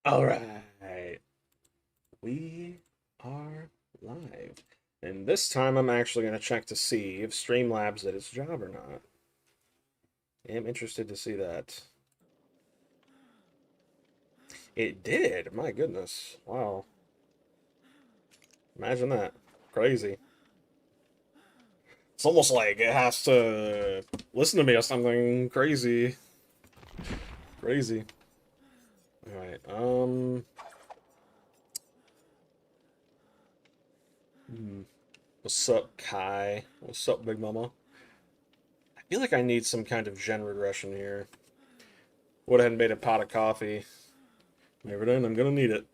All right, we are live. And this time I'm actually going to check to see if Streamlabs did its job or not. I am interested to see that. It did! My goodness. Wow. Imagine that. Crazy. It's almost like it has to listen to me or something crazy. Crazy. Alright, What's up, Kai? What's up, Big Mama? I feel like I need some kind of gen regression here. Would have made a pot of coffee. Never done. I'm gonna need it.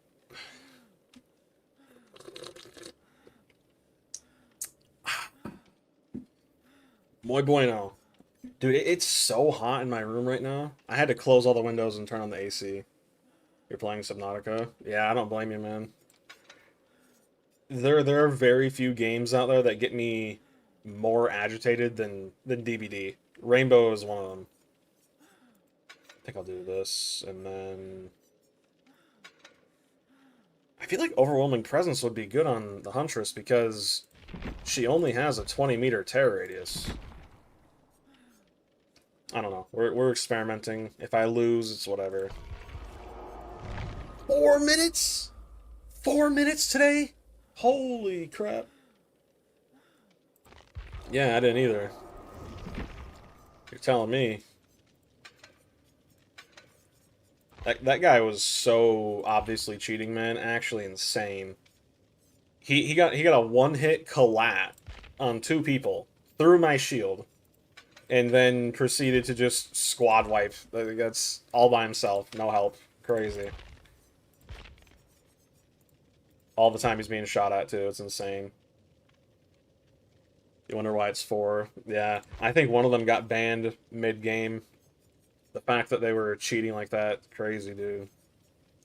Muy bueno. Dude, it's so hot in my room right now. I had to close all the windows and turn on the AC. You're playing Subnautica? Yeah, I don't blame you, man. There are very few games out there that get me more agitated than DBD. Rainbow is one of them. I think I'll do this, and then I feel like Overwhelming Presence would be good on the Huntress because she only has a 20-meter tear radius. I don't know. We're experimenting. If I lose, it's whatever. 4 minutes? 4 minutes today? Holy crap. Yeah, I didn't either. You're telling me. That guy was so obviously cheating, man. Actually insane. He got a one-hit collat on two people through my shield, and then proceeded to just squad wipe. That's all by himself, no help. Crazy. All the time he's being shot at too. It's insane. You wonder why it's four. Yeah, I think one of them got banned mid-game. The fact that they were cheating like that, crazy, dude.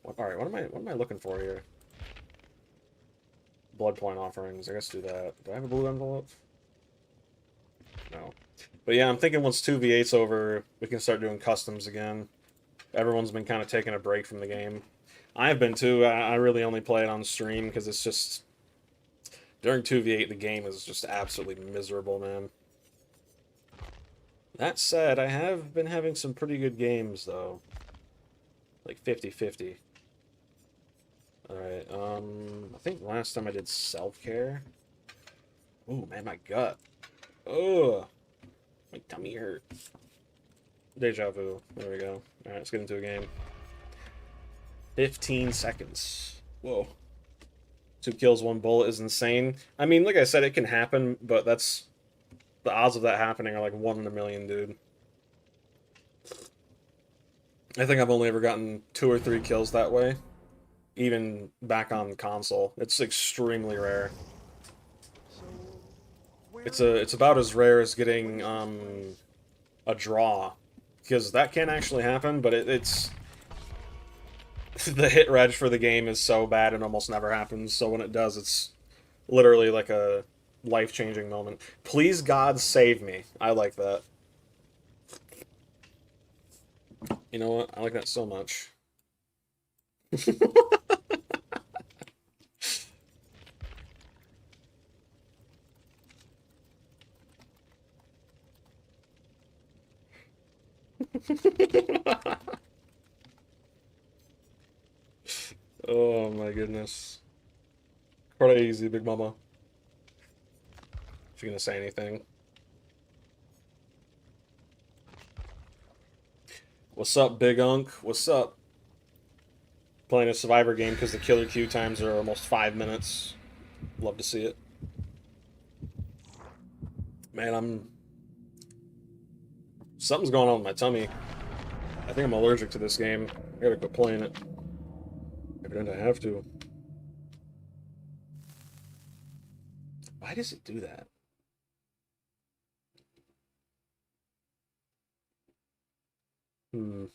All right, what am I looking for here? Blood point offerings. I guess do that. Do I have a blue envelope? No. But yeah, I'm thinking once 2v8's over, we can start doing customs again. Everyone's been kind of taking a break from the game. I've been too. I really only play it on stream because it's just during 2v8 the game is just absolutely miserable, man. That said, I have been having some pretty good games though. Like 50-50. Alright, I think last time I did self-care. Ooh, man, my gut. Ugh. My tummy hurt. Deja vu. There we go. Alright, let's get into a game. 15 seconds. Whoa. 2 kills, 1 bullet is insane. I mean, like I said, it can happen, but that's... The odds of that happening are like 1 in a million, dude. I think I've only ever gotten 2 or 3 kills that way. Even back on console. It's extremely rare. It's about as rare as getting a draw, because that can actually happen, but it's the hit reg for the game is so bad it almost never happens. So when it does, it's literally like a life-changing moment. Please God save me. I like that. You know what? I like that so much. Oh my goodness. Crazy, Big Mama. If you're gonna say anything. What's up, Big Unk? What's up? Playing a Survivor game because the killer queue times are almost 5 minutes. Love to see it. Man, something's going on with my tummy. I think I'm allergic to this game. I gotta quit playing it. Evident I have to. Why does it do that? Hmm.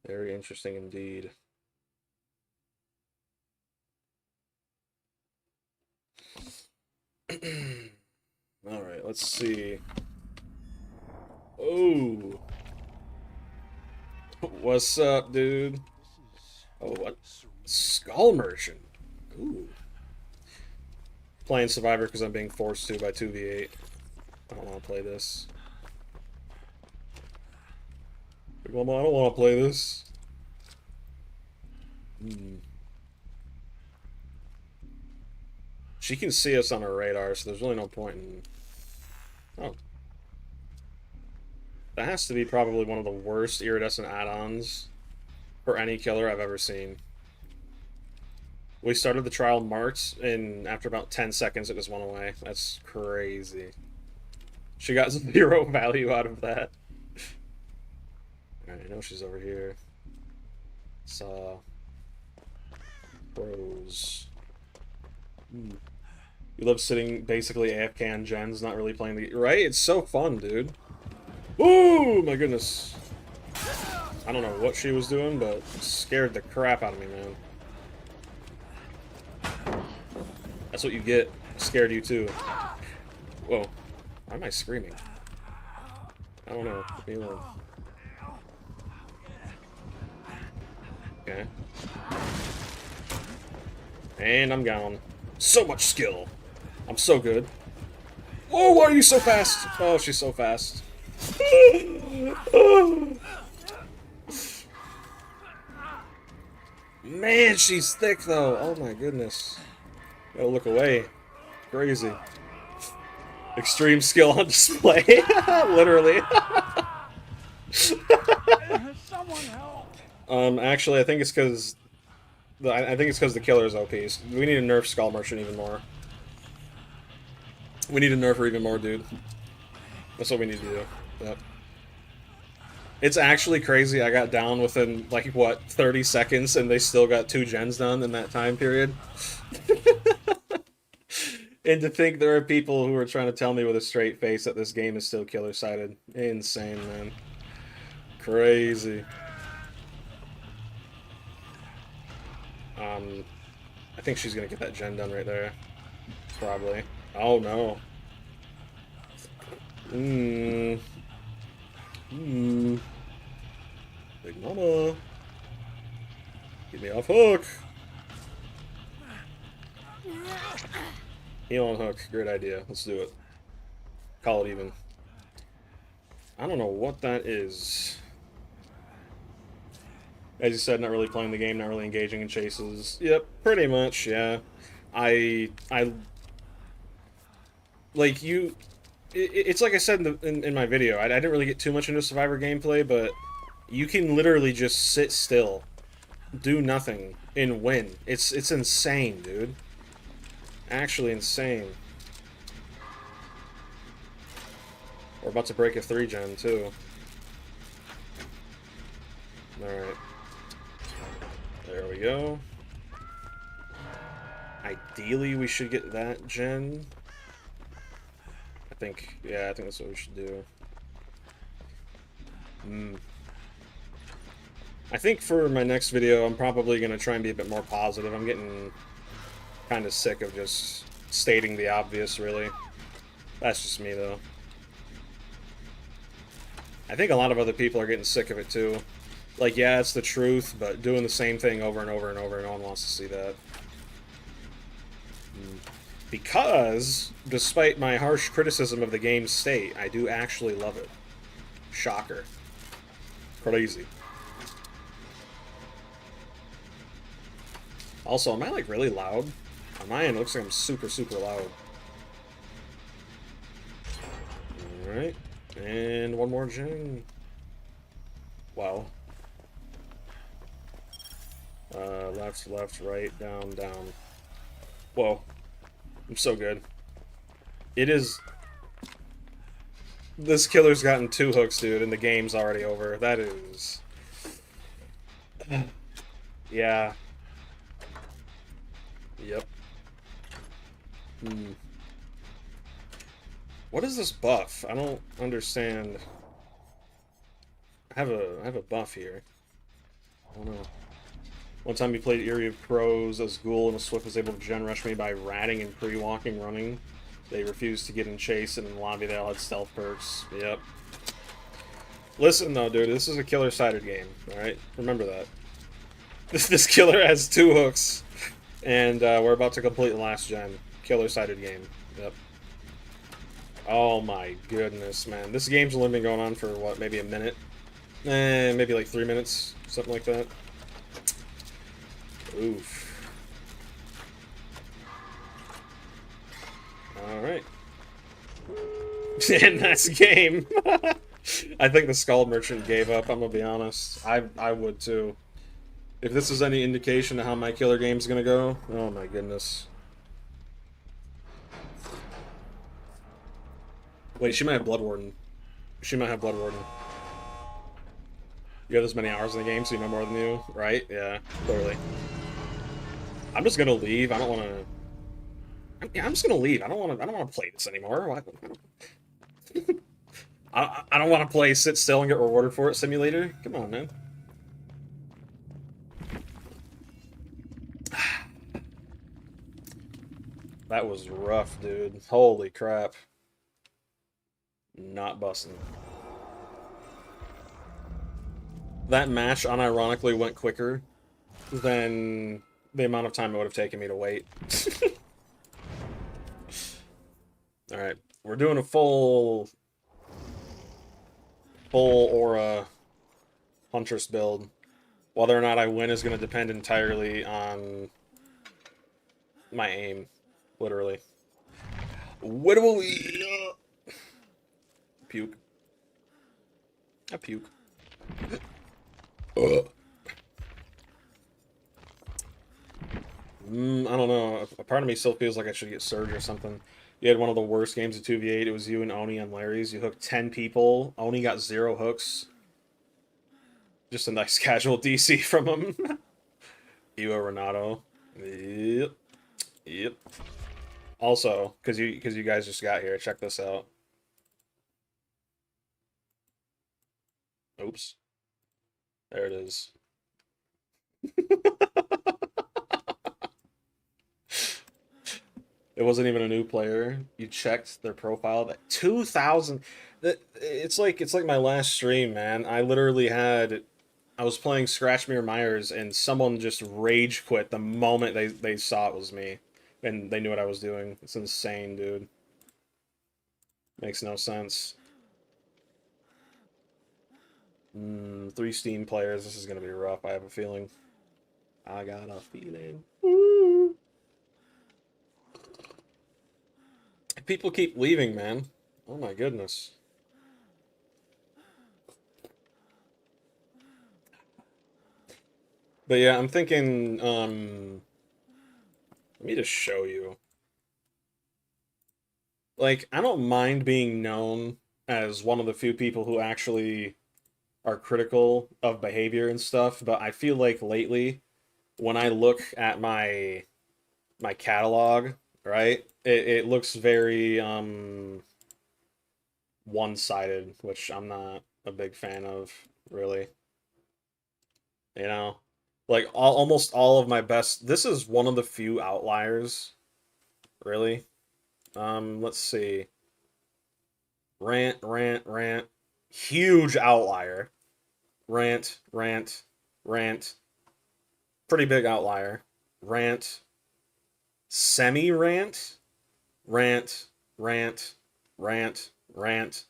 Very interesting indeed. Alright, let's see. Oh. What's up, dude? Oh, what? Skull Merchant. Ooh. Playing Survivor because I'm being forced to by 2v8. I don't want to play this. Big Mama, I don't want to play this. She can see us on her radar, so there's really no point in... Oh. That has to be probably one of the worst iridescent add-ons for any killer I've ever seen. We started the trial marked, and after about 10 seconds it just went away. That's crazy. She got 0 value out of that. Alright, I know she's over here. Saw. Pros. You love sitting basically AFK on gens, not really playing the... Right? It's so fun, dude. Ooh, my goodness. I don't know what she was doing, but scared the crap out of me, man. That's what you get. Scared you too. Whoa. Why am I screaming? I don't know. Leave me alone. Okay. And I'm gone. So much skill. I'm so good. Whoa, why are you so fast? Oh, she's so fast. Man, she's thick though. Oh my goodness. Gotta look away. Crazy. Extreme skill on display. Literally. Someone help. Actually, I think it's because the killer is OP. We need to nerf Skull Merchant even more. We need to nerf her even more, dude. That's what we need to do. Yep. It's actually crazy. I got down within, like, what, 30 seconds, and they still got 2 gens done in that time period. And to think there are people who are trying to tell me with a straight face that this game is still killer-sided. Insane, man. Crazy. I think she's gonna get that gen done right there. Probably. Oh, no. Big Mama. Get me off hook. Heal on hook. Great idea. Let's do it. Call it even. I don't know what that is. As you said, not really playing the game, not really engaging in chases. Yep, pretty much, yeah. Like, you... It's like I said in my video, I didn't really get too much into Survivor gameplay, but you can literally just sit still, do nothing, and win. It's insane, dude. Actually insane. We're about to break a 3-gen, too. Alright. There we go. Ideally, we should get that gen. I think that's what we should do. I think for my next video, I'm probably going to try and be a bit more positive. I'm getting kind of sick of just stating the obvious, really. That's just me, though. I think a lot of other people are getting sick of it, too. Like, yeah, it's the truth, but doing the same thing over and over and over, no one wants to see that. Because, despite my harsh criticism of the game's state, I do actually love it. Shocker. Crazy. Also, am I, like, really loud? On my end, it looks like I'm super, super loud. Alright. And one more gen. Wow. Left, right, down, down. Whoa. I'm so good. It is... This killer's gotten 2 hooks, dude, and the game's already over. That is... Yeah. Yep. What is this buff? I don't understand. I have a buff here. I don't know. One time he played Eerie of Crows as Ghoul, and a Swift was able to gen rush me by ratting and pre-walking running. They refused to get in chase, and in the lobby they all had stealth perks. Yep. Listen, though, dude, this is a killer-sided game, alright? Remember that. This killer has 2 hooks, and we're about to complete the last gen. Killer-sided game. Yep. Oh my goodness, man. This game's only been going on for, what, maybe a minute? Maybe like 3 minutes, something like that. Oof. Alright. And that's game. I think the Skull Merchant gave up, I'm gonna be honest. I would too. If this is any indication of how my killer game's gonna go, oh my goodness. Wait, she might have Blood Warden. She might have Blood Warden. You have this many hours in the game, so you know more than you, right? Yeah, clearly. I'm just gonna leave. I don't want to. Yeah, I'm just gonna leave. I don't want to play this anymore. I don't want to play sit still and get rewarded for it simulator. Come on, man. That was rough, dude. Holy crap. Not busting. That match unironically went quicker than the amount of time it would have taken me to wait. Alright, we're doing a full aura Huntress build. Whether or not I win is going to depend entirely on my aim, literally. What do we... Puke. I puke. I don't know. A part of me still feels like I should get Surge or something. You had one of the worst games of 2v8. It was you and Oni and Larry's. You hooked 10 people. Oni got 0 hooks. Just a nice casual DC from him. Ewa Renato. Yep. Yep. Also, because you guys just got here, check this out. Oops. There it is. It wasn't even a new player. You checked their profile. That 2,000. It's like my last stream, man. I literally had. I was playing Scratchmere Myers, and someone just rage quit the moment they saw it was me, and they knew what I was doing. It's insane, dude. Makes no sense. 3 Steam players. This is gonna be rough. I have a feeling. I got a feeling. Woo. People keep leaving, man. Oh my goodness. But yeah, I'm thinking, let me just show you. Like, I don't mind being known as one of the few people who actually are critical of behavior and stuff, but I feel like lately, when I look at my catalog, right, it looks very one-sided, which I'm not a big fan of, really. You know, like almost all of my best. This is one of the few outliers, really. Let's see. Rant, rant, rant. Huge outlier. Rant, rant, rant. Pretty big outlier. Rant. Semi-rant. Rant, rant, rant, rant,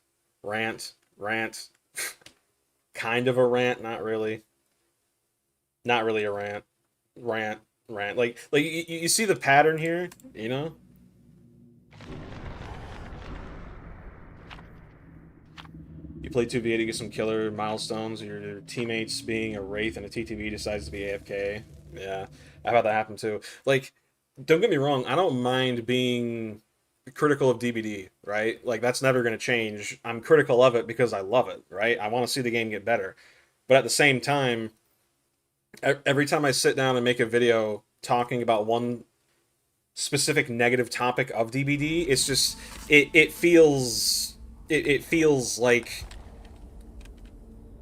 rant, rant. Kind of a rant, not really. Not really a rant. Rant, rant. Like you see the pattern here, you know? You play 2v8 to get some killer milestones, your teammates being a Wraith and a TTV decides to be AFK. Yeah, I've had that happen too. Like, don't get me wrong, I don't mind being critical of DBD, right? Like, that's never going to change. I'm critical of it because I love it, right? I want to see the game get better. But at the same time, every time I sit down and make a video talking about one specific negative topic of DBD, it's just, it feels like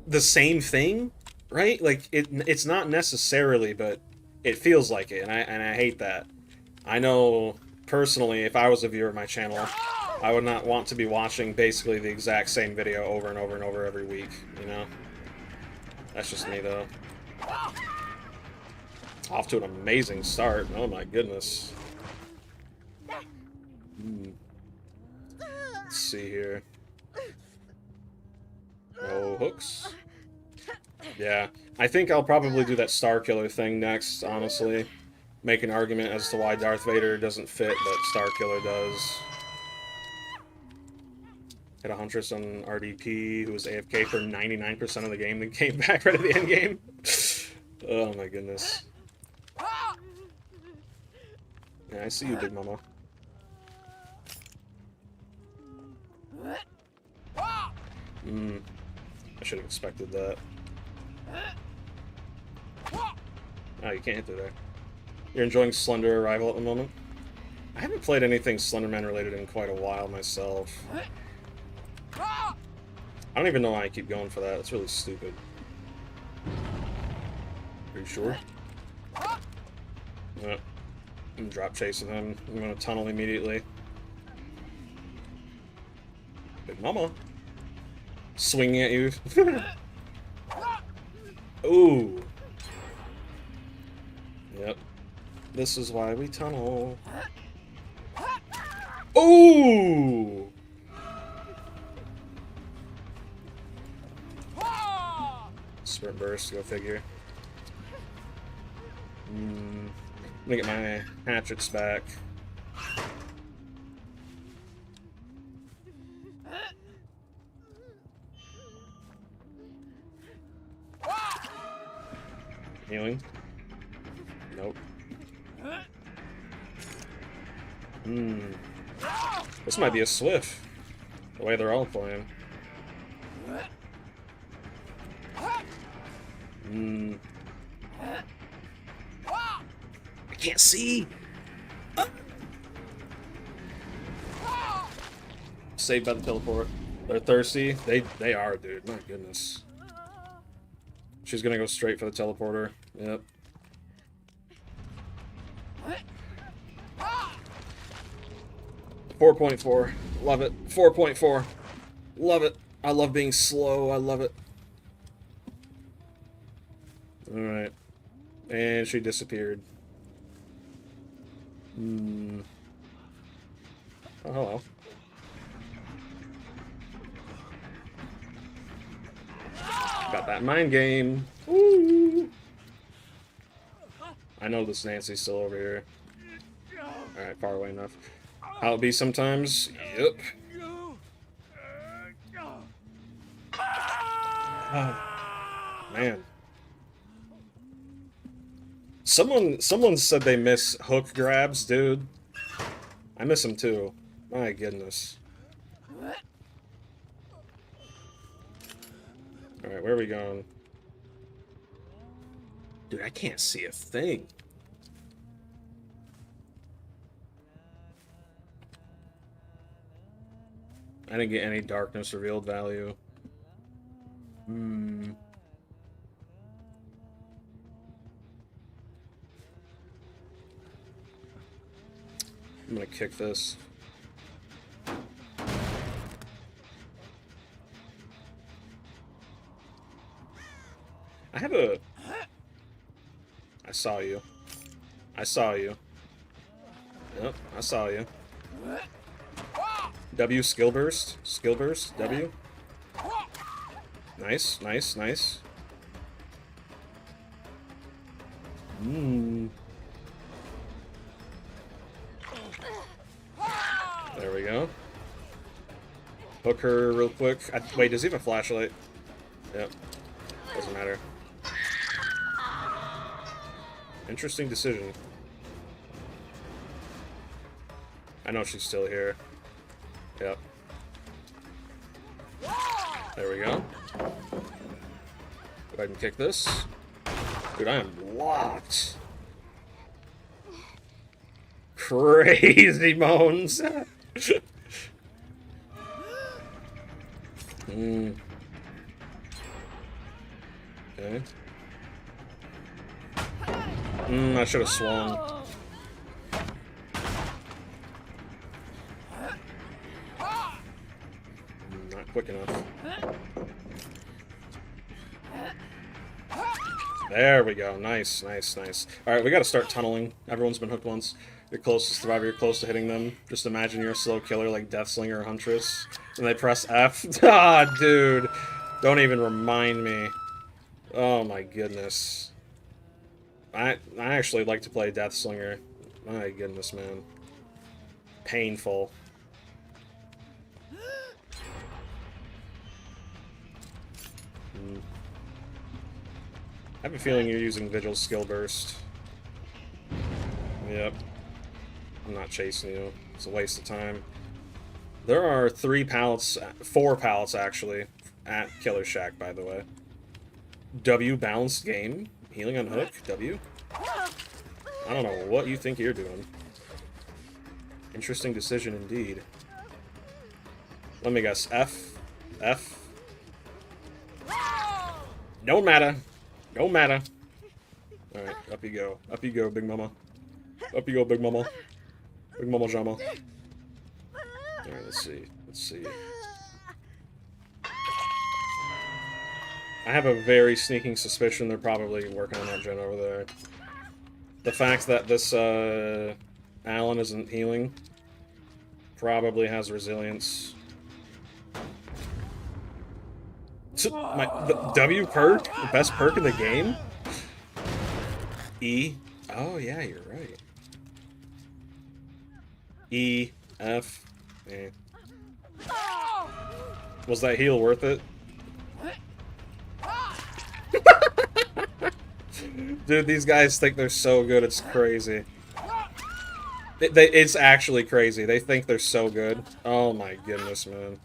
the same thing, right? Like, it's not necessarily, but it feels like it, and I hate that. I know personally, if I was a viewer of my channel, I would not want to be watching basically the exact same video over and over and over every week, you know? That's just me, though. Off to an amazing start. Oh my goodness. Let's see here. No hooks. Yeah, I think I'll probably do that Star Killer thing next, honestly. Make an argument as to why Darth Vader doesn't fit, but Star Killer does. Hit a Huntress on RDP, who was AFK for 99% of the game, then came back right at the end game. Oh my goodness. Yeah, I see you, Big Mama. I should have expected that. Oh, you can't hit through there. You're enjoying Slender Arrival at the moment? I haven't played anything Slenderman related in quite a while myself. I don't even know why I keep going for that. It's really stupid. Are you sure? Yeah. I'm drop chasing him. I'm gonna tunnel immediately. Big Mama. Swinging at you. Ooh. Yep. This is why we tunnel. Ooh! Sprint burst, go figure. Let me get my hatchets back. Healing? Nope. This might be a Swift. The way they're all playing. I can't see! Saved by the teleport. They're thirsty. They are, dude. My goodness. She's gonna go straight for the teleporter. Yep. .4. Love it. 4.4. Love it. I love being slow. I love it. Alright. And she disappeared. Oh, hello. Got that mind game. Woo! I know this Nancy's still over here. Alright, far away enough. How it be sometimes? Yep. Oh, man. Someone said they miss hook grabs, dude. I miss them too. My goodness. Alright, where are we going? Dude, I can't see a thing. I didn't get any darkness revealed value. I'm gonna kick this. I have a... I saw you. I saw you. Yep, I saw you. W skill burst. Skill burst. W. Nice, nice, nice. There we go. Hook her real quick. Wait, does he have a flashlight? Yep. Doesn't matter. Interesting decision. I know she's still here. Yep. There we go. Go ahead and kick this. Dude, I am locked. Crazy moans. Okay. I should have swung. quick enough. There we go. Nice, nice, nice. Alright, we gotta start tunneling. Everyone's been hooked once. You're close to survivor, you're close to hitting them. Just imagine you're a slow killer like Deathslinger or Huntress. And they press F. Ah, dude. Don't even remind me. Oh my goodness. I actually like to play Deathslinger. My goodness, man. Painful. I have a feeling you're using Vigil's skill burst. Yep. I'm not chasing you. It's a waste of time. There are 4 pallets actually, at Killer Shack, by the way. W, balanced game. Healing on hook, W. I don't know what you think you're doing. Interesting decision indeed. Let me guess, F? F? Don't matter. Don't matter. Alright, up you go. Up you go, Big Mama. Up you go, Big Mama. Big Mama Jama. Alright, let's see. Let's see. I have a very sneaking suspicion they're probably working on that gen over there. The fact that this, Alan isn't healing probably has resilience. The W perk? The best perk in the game? E? Oh, yeah, you're right. E, F, eh. Was that heal worth it? Dude, these guys think they're so good, it's crazy. It's actually crazy. They think they're so good. Oh my goodness, man.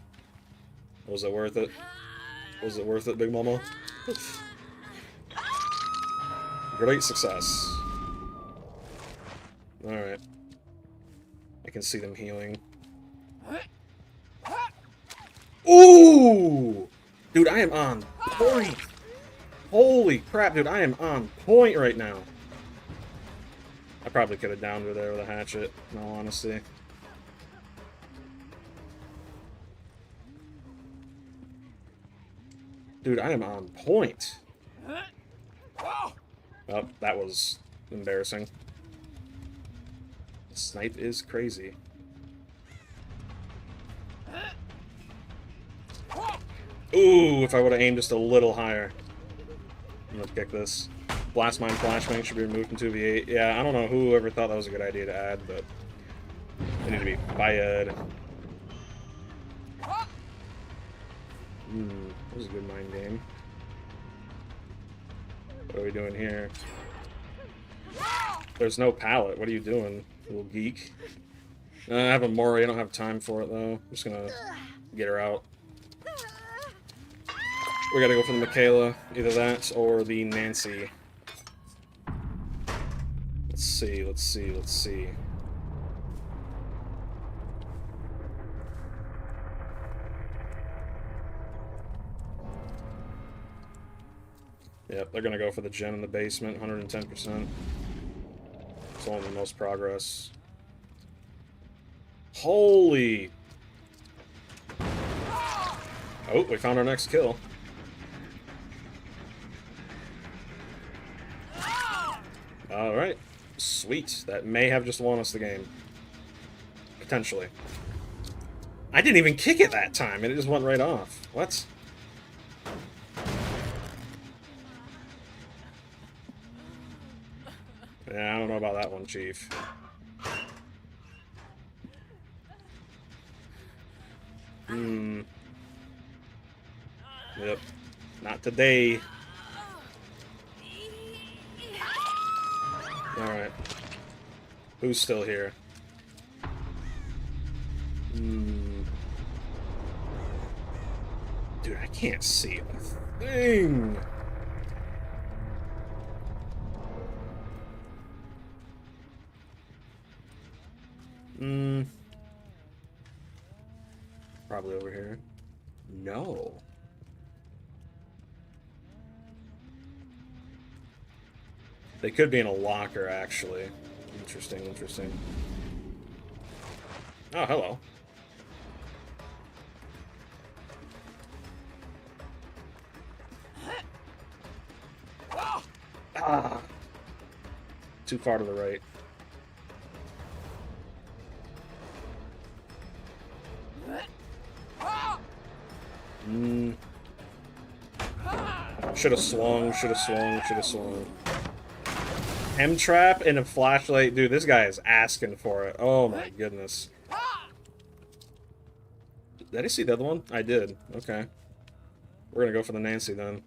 Was it worth it? Was it worth it, Big Mama? Great success. Alright. I can see them healing. Ooh! Dude, I am on point! Holy crap, dude, I am on point right now. I probably could have downed her there with a hatchet, in all honesty. Dude, I am on point. Oh, that was embarrassing. The snipe is crazy. Ooh, if I would have aimed just a little higher. I'm gonna kick this. Blast Mine Flashbang should be removed from 2v8. Yeah, I don't know whoever thought that was a good idea to add, but they need to be fired. That was a good mind game. What are we doing here? There's no pallet. What are you doing, little geek? I have a Mori. I don't have time for it, though. I'm just gonna get her out. We gotta go for the Michaela. Either that or the Nancy. Let's see, let's see, let's see. Yep, they're gonna go for the gen in the basement, 110%. It's only the most progress. Holy! Oh, we found our next kill. Alright. Sweet. That may have just won us the game. Potentially. I didn't even kick it that time, and it just went right off. What? Yeah, I don't know about that one, Chief. Yep. Not today. Alright. Who's still here? Dude, I can't see a thing! Probably over here. No. They could be in a locker, actually. Interesting, interesting. Oh, hello. Ah. Too far to the right. Should have swung, should have swung, should have swung. M-trap and a flashlight. Dude, this guy is asking for it. Oh my goodness. Did I see the other one? I did. Okay. We're gonna go for the Nancy then.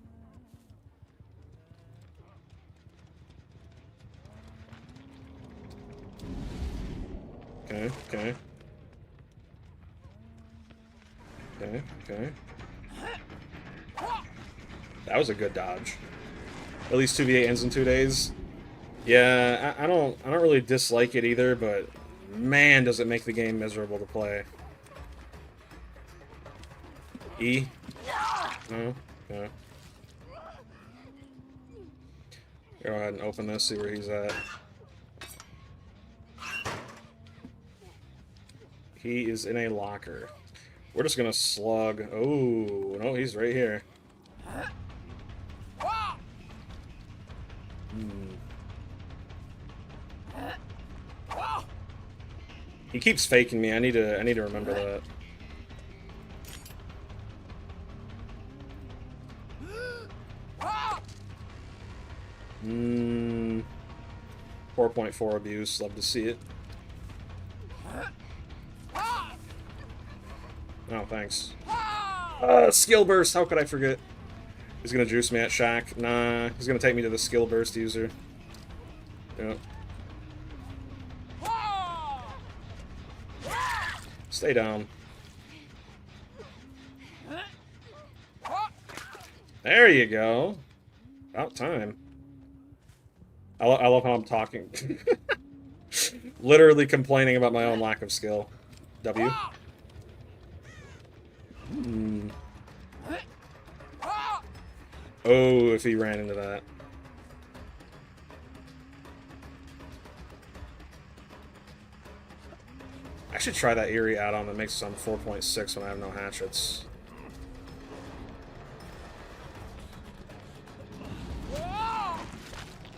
Okay, okay. Okay, okay. That was a good dodge. At least 2v8 ends in 2 days. Yeah, I don't really dislike it either, but man, does it make the game miserable to play. E? No? No. Go ahead and open this, see where he's at. He is in a locker. We're just gonna slug. Oh, no, he's right here. He keeps faking me. I need to remember that. Hmm. 4.4 abuse. Love to see it. Oh, thanks. Skill burst. How could I forget? He's gonna juice me at Shack. Nah, he's gonna take me to the skill burst user. Yep. Stay down. There you go. About time. I love how I'm talking. Literally complaining about my own lack of skill. W. Oh, if he ran into that. I should try that Eerie add-on that makes some 4.6 when I have no hatchets.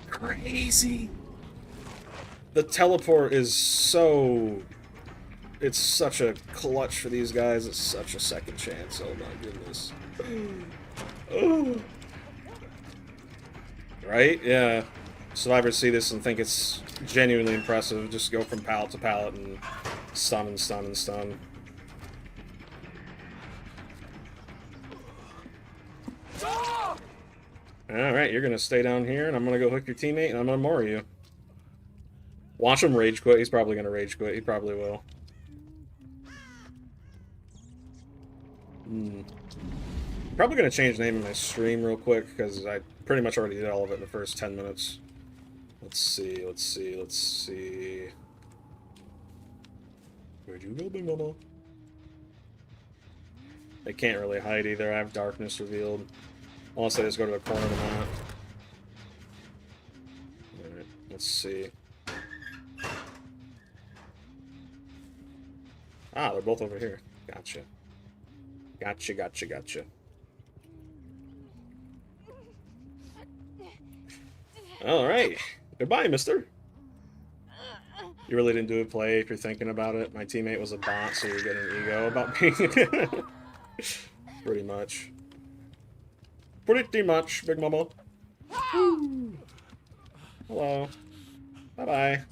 Crazy! The teleport is so... It's such a clutch for these guys. It's such a second chance. Oh my goodness. Oh. Right? Yeah. Survivors see this and think it's genuinely impressive. Just go from pallet to pallet and stun and stun and stun. Alright, you're gonna stay down here and I'm gonna go hook your teammate and I'm gonna more you. Watch him rage quit. He's probably gonna rage quit. He probably will. Probably gonna change the name of my stream real quick because I pretty much already did all of it in the first 10 minutes. Let's see, let's see, let's see. Where'd you go, Big Mama? They can't really hide either. I have darkness revealed. Unless I just go to the corner of the map. Alright, let's see. Ah, they're both over here. Gotcha. Gotcha, gotcha, gotcha. Alright. Goodbye, mister. You really didn't do a play if you're thinking about it. My teammate was a bot, so you're getting ego about being... Pretty much. Pretty much, Big Mama. Hello. Bye-bye.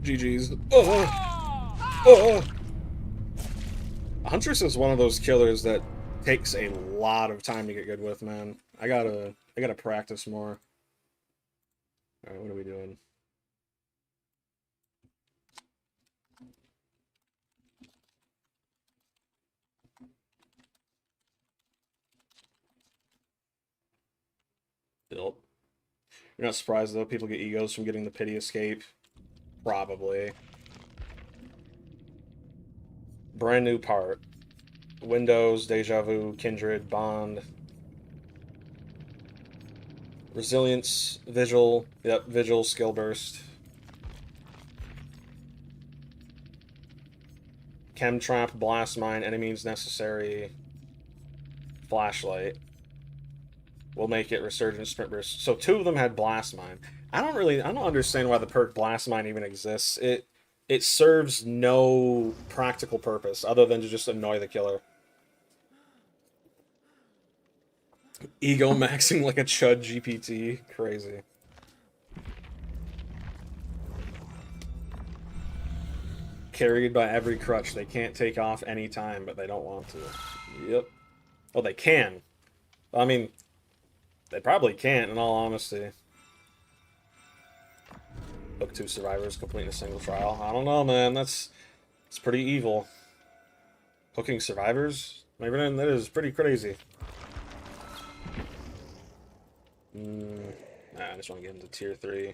GG's. Oh! Huntress is one of those killers that takes a lot of time to get good with, man. I gotta practice more. Alright, what are we doing? Built. You're not surprised, though, people get egos from getting the pity escape? Probably. Brand new part. Windows, Deja Vu, Kindred, Bond. Resilience, Vigil. Yep, Vigil, Skill Burst. Chem Trap, Blast Mine, Enemies Necessary. Flashlight. We'll make it Resurgent Sprint Burst. So 2 of them had Blast Mine. I don't understand why the perk Blast Mine even exists. It serves no practical purpose other than to just annoy the killer. Ego maxing like a chud GPT. Crazy. Carried by every crutch. They can't take off any time, but they don't want to. Yep. Well, they can. I mean, they probably can't, in all honesty. Hook 2 survivors completing a single trial. I don't know, man. It's pretty evil. Hooking survivors? Maybe that is pretty crazy. I just want to get into tier 3.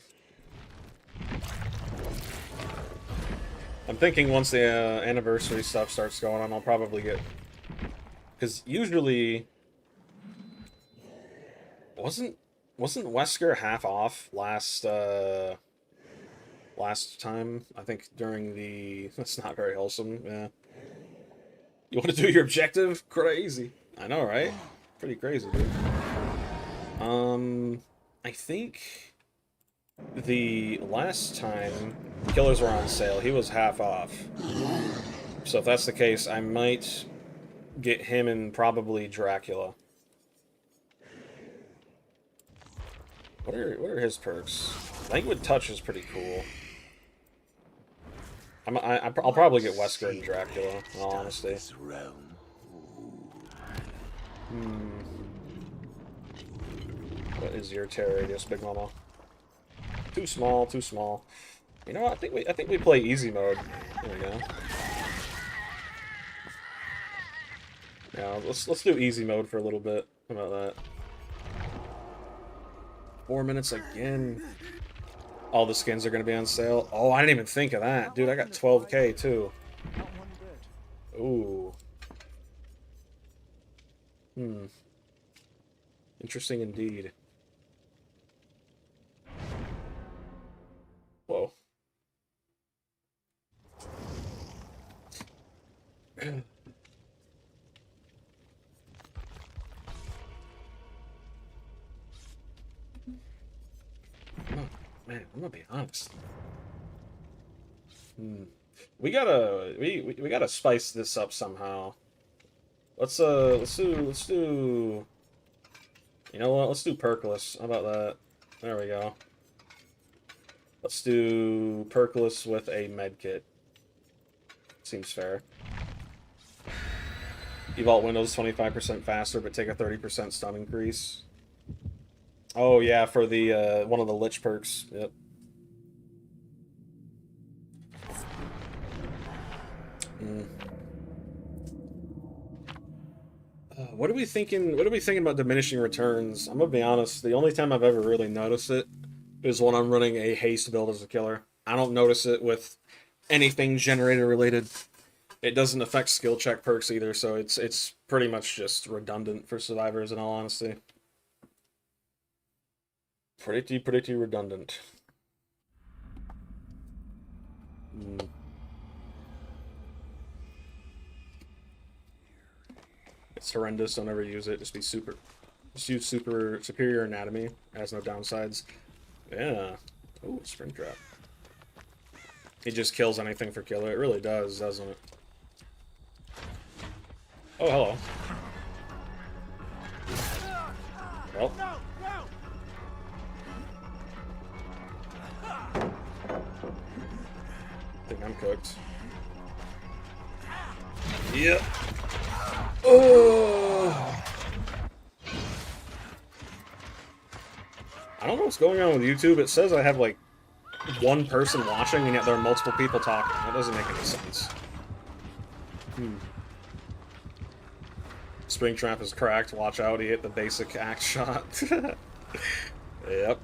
I'm thinking once the anniversary stuff starts going on, I'll probably get... Because usually... Wasn't Wesker half off last time? I think during the... That's not very wholesome, yeah. You want to do your objective? Crazy. I know, right? Pretty crazy, dude. I think the last time killers were on sale, he was half off. So if that's the case, I might get him and probably Dracula. What are his perks? Languid Touch is pretty cool. I'll probably get Wesker and Dracula, in all honesty. What is your terror radius, Big Mama? Too small, too small. You know what? I think we play easy mode. There we go. Yeah, let's do easy mode for a little bit. How about that? 4 minutes again. All the skins are gonna be on sale. Oh, I didn't even think of that, dude. I got 12K too. Ooh. Interesting indeed. Whoa. Man, I'm gonna be honest. We gotta spice this up somehow. Let's do. You know what? Let's do perkless. How about that? There we go. Let's do perkless with a medkit. Seems fair. Evault windows 25% faster, but take a 30% stun increase. Oh yeah, for the one of the lich perks. Yep. What are we thinking? What are we thinking about diminishing returns? I'm gonna be honest. The only time I've ever really noticed it is when I'm running a haste build as a killer. I don't notice it with anything generator related. It doesn't affect skill check perks either, so it's pretty much just redundant for survivors in all honesty. Pretty redundant. It's horrendous. Don't ever use it. Just use superior anatomy. It has no downsides. Yeah. Ooh, spring trap. It just kills anything for killer. It really does, doesn't it? Oh, hello. Well. I think I'm cooked. Yep. Oh! I don't know what's going on with YouTube. It says I have like one person watching, and yet there are multiple people talking. That doesn't make any sense. Springtrap is cracked. Watch out, he hit the basic axe shot. Yep.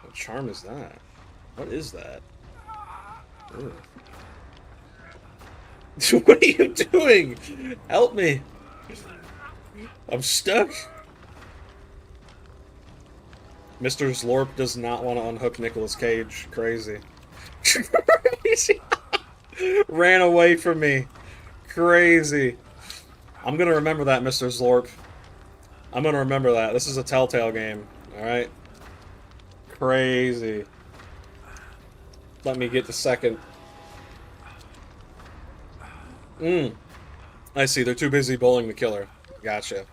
What charm is that? What is that? Ugh. What are you doing? Help me. I'm stuck. Mr. Slorp does not want to unhook Nicolas Cage. Crazy. Crazy. Ran away from me. Crazy. I'm gonna remember that, Mr. Zlorp. I'm gonna remember that. This is a Telltale game, alright? Crazy. Let me get the second. I see, they're too busy bullying the killer. Gotcha.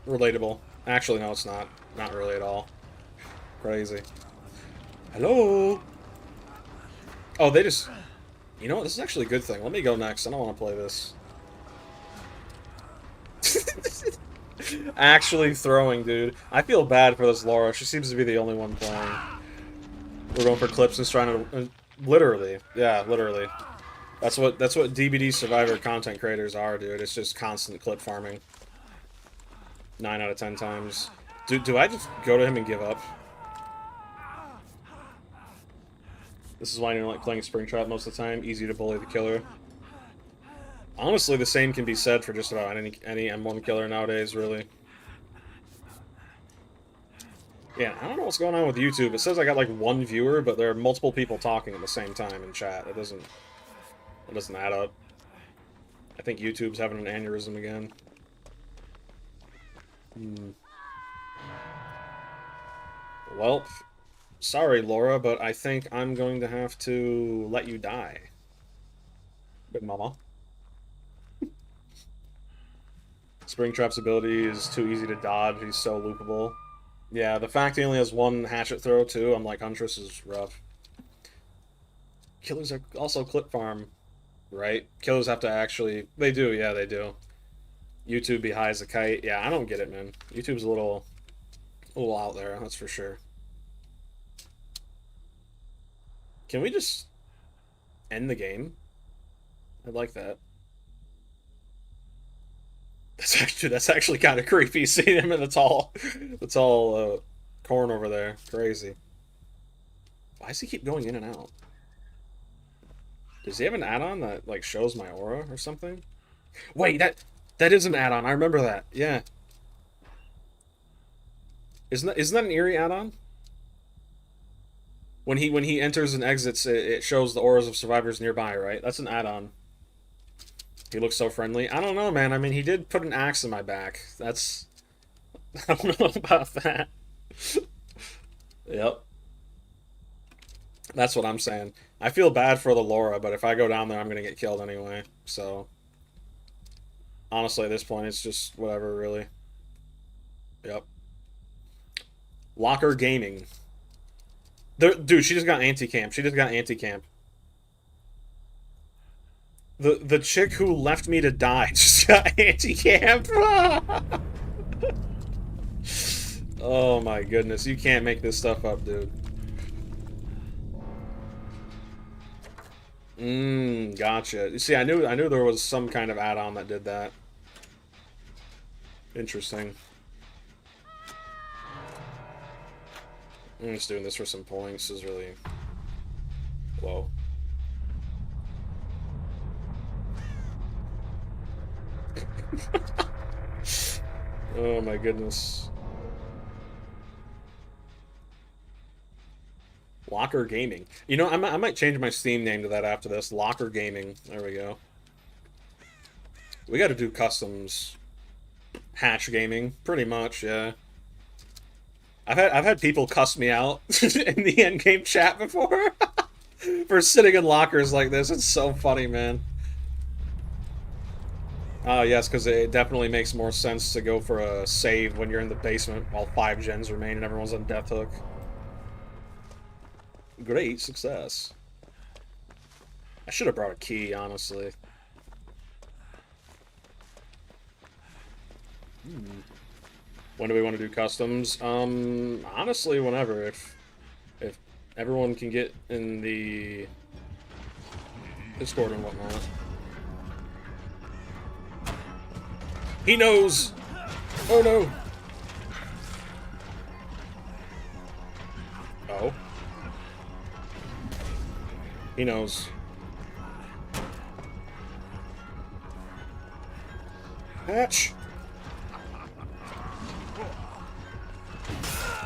Relatable. Actually, no, it's not. Not really at all. Crazy. Hello? Oh, they just... You know what? This is actually a good thing. Let me go next. I don't want to play this. Actually throwing, dude. I feel bad for this Laura. She seems to be the only one playing. We're going for clips and trying to... literally. Yeah, literally. That's what DBD Survivor content creators are, dude. It's just constant clip farming. 9 out of 10 times. Do I just go to him and give up? This is why I don't like playing Springtrap most of the time. Easy to bully the killer. Honestly, the same can be said for just about any M1 killer nowadays, really. Yeah, I don't know what's going on with YouTube. It says I got like 1 viewer, but there are multiple people talking at the same time in chat. It doesn't add up. I think YouTube's having an aneurysm again. Well, sorry, Laura, but I think I'm going to have to let you die. Big mama. Springtrap's ability is too easy to dodge. He's so loopable. Yeah, the fact he only has 1 hatchet throw, too, I'm like, Huntress is rough. Killers are also clip farm, right? Killers have to actually... They do, yeah, they do. YouTube be high as a kite. Yeah, I don't get it, man. YouTube's a little out there, that's for sure. Can we just end the game? I'd like that. That's actually kind of creepy, seeing him in the tall corn over there. Crazy. Why does he keep going in and out? Does he have an add-on that like shows my aura or something? Wait, that is an add-on. I remember that. Yeah. Isn't that an eerie add-on? When he enters and exits, it shows the auras of survivors nearby, right? That's an add-on. He looks so friendly. I don't know, man. I mean, he did put an axe in my back. That's... I don't know about that. Yep. That's what I'm saying. I feel bad for the Laura, but if I go down there, I'm going to get killed anyway. So, honestly, at this point, it's just whatever, really. Yep. Locker Gaming. Dude, she just got anti-camp. She just got anti-camp. The chick who left me to die just got anti-camp. Oh my goodness, you can't make this stuff up, dude. Gotcha. You see, I knew there was some kind of add-on that did that. Interesting. I'm just doing this for some points. This is really... Whoa. Oh my goodness. Locker Gaming. You know, I might change my Steam name to that after this. Locker Gaming. There we go. We got to do customs. Hatch Gaming, pretty much, yeah. I've had people cuss me out in the endgame chat before for sitting in lockers like this. It's so funny, man. Yes, because it definitely makes more sense to go for a save when you're in the basement while 5 gens remain and everyone's on death hook. Great success. I should have brought a key, honestly. When do we want to do customs? Honestly, whenever. If everyone can get in the Discord and whatnot. He knows! Oh no! Oh. He knows. Hatch!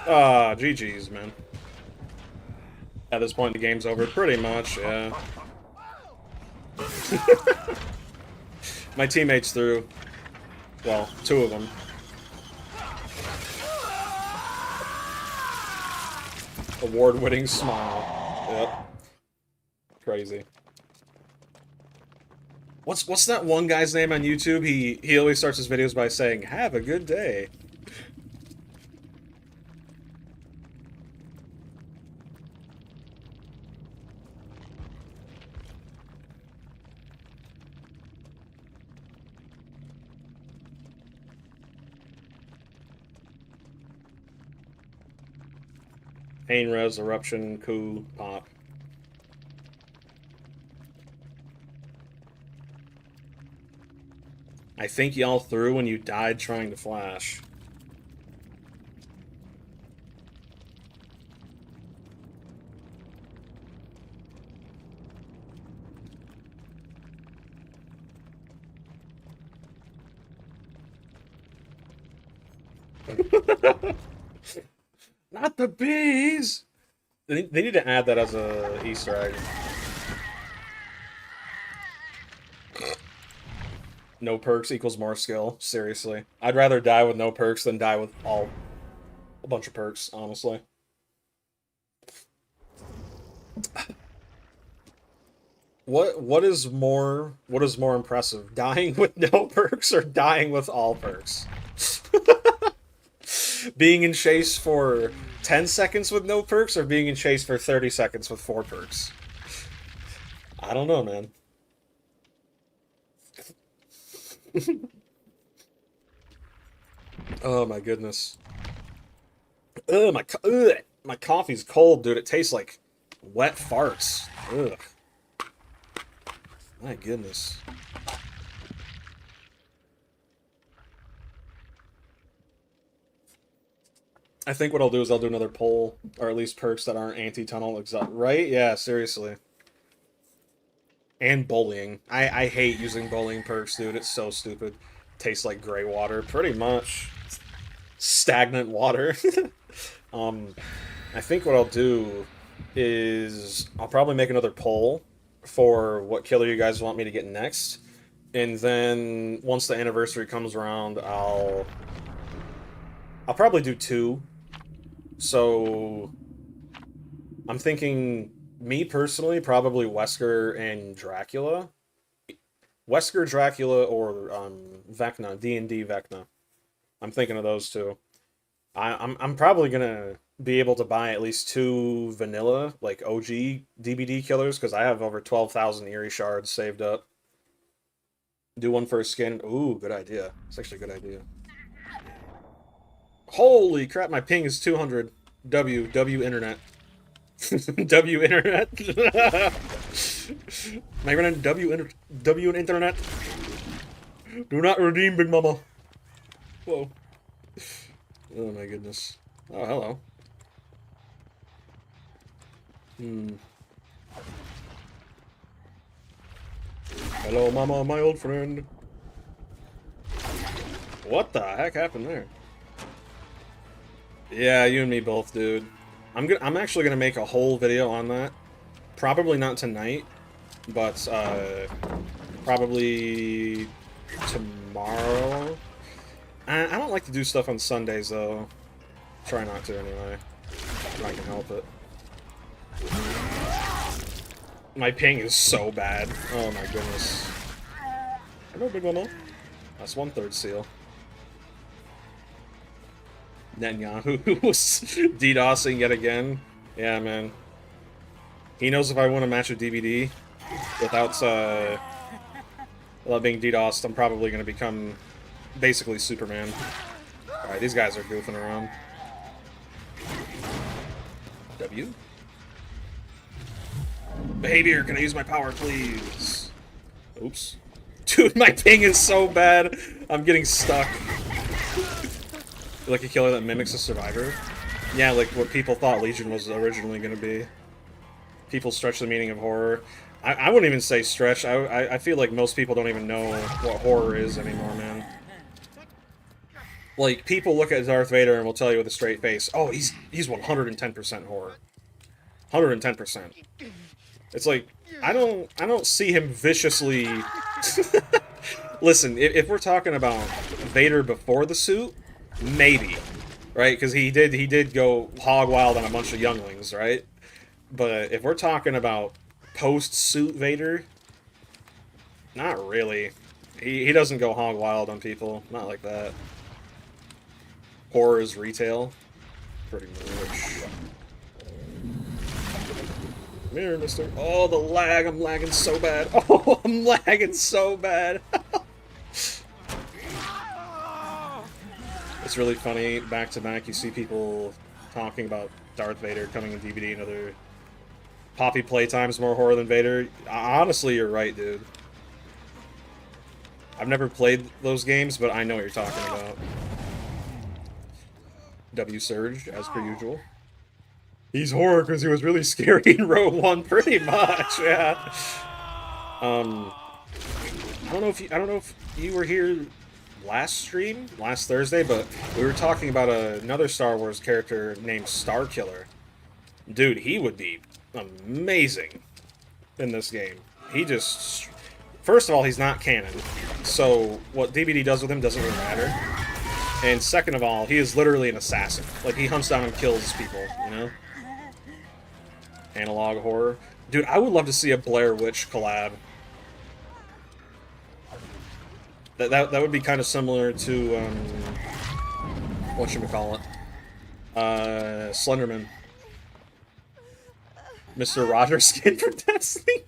Ah, GG's, man. At this point, the game's over. Pretty much, yeah. My teammates threw. Well, 2 of them. Award-winning smile. Yep. Crazy. What's that one guy's name on YouTube? He always starts his videos by saying, "Have a good day." Pain res, eruption, coup, pop. I think y'all threw when you died trying to flash. Not the bees! They need to add that as a Easter egg. No perks equals more skill. Seriously. I'd rather die with no perks than die with a bunch of perks, honestly. What is more impressive? Dying with no perks or dying with all perks? Being in chase for 10 seconds with no perks or being in chase for 30 seconds with 4 perks? I don't know, man. Oh my goodness. Ugh, my coffee's cold, dude. It tastes like wet farts. Ugh. My goodness. I think what I'll do is I'll do another poll, or at least perks that aren't anti-tunnel exhaust. Right? Yeah, seriously. And bullying. I hate using bullying perks, dude. It's so stupid. Tastes like gray water, pretty much. Stagnant water. I think what I'll do is I'll probably make another poll for what killer you guys want me to get next. And then once the anniversary comes around, I'll probably do 2. So I'm thinking, me personally, probably Wesker and Dracula. Wesker, Dracula, or Vecna, D&D Vecna. I'm thinking of those 2. I'm probably gonna be able to buy at least 2 vanilla, like OG DBD killers, because I have over 12,000 Eerie shards saved up. Do one for a skin. Ooh, good idea. It's actually a good idea. Holy crap, my ping is 200. W internet. W internet. My running W internet. Do not redeem, Big Mama. Whoa. Oh my goodness. Oh, hello. Hello, Mama, my old friend. What the heck happened there? Yeah, you and me both, dude. I'm actually gonna make a whole video on that. Probably not tonight, but probably tomorrow. I don't like to do stuff on Sundays though. Try not to anyway. If I can help it. My ping is so bad. Oh my goodness. Hello, Big Mama. That's 1/3 seal. Netanyahu was DDoSing yet again. Yeah, man. He knows if I win a match with DBD without being DDoSed, I'm probably going to become basically Superman. Alright, these guys are goofing around. W? Behavior, can I use my power, please? Oops. Dude, my ping is so bad. I'm getting stuck. Like a killer that mimics a survivor? Yeah, like what people thought Legion was originally going to be. People stretch the meaning of horror. I wouldn't even say stretch. I feel like most people don't even know what horror is anymore, man. Like, people look at Darth Vader and will tell you with a straight face, oh, he's 110% horror. 110%. It's like, I don't see him viciously Listen, if we're talking about Vader before the suit, maybe, right? Because he did go hog wild on a bunch of younglings, right? But if we're talking about post-suit Vader, not really. He doesn't go hog wild on people, not like that. Horror is retail, pretty much. Come here, mister. Oh, the lag. I'm lagging so bad. Oh, I'm lagging so bad. It's really funny. Back to back, you see people talking about Darth Vader coming in DBD and other... Poppy playtime's more horror than Vader. Honestly, you're right, dude. I've never played those games, but I know what you're talking about. W Surge, as per usual. He's horror because he was really scary in Rogue One, pretty much. Yeah. I don't know if you were here last Thursday, but we were talking about another Star Wars character named Starkiller. Dude, he would be amazing in this game. He just... First of all, he's not canon, so what DBD does with him doesn't really matter. And second of all, he is literally an assassin. Like, he hunts down and kills people, you know? Analog horror. Dude, I would love to see a Blair Witch collab. That would be kind of similar to, whatchamacallit? Slenderman. Mr. Rogers skin for Destiny.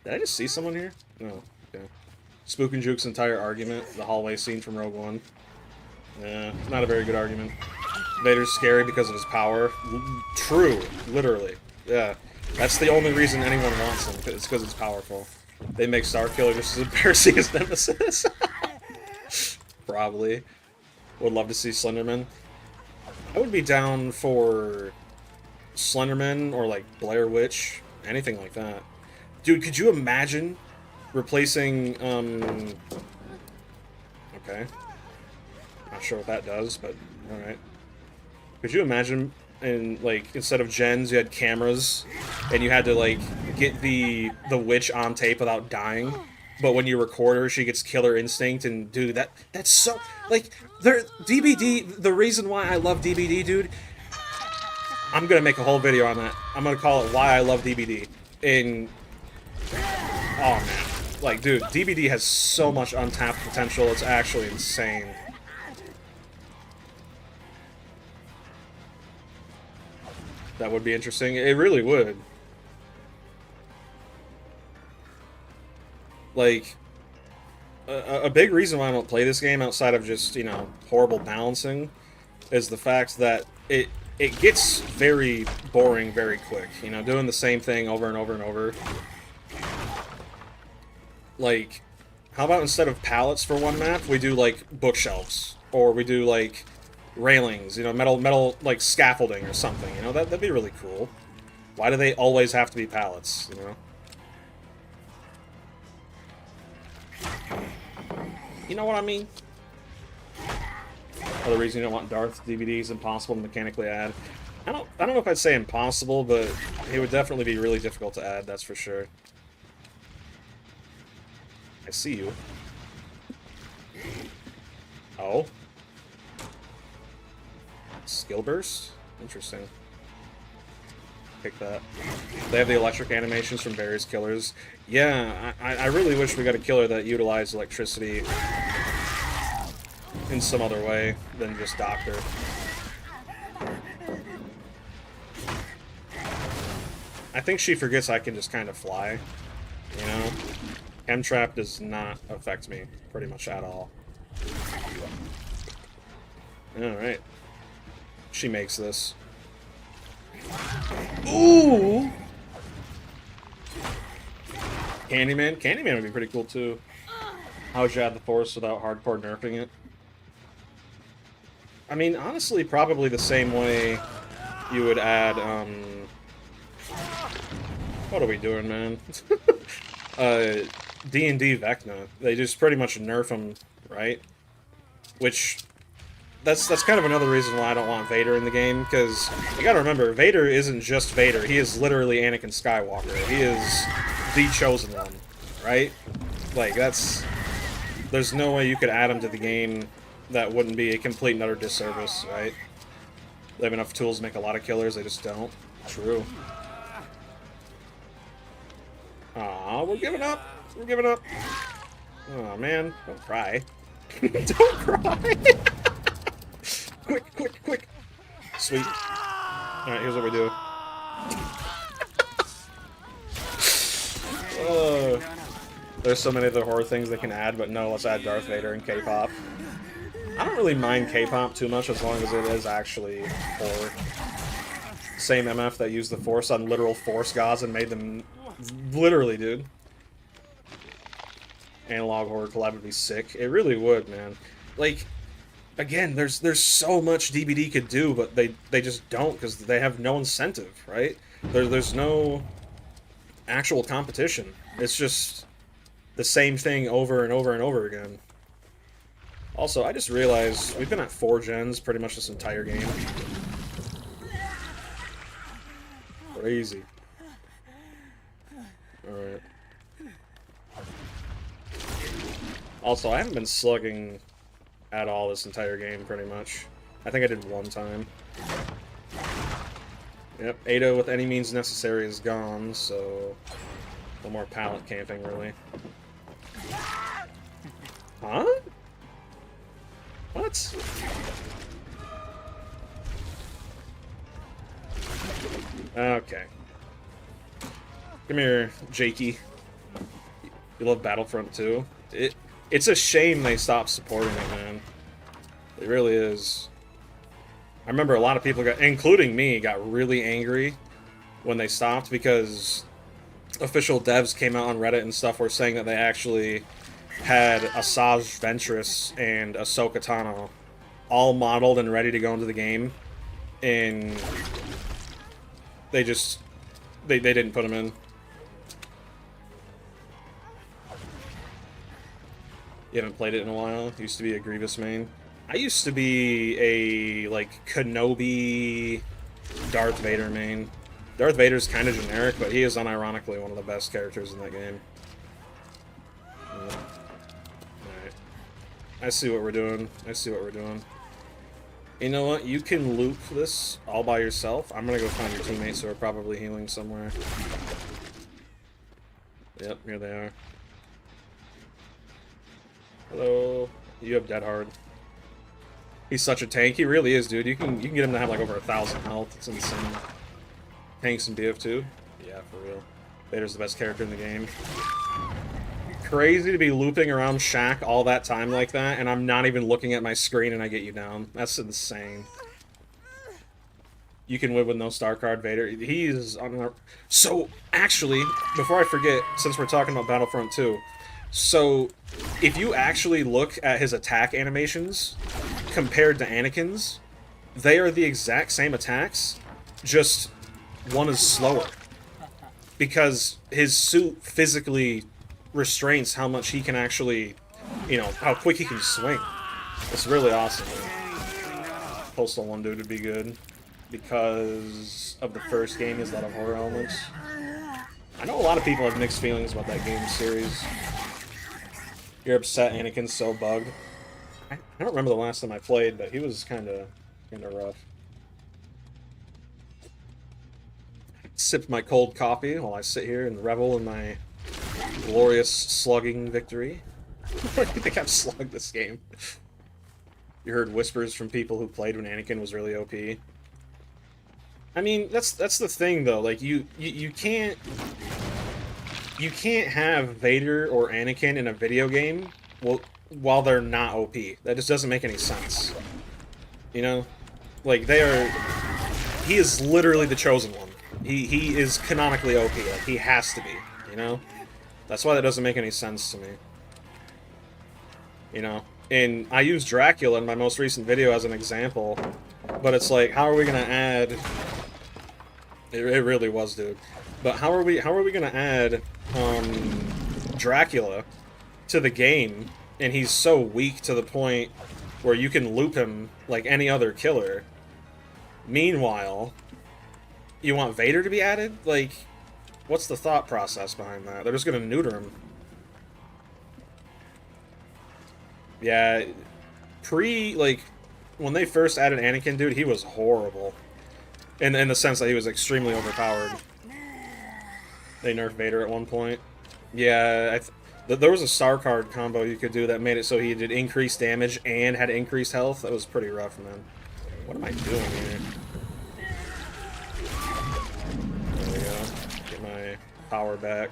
Did I just see someone here? No. Okay. Spook and Juke's entire argument, the hallway scene from Rogue One. Yeah, not a very good argument. Vader's scary because of his power. True, literally. Yeah. That's the only reason anyone wants him, it's because he's powerful. They make Starkiller just as embarrassing as Nemesis. Probably. Would love to see Slenderman. I would be down for Slenderman or like Blair Witch, anything like that. Dude, could you imagine replacing, okay. Not sure what that does, but alright. Could you imagine, like, instead of gens, you had cameras, and you had to, like, get the witch on tape without dying, but when you record her, she gets killer instinct, and, dude, that's so, like, DBD, the reason why I love DBD, dude, I'm gonna make a whole video on that. I'm gonna call it Why I Love DBD. And, oh man, like, dude, DBD has so much untapped potential, it's actually insane. That would be interesting. It really would. Like, a big reason why I don't play this game outside of just, you know, horrible balancing is the fact that it gets very boring very quick. You know, doing the same thing over and over and over. Like, how about instead of pallets for one map, we do, like, bookshelves? Or we do, like, railings, you know, metal, like, scaffolding or something, you know? That'd be really cool. Why do they always have to be pallets, you know? You know what I mean? Other reason you don't want Darth DVDs impossible to mechanically add. I don't know if I'd say impossible, but it would definitely be really difficult to add, that's for sure. I see you. Oh. Skill burst? Interesting. Pick that. They have the electric animations from various killers. Yeah, I really wish we got a killer that utilized electricity in some other way than just Doctor. I think she forgets I can just kind of fly, you know? M-Trap does not affect me pretty much at all. Alright. She makes this. Ooh! Candyman? Candyman would be pretty cool too. How would you add the Force without hardcore nerfing it? I mean, honestly, probably the same way you would add, what are we doing, man? D&D Vecna. They just pretty much nerf him, right? Which, that's kind of another reason why I don't want Vader in the game, because you gotta remember, Vader isn't just Vader, he is literally Anakin Skywalker. He is the Chosen One, right? Like, there's no way you could add them to the game that wouldn't be a complete and utter disservice, right? They have enough tools to make a lot of killers, they just don't. True. Aw, we're giving up. We're giving up. Oh man, don't cry. Don't cry. Quick, quick, quick. Sweet. Alright, here's what we do. There's so many other horror things they can add, but no, let's add Darth Vader and K-pop. I don't really mind K-pop too much as long as it is actually horror. Same MF that used the Force on literal Force gods and made them... Literally, dude. Analog horror collab would be sick. It really would, man. Like, again, there's so much DBD could do, but they just don't because they have no incentive, right? There's no actual competition. It's just the same thing over and over and over again. Also, I just realized we've been at 4 gens pretty much this entire game. Crazy. Alright. Also, I haven't been slugging at all this entire game, pretty much. I think I did one time. Yep, Ada with any means necessary is gone, so... no more pallet camping, really. Huh? What? Okay. Come here, Jakey. You love Battlefront 2? It's a shame they stopped supporting it, man. It really is. I remember a lot of people including me, got really angry when they stopped because official devs came out on Reddit and stuff were saying that they actually had Asajj Ventress and Ahsoka Tano all modeled and ready to go into the game, and they didn't put them in. You haven't played it in a while? Used to be a Grievous main. I used to be a, like, Kenobi Darth Vader main. Darth Vader's kind of generic, but he is unironically one of the best characters in that game. Alright. I see what we're doing. I see what we're doing. You know what? You can loop this all by yourself. I'm gonna go find your teammates who are probably healing somewhere. Yep, here they are. Hello. You have Dead Hard. He's such a tank. He really is, dude. You can get him to have like over 1,000 health. It's insane. Tanks in BF2? Yeah, for real. Vader's the best character in the game. Crazy to be looping around Shaq all that time like that, and I'm not even looking at my screen and I get you down. That's insane. You can win with no star card, Vader. He's on our... So, actually, before I forget, since we're talking about Battlefront 2, so, if you actually look at his attack animations compared to Anakin's, they are the exact same attacks, just one is slower. Because his suit physically restrains how much he can actually, you know, how quick he can swing. It's really awesome, man. Postal 1 dude would be good. Because of the first game, he has a lot of horror elements. I know a lot of people have mixed feelings about that game series. You're upset Anakin's so bugged. I don't remember the last time I played, but he was kind of rough. Sip my cold coffee while I sit here and revel in my glorious slugging victory. I think I've slugged this game. You heard whispers from people who played when Anakin was really OP. I mean, that's the thing though. Like you can't have Vader or Anakin in a video game while they're not OP. That just doesn't make any sense. You know? Like, he is literally the chosen one. He is canonically OP. Like, he has to be, you know? That's why that doesn't make any sense to me. You know? And I used Dracula in my most recent video as an example, but it's like, how are we gonna add... It really was, dude. But how are we gonna add Dracula to the game, and he's so weak to the point where you can loop him like any other killer? Meanwhile, you want Vader to be added? Like, what's the thought process behind that? They're just gonna neuter him. Yeah, like, when they first added Anakin, dude, he was horrible. In the sense that he was extremely overpowered. They nerfed Vader at one point. Yeah, there was a star card combo you could do that made it so he did increased damage and had increased health. That was pretty rough, man. What am I doing here? There we go. Get my power back.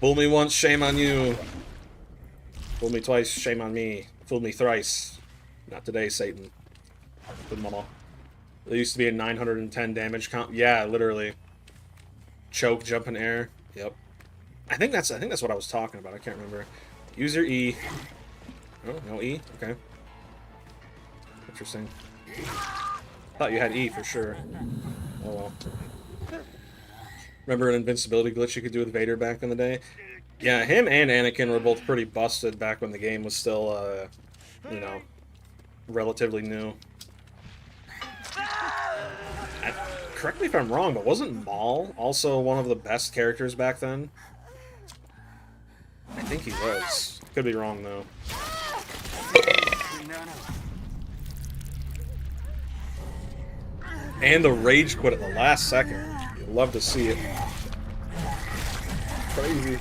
Fool me once, shame on you. Fool me twice, shame on me. Fool me thrice. Not today, Satan. Good mama. There used to be a 910 damage count. Yeah, literally. Choke, jump in air. Yep. I think that's what I was talking about. I can't remember. Use your E. Oh, no E? Okay. Interesting. Thought you had E for sure. Oh well. Remember an invincibility glitch you could do with Vader back in the day? Yeah, him and Anakin were both pretty busted back when the game was still, you know, relatively new. Correct me if I'm wrong, but wasn't Maul also one of the best characters back then? I think he was. Could be wrong, though. And the rage quit at the last second. You'd love to see it. Crazy.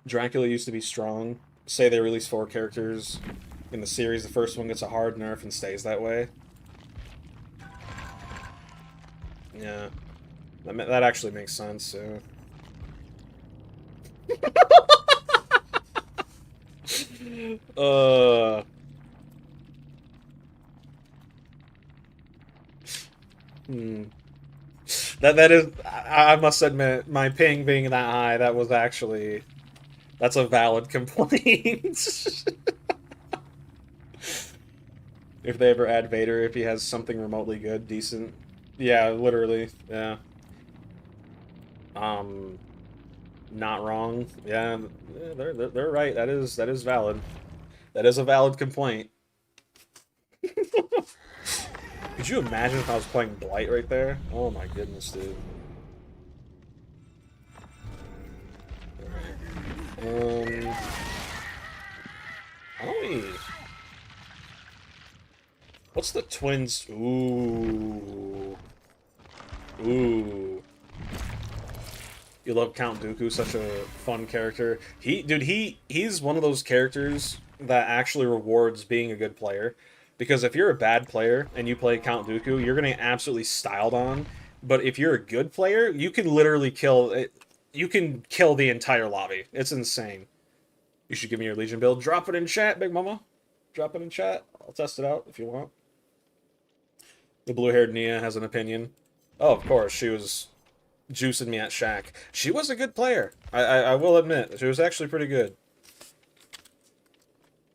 Dracula used to be strong. Say they release 4 characters in the series. The first one gets a hard nerf and stays that way. Yeah. That actually makes sense, yeah. That is, I must admit, my ping being that high, that was actually, that's a valid complaint. If they ever add Vader, if he has something remotely good, decent. Yeah, literally, yeah. Not wrong. Yeah, they're right. That is valid. That is a valid complaint. Could you imagine if I was playing Blight right there? Oh my goodness, dude. How do we... What's the twins? Ooh. Ooh. You love Count Dooku, such a fun character. He's one of those characters that actually rewards being a good player. Because if you're a bad player and you play Count Dooku, you're gonna get absolutely styled on. But if you're a good player, you can literally kill it. You can kill the entire lobby. It's insane. You should give me your Legion build. Drop it in chat, Big Mama. Drop it in chat. I'll test it out if you want. The blue-haired Nia has an opinion. Oh, of course, she was juicing me at Shaq. She was a good player. I will admit. She was actually pretty good.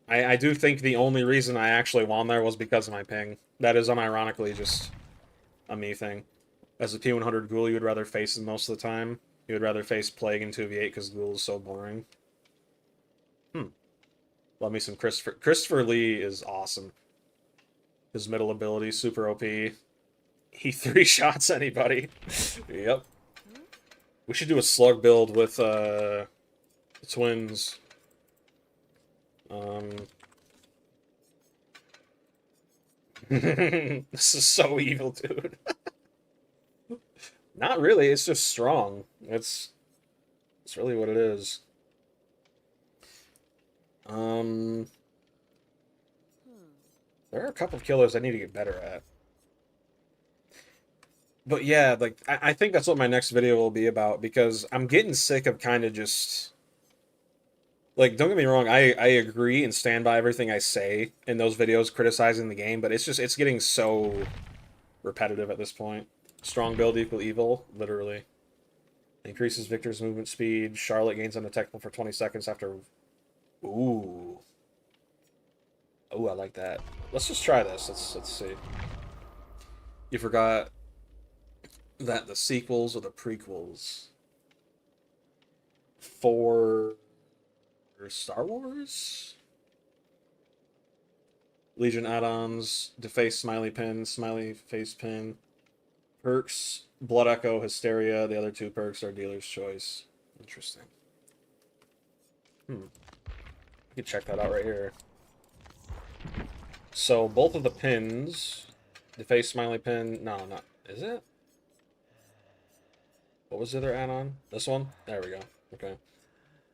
I do think the only reason I actually won there was because of my ping. That is unironically just a me thing. As a P100 Ghoul, you would rather face him most of the time. You would rather face Plague in 2v8 because Ghoul is so boring. Love me some Christopher. Christopher Lee is awesome. His middle ability, super OP. He 3-shots anybody. Yep. We should do a slug build with twins. This is so evil, dude. Not really, it's just strong. It's really what it is. There are a couple of killers I need to get better at. But yeah, like, I think that's what my next video will be about, because I'm getting sick of kind of just... Like, don't get me wrong, I agree and stand by everything I say in those videos criticizing the game, but it's getting so repetitive at this point. Strong build equal evil, literally. Increases Victor's movement speed. Charlotte gains undetectable for 20 seconds after... Ooh. Ooh, I like that. Let's just try this. Let's see. You forgot that the sequels or the prequels for Star Wars Legion add-ons, deface smiley pin, smiley face pin. Perks, Blood Echo, Hysteria. The other 2 perks are dealer's choice. Interesting. I can check that out right here. So both of the pins, deface smiley pin. No, not is it? What was the other add-on? This one? There we go. Okay.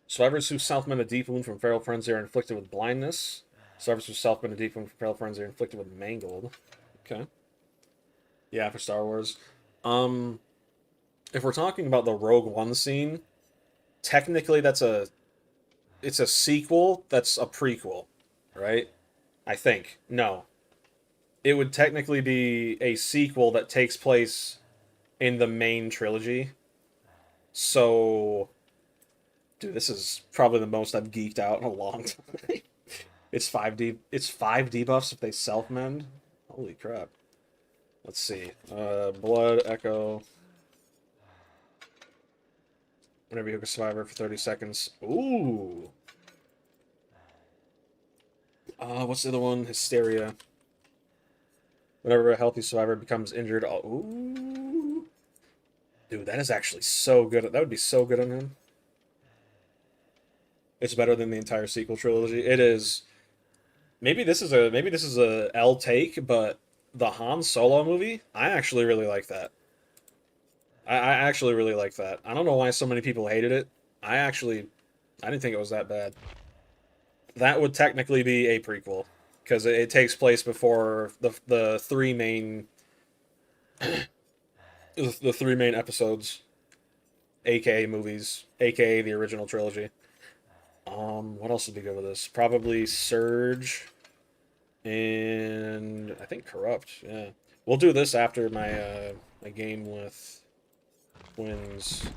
Survivors who self-mend a deep wound from feral frenzy are inflicted with blindness. Survivors who self-mend a deep wound from feral frenzy are inflicted with mangled. Okay. Yeah, for Star Wars. If we're talking about the Rogue One scene, technically it's a sequel that's a prequel, right? I think. No. It would technically be a sequel that takes place in the main trilogy. So, dude, this is probably the most I've geeked out in a long time. It's 5 debuffs if they self-mend. Holy crap. Let's see. Blood Echo. Whenever you hook a survivor for 30 seconds. Ooh. What's the other one? Hysteria. Whenever a healthy survivor becomes injured. Ooh. Dude, that is actually so good. That would be so good on him. It's better than the entire sequel trilogy. It is. Maybe this is a L take, but the Han Solo movie, I actually really like that. I actually really like that. I don't know why so many people hated it. I didn't think it was that bad. That would technically be a prequel because it takes place before the 3 main the 3 main episodes, aka movies, aka the original trilogy. What else would be good with this? Probably Surge and I think Corrupt. Yeah, we'll do this after my game with Twins.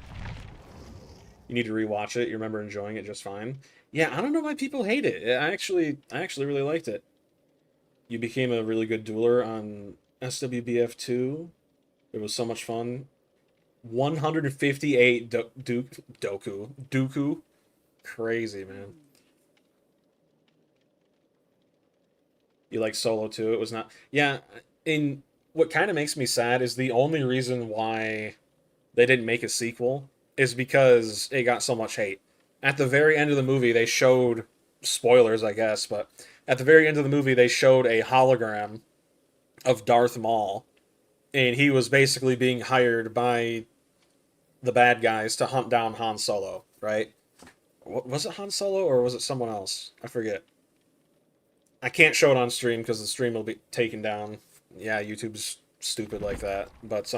You need to rewatch it. You remember enjoying it just fine. Yeah, I don't know why people hate it. I actually really liked it. You became a really good dueler on SWBF2. It was so much fun. 158 Dooku. Crazy, man. You like Solo too? It was not. Yeah, in what kind of makes me sad is the only reason why they didn't make a sequel is because it got so much hate. At the very end of the movie, they showed spoilers, I guess, but at the very end of the movie, they showed a hologram of Darth Maul, and he was basically being hired by the bad guys to hunt down Han Solo, right? Was it Han Solo or was it someone else? I forget. I can't show it on stream because the stream will be taken down. Yeah, YouTube's stupid like that. But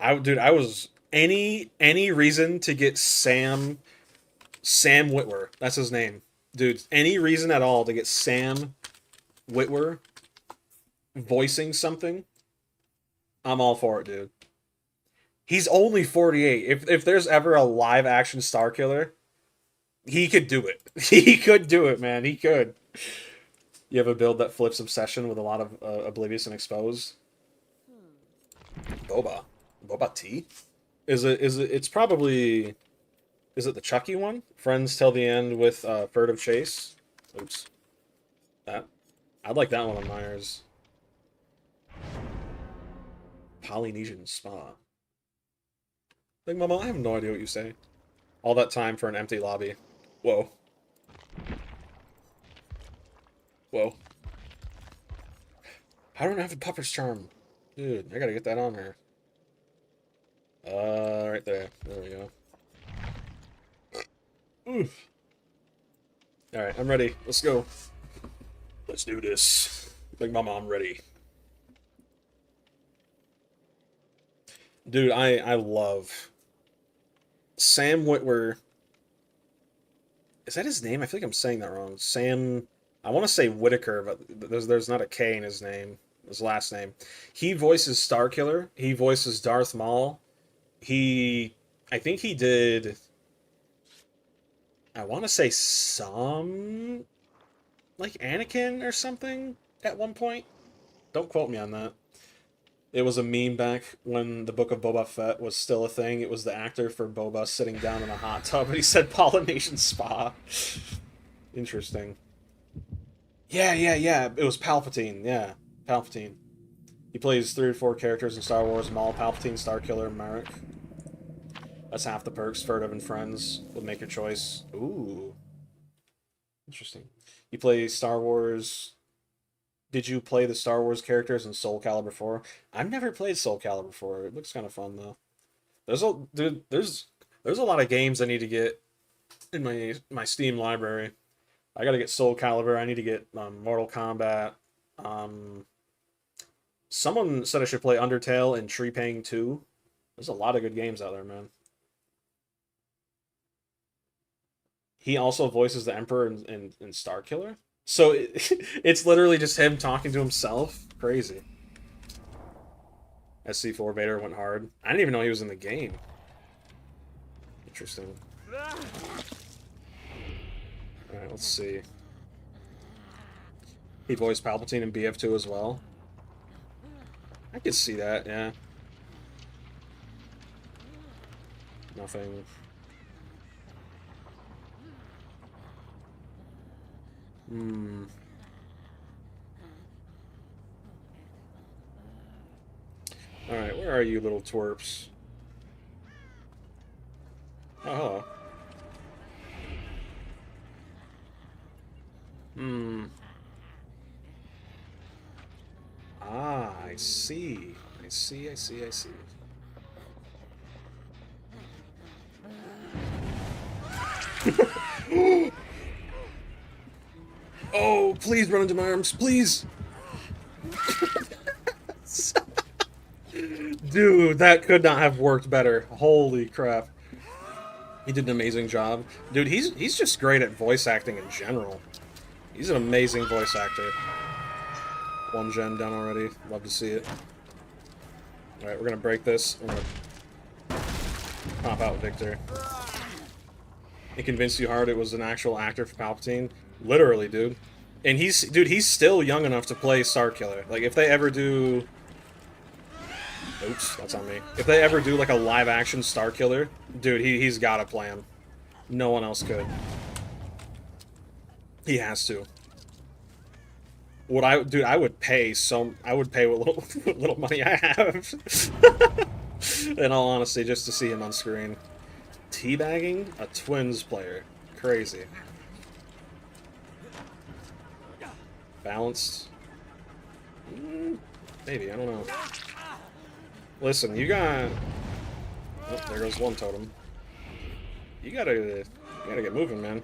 I was any reason to get Sam Witwer. That's his name, dude. Any reason at all to get Sam Witwer voicing something, I'm all for it, dude. He's only 48. If there's ever a live action Star Killer, he could do it. He could do it, man. He could. You have a build that flips Obsession with a lot of Oblivious and Exposed. Boba T? It's probably... Is it the Chucky one? Friends Till the End with Furtive Chase? Oops. I'd like that one on Myers. Polynesian Spa. Like, Mama, I have no idea what you say. All that time for an empty lobby. Whoa. Whoa. I don't have a Pupper's Charm. Dude, I gotta get that on there. Right there. There we go. Oof. Alright, I'm ready. Let's go. Let's do this. Like, Mama, I'm ready. Dude, I love... Sam Witwer... Is that his name? I feel like I'm saying that wrong. Sam... I want to say Whitaker, but there's not a K in his name. His last name. He voices Starkiller. He voices Darth Maul. I think he did... I want to say some... like Anakin or something at one point. Don't quote me on that. It was a meme back when the Book of Boba Fett was still a thing. It was the actor for Boba sitting down in a hot tub and he said Polynesian Spa. Interesting. Yeah. It was Palpatine. Yeah, Palpatine. He plays 3 or 4 characters in Star Wars: Maul, Palpatine, Starkiller, Merrick. That's half the perks. Furtive and friends would make your choice. Ooh, interesting. You play Star Wars. Did you play the Star Wars characters in Soul Calibur 4? I've never played Soul Calibur 4. It looks kind of fun though. There's a lot of games I need to get in my Steam library. I got to get Soul Calibur. I need to get Mortal Kombat. Um, Someone said I should play Undertale and Tree Pang 2. There's a lot of good games out there, man. He also voices the Emperor in Starkiller. So it's literally just him talking to himself. Crazy. SC4 Vader went hard. I didn't even know he was in the game. Interesting. Alright, let's see. He voiced Palpatine in BF2 as well. I could see that, yeah. Nothing. Alright, where are you, little twerps? Oh, hello. Ah, I see. I see. Oh, please run into my arms, please! Dude, that could not have worked better. Holy crap. He did an amazing job. Dude, he's just great at voice acting in general. He's an amazing voice actor. 1 gen done already. Love to see it. Alright, we're gonna break this. We're gonna pop out Victor. It convinced you hard it was an actual actor for Palpatine? Literally, dude. And he's still young enough to play Starkiller. Like, if they ever do... Oops, that's on me. If they ever do, like, a live-action Starkiller, dude, he's got a plan. No one else could. He has to. Dude, I would pay what little money I have. In all honesty, just to see him on screen. Teabagging a Twins player. Crazy. Balanced? Maybe, I don't know. Listen, you got... Oh, there goes one totem. You gotta get moving, man.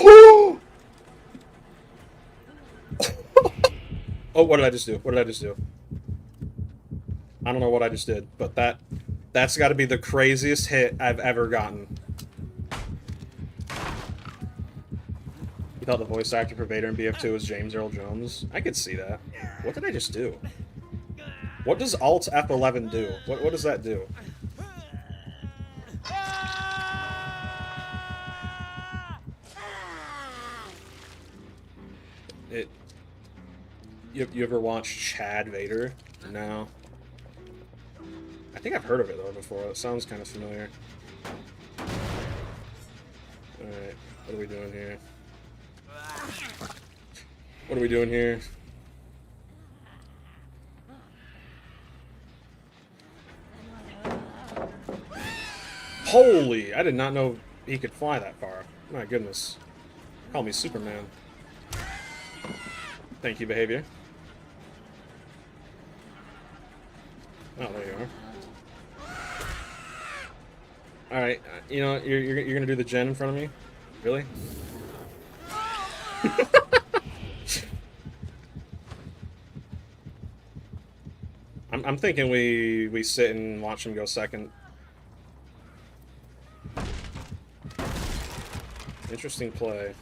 Oh! Oh, what did I just do? What did I just do? I don't know what I just did, but that's got to be the craziest hit I've ever gotten. You thought the voice actor for Vader in BF2 was James Earl Jones? I could see that. What did I just do? What does Alt F11 do? What does that do? You ever watched Chad Vader? No. I think I've heard of it though before. It sounds kind of familiar. Alright, what are we doing here? What are we doing here? Holy! I did not know he could fly that far. My goodness. Call me Superman. Thank you, behavior. Oh, there you are. Alright, you know, you're gonna do the gen in front of me? Really? I'm thinking we sit and watch him go second. Interesting play.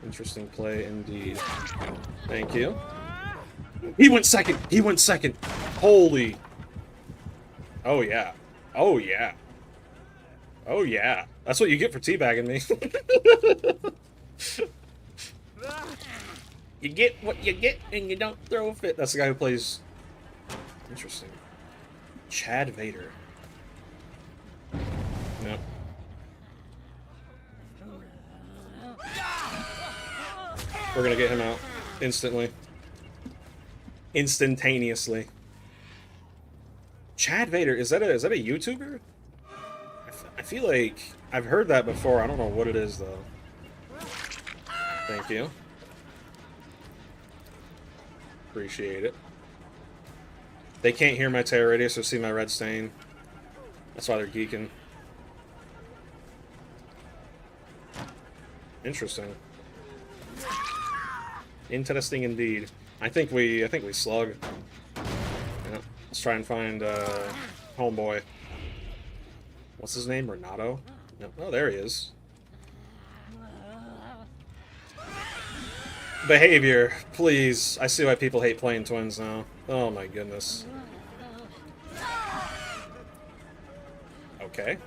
Interesting play indeed. Thank you. He went second! He went second! Holy! Oh yeah. Oh yeah. Oh yeah. That's what you get for teabagging me. You get what you get and you don't throw a fit. That's the guy who plays Interesting. Chad Vader. Yep. We're gonna get him out instantly. Instantaneously. Chad Vader, is that a YouTuber? I feel like I've heard that before. I don't know what it is though. Thank you. Appreciate it. They can't hear my terror radius or see my red stain. That's why they're geeking. Interesting. Interesting indeed. I think we slug. Yeah. Let's try and find homeboy. What's his name? Renato? No. Oh, there he is. Behavior, please. I see why people hate playing twins now. Oh my goodness. Okay.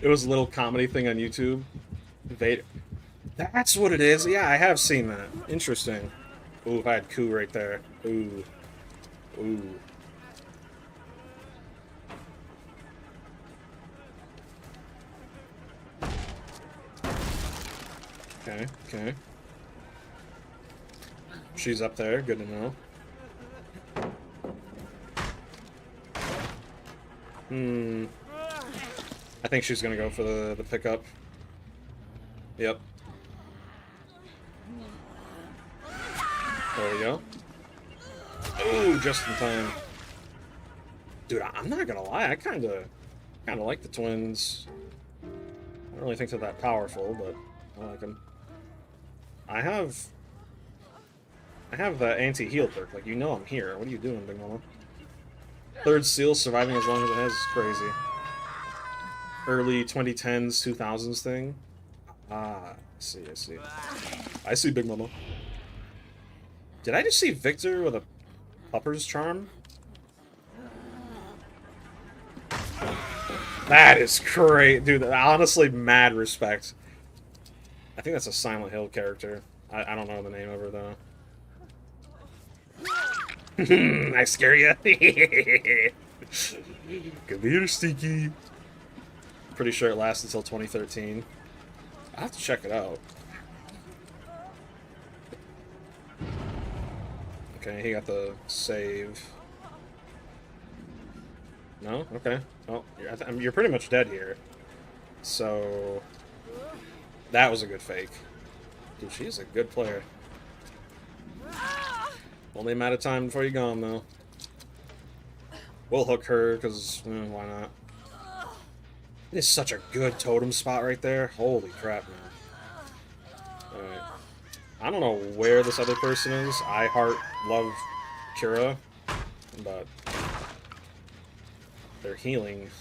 It was a little comedy thing on YouTube. Vader. That's what it is. Yeah, I have seen that. Interesting. Ooh, if I had coup right there. Ooh. Ooh. Okay, okay. She's up there, good to know. I think she's gonna go for the pickup. Yep. There we go. Ooh, just in time. Dude, I'm not gonna lie, I kinda like the twins. I don't really think they're that powerful, but I like them. I have the anti-heal perk. Like, you know I'm here. What are you doing, Big Mama? Third seal, surviving as long as it has is crazy. Early 2010s, 2000s thing. Ah, I see. I see, Big Mama. Did I just see Victor with a pupper's charm? That is great. Dude, honestly, mad respect. I think that's a Silent Hill character. I don't know the name of her, though. I scare ya? Come here, Stinky. Pretty sure it lasts until 2013. I'll have to check it out. Okay, he got the save. No? Okay. Well, you're pretty much dead here. So... that was a good fake. Dude, she's a good player. Only a matter of time before you're gone, though. We'll hook her, because, why not? It's such a good totem spot right there. Holy crap, man. Alright. I don't know where this other person is. I love Kira, but they're healing.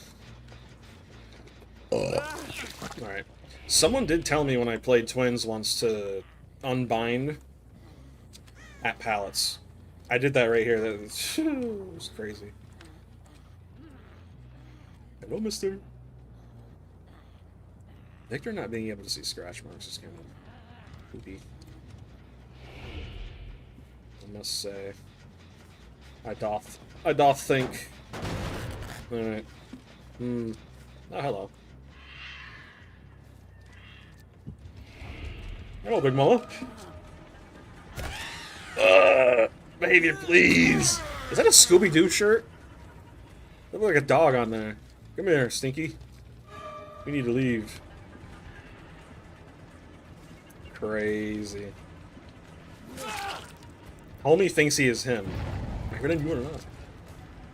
Alright. Someone did tell me when I played twins once to unbind at pallets. I did that right here. That was crazy. Hello, mister. Victor not being able to see scratch marks is kind of poopy. I must say. I doth think. Alright. Oh, hello. Hello, Big Mama. Behavior, please. Is that a Scooby-Doo shirt? Look like a dog on there. Come here, Stinky. We need to leave. Crazy. Homie thinks he is him. Am I gonna do it or not?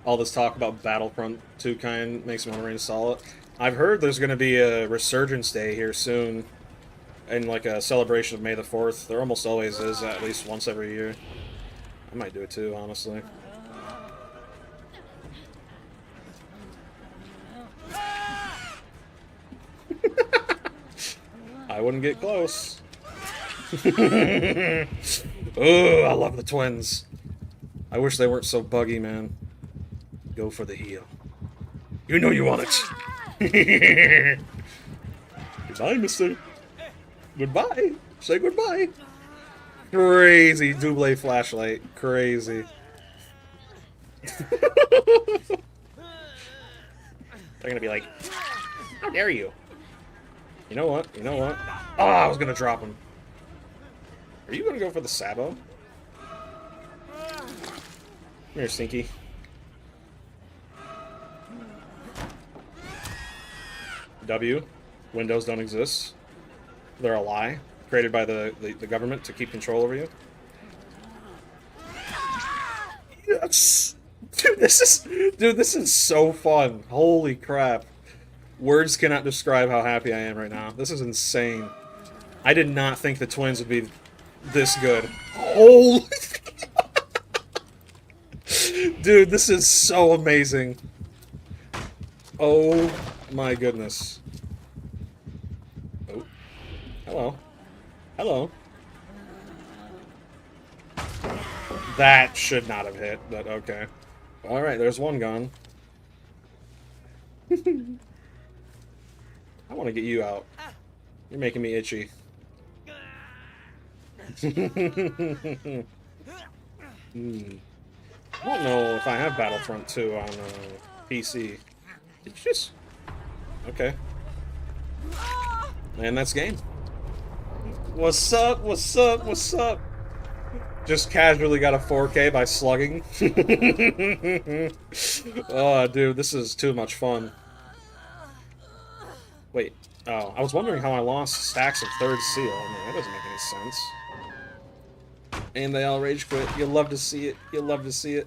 All this talk about Battlefront 2 kind makes me want to reinstall it. I've heard there's gonna be a Resurgence Day here soon. And like a celebration of May the 4th. There almost always is, at least once every year. I might do it too, honestly. I wouldn't get close. Oh, I love the twins. I wish they weren't so buggy, man. Go for the heal. You know you want it. Goodbye, mister. Goodbye. Say goodbye. Crazy double flashlight. Crazy. They're gonna be like, how dare you? You know what? You know what? Oh, I was gonna drop him. Are you gonna go for the Sabo? Come here, Stinky. W. Windows don't exist. They're a lie created by the government to keep control over you. Yes! Dude, this is so fun. Holy crap. Words cannot describe how happy I am right now. This is insane. I did not think the twins would be this good. Holy... Dude, this is so amazing. Oh my goodness. Oh. Hello. Hello. That should not have hit, but okay. Alright, there's one gone. I want to get you out. You're making me itchy. I don't know if I have Battlefront 2 on PC. It's just... Okay. And that's game. What's up? What's up? What's up? Just casually got a 4K by slugging. Oh, dude, this is too much fun. Wait. Oh, I was wondering how I lost stacks of third seal. I mean, that doesn't make any sense. And they all rage quit. You'll love to see it. You'll love to see it.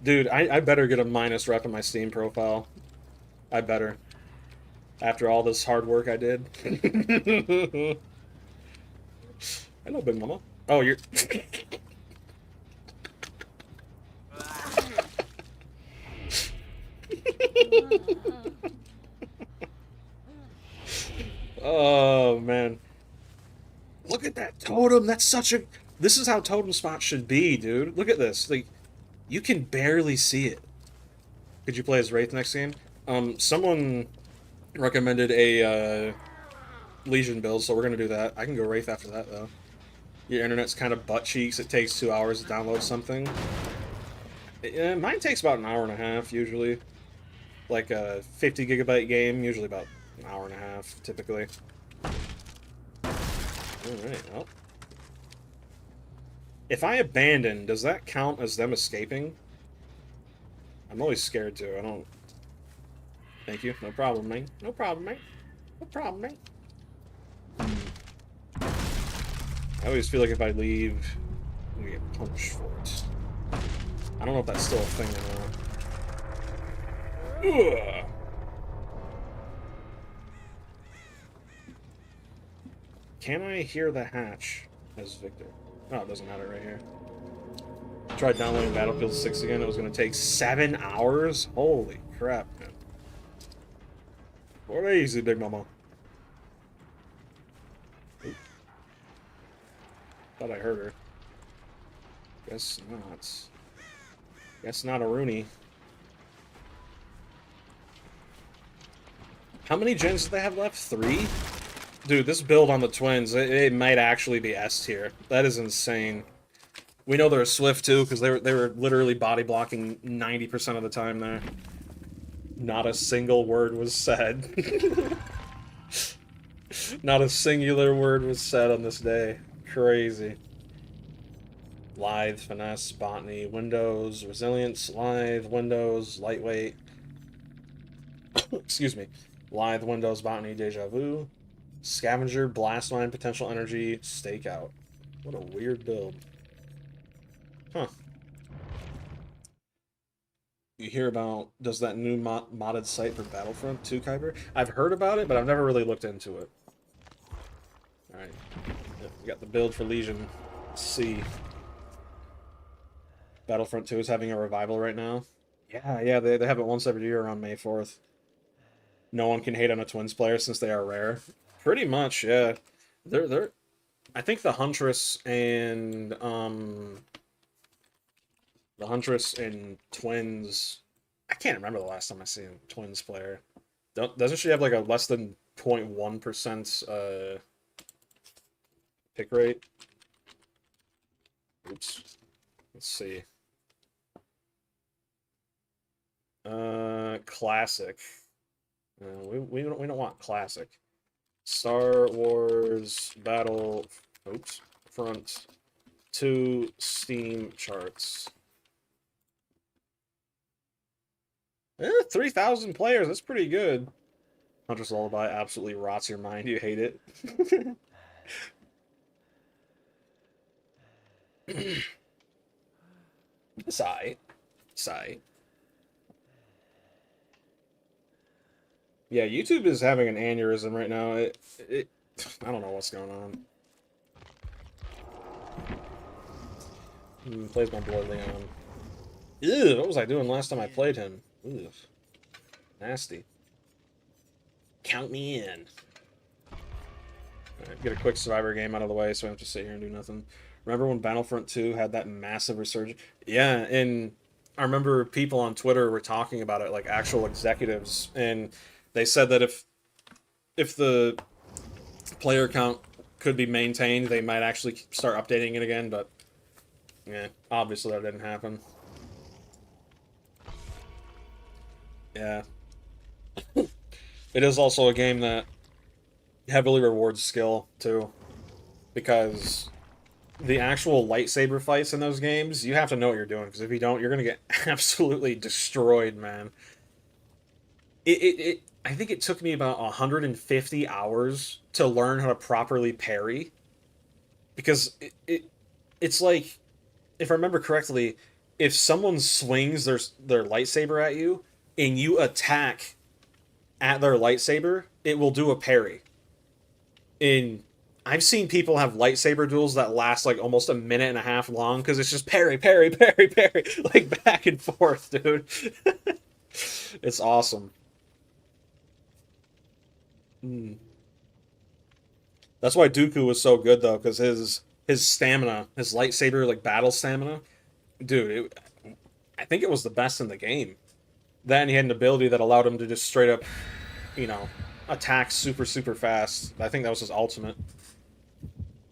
Dude, I better get a minus rep in my Steam profile. I better. After all this hard work I did. Hello, Big Mama. Oh, you're... Oh, man. Look at that totem. That's such a... This is how totem spots should be, dude. Look at this. Like, you can barely see it. Could you play as Wraith next game? Someone recommended a Legion build, so we're gonna do that. I can go Wraith after that, though. Your internet's kind of butt cheeks. It takes 2 hours to download something. Mine takes about an hour and a half, usually. Like a 50 gigabyte game, usually about an hour and a half, typically. Alright, well. If I abandon, does that count as them escaping? I'm always scared to. I don't... Thank you. No problem, mate. No problem, mate. No problem, mate. I always feel like if I leave, I'm gonna get punished for it. I don't know if that's still a thing or not. Ugh. Can I hear the hatch as Victor? Oh, it doesn't matter right here. I tried downloading Battlefield 6 again. It was going to take 7 hours? Holy crap, man. What easy, Big Mama. Oop. Thought I heard her. Guess not. Guess not a Rooney. How many gens do they have left? 3? Dude, this build on the twins, it might actually be S tier. That is insane. We know they're Swift too, because they were literally body blocking 90% of the time there. Not a single word was said. Not a singular word was said on this day. Crazy. Lithe, finesse, botany, windows, resilience, lithe, windows, lightweight. Excuse me. Lithe, windows, botany, deja vu. Scavenger, blast line, potential energy, stakeout. What a weird build. Huh. You hear about, does that new modded site for Battlefront 2, Kyber? I've heard about it, but I've never really looked into it. Alright. Yep, we got the build for Legion C. Battlefront 2 is having a revival right now. Yeah, they have it once every year around May 4th. No one can hate on a Twins player since they are rare. Pretty much, yeah. They're I think the Huntress and Twins, I can't remember the last time I seen a Twins player. Doesn't she have like a less than 0.1% pick rate? Oops. Let's see. Classic. We don't want classic. Star Wars Battle. Oops. Front 2 Steam charts. 3,000 players. That's pretty good. Hunter's Lullaby absolutely rots your mind. You hate it. Sigh. Sigh. Yeah, YouTube is having an aneurysm right now. I don't know what's going on. Plays my boy Leon. Ew, what was I doing last time I played him? Ew. Nasty. Count me in. Alright, get a quick Survivor game out of the way so I don't have to sit here and do nothing. Remember when Battlefront 2 had that massive resurgence? Yeah, and I remember people on Twitter were talking about it, like actual executives, and they said that if the player count could be maintained, they might actually start updating it again, but yeah, obviously that didn't happen. Yeah. It is also a game that heavily rewards skill, too. Because the actual lightsaber fights in those games, you have to know what you're doing, because if you don't, you're going to get absolutely destroyed, man. I think it took me about 150 hours to learn how to properly parry. Because it's like, if I remember correctly, if someone swings their lightsaber at you, and you attack at their lightsaber, it will do a parry. And I've seen people have lightsaber duels that last like almost a minute and a half long, because it's just parry, parry, parry, parry, like back and forth, dude. It's awesome. That's why Dooku was so good, though, because his stamina, his lightsaber like battle stamina, dude, I think it was the best in the game. Then he had an ability that allowed him to just straight up, you know, attack super, super fast. I think that was his ultimate.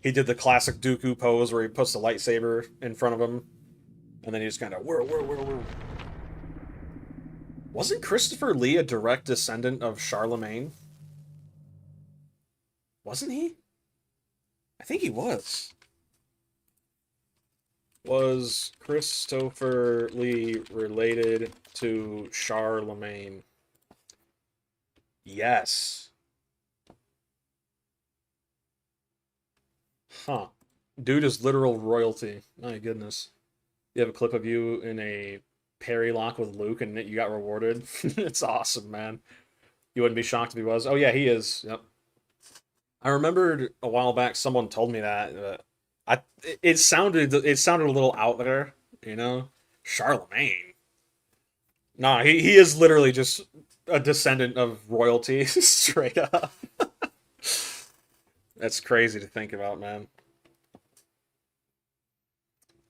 He did the classic Dooku pose where he puts the lightsaber in front of him, and then he just kind of whirl, whirl, whirl, whirl. Wasn't Christopher Lee a direct descendant of Charlemagne? Wasn't he? I think he was. Was Christopher Lee related to Charlemagne? Yes. Huh. Dude is literal royalty. My goodness. You have a clip of you in a parry lock with Luke and you got rewarded. It's awesome, man. You wouldn't be shocked if he was. Oh yeah, he is. Yep. I remembered a while back someone told me that. It sounded a little out there, you know? Charlemagne. Nah, he is literally just a descendant of royalty, straight up. That's crazy to think about, man.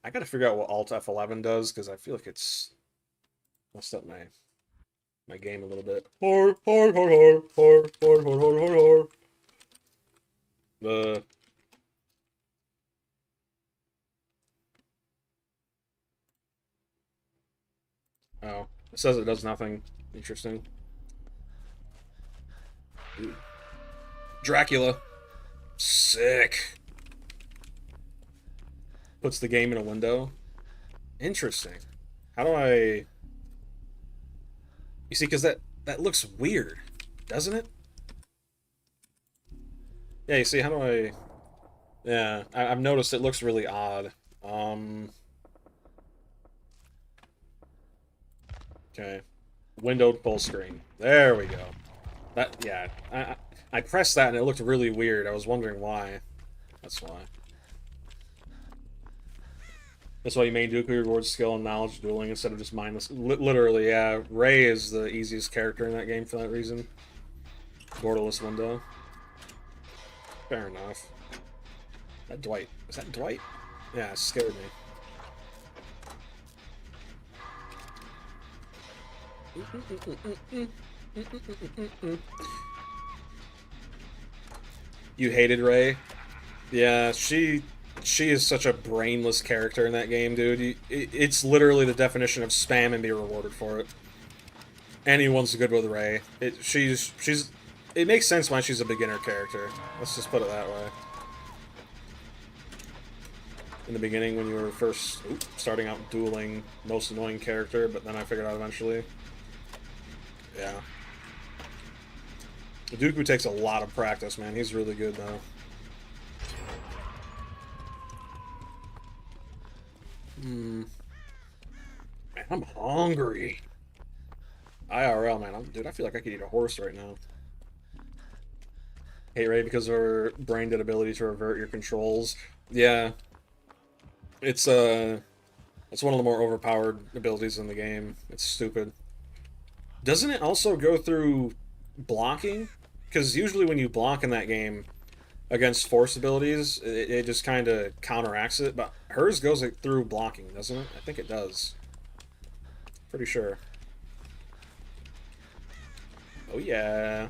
I gotta figure out what Alt F11 does, because I feel like it's messed up my game a little bit. The Oh, it says it does nothing. Interesting. Ooh. Dracula. Sick. Puts the game in a window. Interesting. How do I... You see, because that looks weird, doesn't it? Yeah, you see, how do I... Yeah, I've noticed it looks really odd. Okay. Windowed full screen. There we go. Yeah. I pressed that and it looked really weird. I was wondering why. That's why. That's why you made Dooku rewards skill and knowledge dueling instead of just mindless. Literally, yeah. Rey is the easiest character in that game for that reason. Borderless window. Fair enough. That Dwight. Is that Dwight? Yeah, it scared me. You hated Rey? Yeah, she She is such a brainless character in that game, dude. It's literally the definition of spam and be rewarded for it. Anyone's good with Rey. It makes sense why she's a beginner character. Let's just put it that way. In the beginning, when you were first starting out dueling, most annoying character, but then I figured out eventually. Yeah. Dooku takes a lot of practice, man. He's really good, though. Man, I'm hungry. IRL, man. Dude, I feel like I could eat a horse right now. Hey, Ray, because of her brain dead ability to revert your controls. Yeah. It's one of the more overpowered abilities in the game. It's stupid. Doesn't it also go through blocking? Because usually when you block in that game against force abilities, it just kind of counteracts it. But hers goes through blocking, doesn't it? I think it does. Pretty sure. Oh yeah.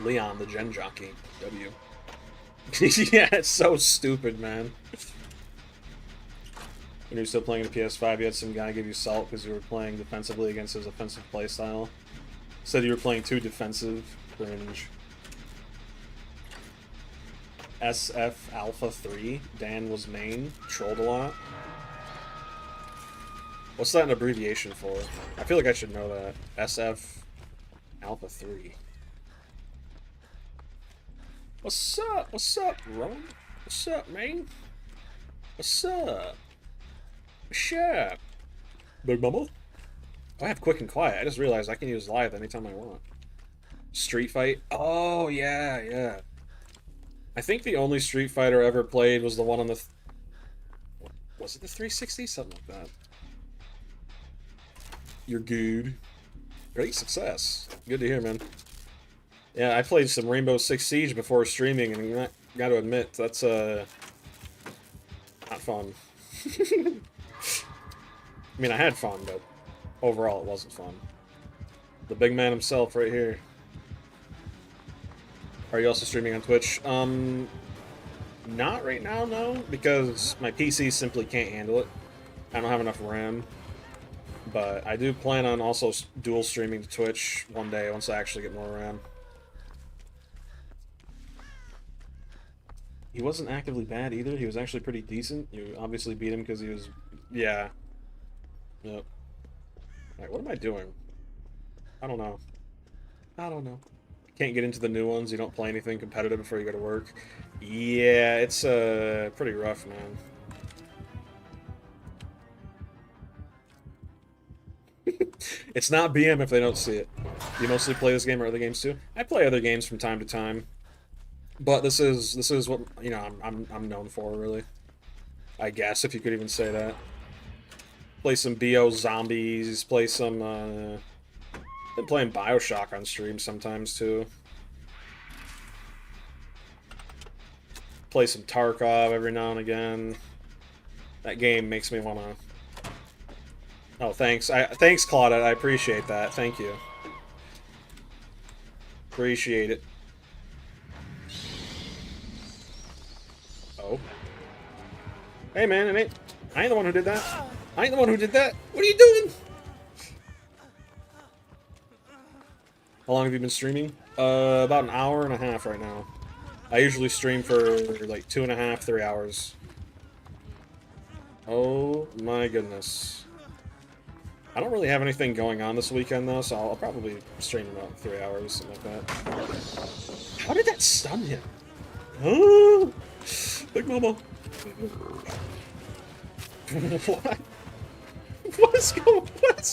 Leon, the gen jockey. W. Yeah, it's so stupid, man. When you were still playing the PS5, you had some guy give you salt because you were playing defensively against his offensive playstyle. Said you were playing too defensive. Cringe. SF Alpha 3. Dan was main. Trolled a lot. What's that an abbreviation for? I feel like I should know that. SF Alpha 3. What's up? What's up, Ron? What's up, man? What's up? What's up? Big Mama? I have quick and quiet. I just realized I can use live anytime I want. Street Fight? Oh, yeah, yeah. I think the only Street Fighter I ever played was the one on the... Was it the 360? Something like that. You're good. Great success. Good to hear, man. Yeah, I played some Rainbow Six Siege before streaming, and I got to admit, that's, not fun. I mean, I had fun, but overall it wasn't fun. The big man himself right here. Are you also streaming on Twitch? Not right now, no, because my PC simply can't handle it. I don't have enough RAM. But I do plan on also dual streaming to Twitch one day once I actually get more RAM. He wasn't actively bad either. He was actually pretty decent. You obviously beat him because he was... Yeah. Yep. Alright, what am I doing? I don't know. I don't know. Can't get into the new ones. You don't play anything competitive before you go to work. Yeah, it's pretty rough, man. It's not BM if they don't see it. You mostly play this game or other games too? I play other games from time to time. But this is what, you know, I'm known for, really. I guess, if you could even say that. Play some BO zombies, play some, been playing BioShock on stream sometimes, too. Play some Tarkov every now and again. That game makes me wanna... Oh, thanks. Thanks, Claudette. I appreciate that. Thank you. Appreciate it. Oh. Hey, man, I ain't the one who did that. I ain't the one who did that. What are you doing? How long have you been streaming? About an hour and a half right now. I usually stream for like 2.5, 3 hours. Oh my goodness. I don't really have anything going on this weekend though, so I'll probably stream about 3 hours, something like that. How did that stun him? Oh, Big Mama. What? What's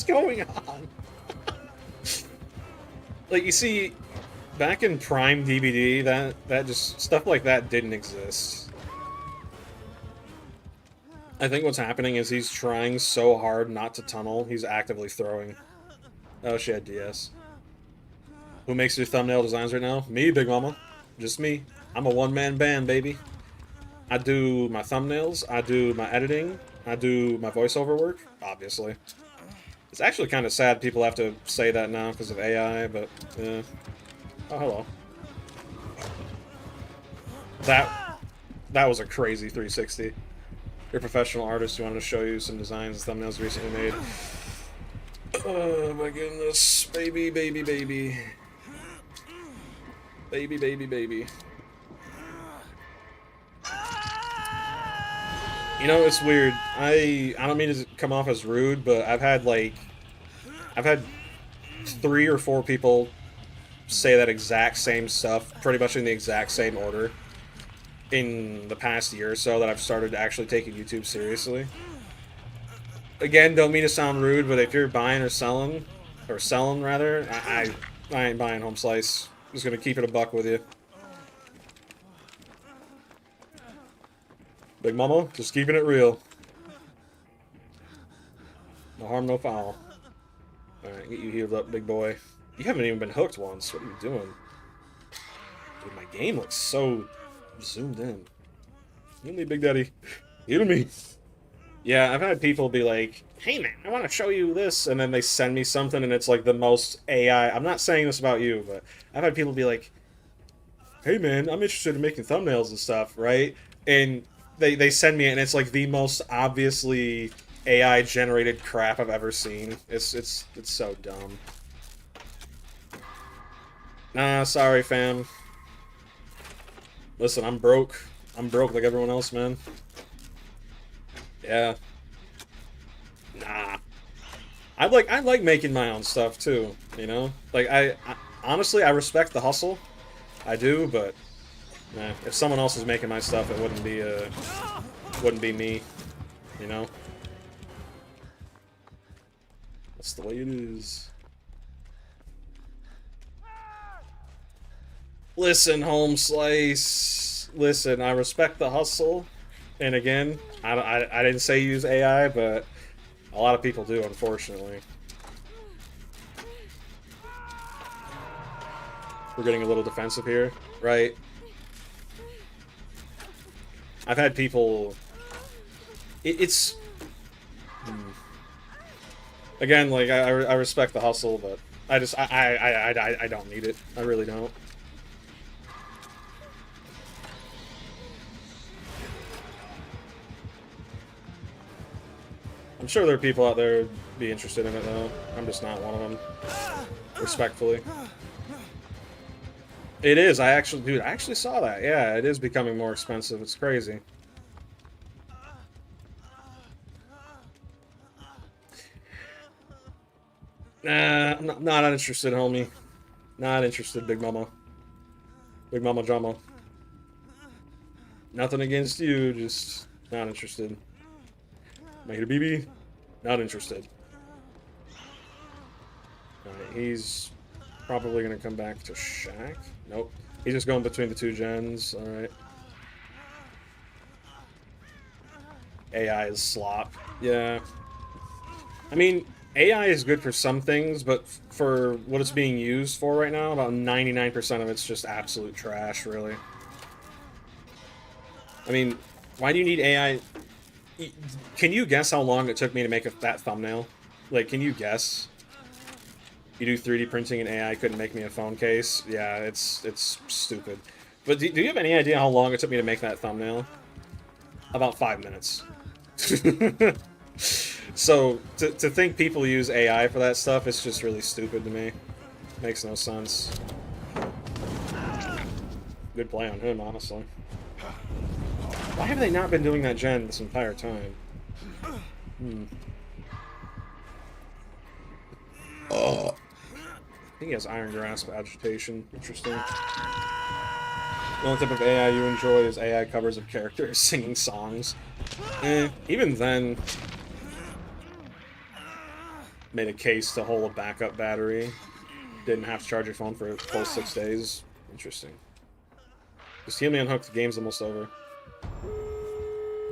going on? Like, you see, back in Prime DBD, that just stuff like that didn't exist. I think what's happening is he's trying so hard not to tunnel, he's actively throwing. Oh, she had DS. Who makes your thumbnail designs right now? Me, Big Mama. Just me. I'm a one-man band, baby. I do my thumbnails, I do my editing, I do my voiceover work, obviously. It's actually kind of sad people have to say that now because of AI, but, yeah. Oh, hello. that was a crazy 360. You're a professional artist. You wanted to show you some designs and thumbnails recently made. Oh my goodness. Baby, baby, baby. Baby, baby, baby. You know, it's weird. I don't mean to come off as rude, but I've had 3 or 4 people say that exact same stuff, pretty much in the exact same order, in the past year or so that I've started actually taking YouTube seriously. Again, don't mean to sound rude, but if you're buying or selling rather, I ain't buying Home Slice. I'm just gonna keep it a buck with you. Big Mama, just keeping it real. No harm, no foul. Alright, get you healed up, big boy. You haven't even been hooked once. What are you doing? Dude, my game looks so zoomed in. Heal me, Big Daddy. Heal me. Yeah, I've had people be like, hey man, I want to show you this, and then they send me something and it's like the most AI. I'm not saying this about you, but I've had people be like, hey man, I'm interested in making thumbnails and stuff, right? And they send me it and it's like the most obviously AI generated crap I've ever seen. It's so dumb. Nah, sorry fam. Listen, I'm broke. I'm broke like everyone else, man. Yeah. Nah. I like making my own stuff too, you know? Like I honestly I respect the hustle. I do, but nah, if someone else is making my stuff, it wouldn't be me, you know? That's the way it is. Listen, Home Slice. Listen, I respect the hustle. And again, I didn't say use AI, but a lot of people do, unfortunately. We're getting a little defensive here, right? I've had people... It's... Again, like, I respect the hustle, but I just... I don't need it. I really don't. I'm sure there are people out there who'd be interested in it, though. I'm just not one of them. Respectfully. It is. Dude, I actually saw that. Yeah, it is becoming more expensive. It's crazy. Nah, I'm not interested, homie. Not interested, Big Mama. Big Mama drama. Nothing against you, just not interested. Make it a BB? Not interested. Alright, he's probably gonna come back to Shack. Nope. He's just going between the 2 gens. Alright. AI is slop. Yeah. I mean, AI is good for some things, but for what it's being used for right now, about 99% of it's just absolute trash, really. I mean, why do you need AI? Can you guess how long it took me to make that thumbnail? Like, can you guess? You do 3D printing and AI couldn't make me a phone case? Yeah, it's stupid. But do you have any idea how long it took me to make that thumbnail? About 5 minutes. So, to think people use AI for that stuff, it's just really stupid to me. Makes no sense. Good play on him, honestly. Why have they not been doing that gen this entire time? Oh. I think he has Iron Grasp Agitation. Interesting. The only type of AI you enjoy is AI covers of characters singing songs. Even then... Made a case to hold a backup battery. Didn't have to charge your phone for a full 6 days. Interesting. Just heal me unhooked, the game's almost over.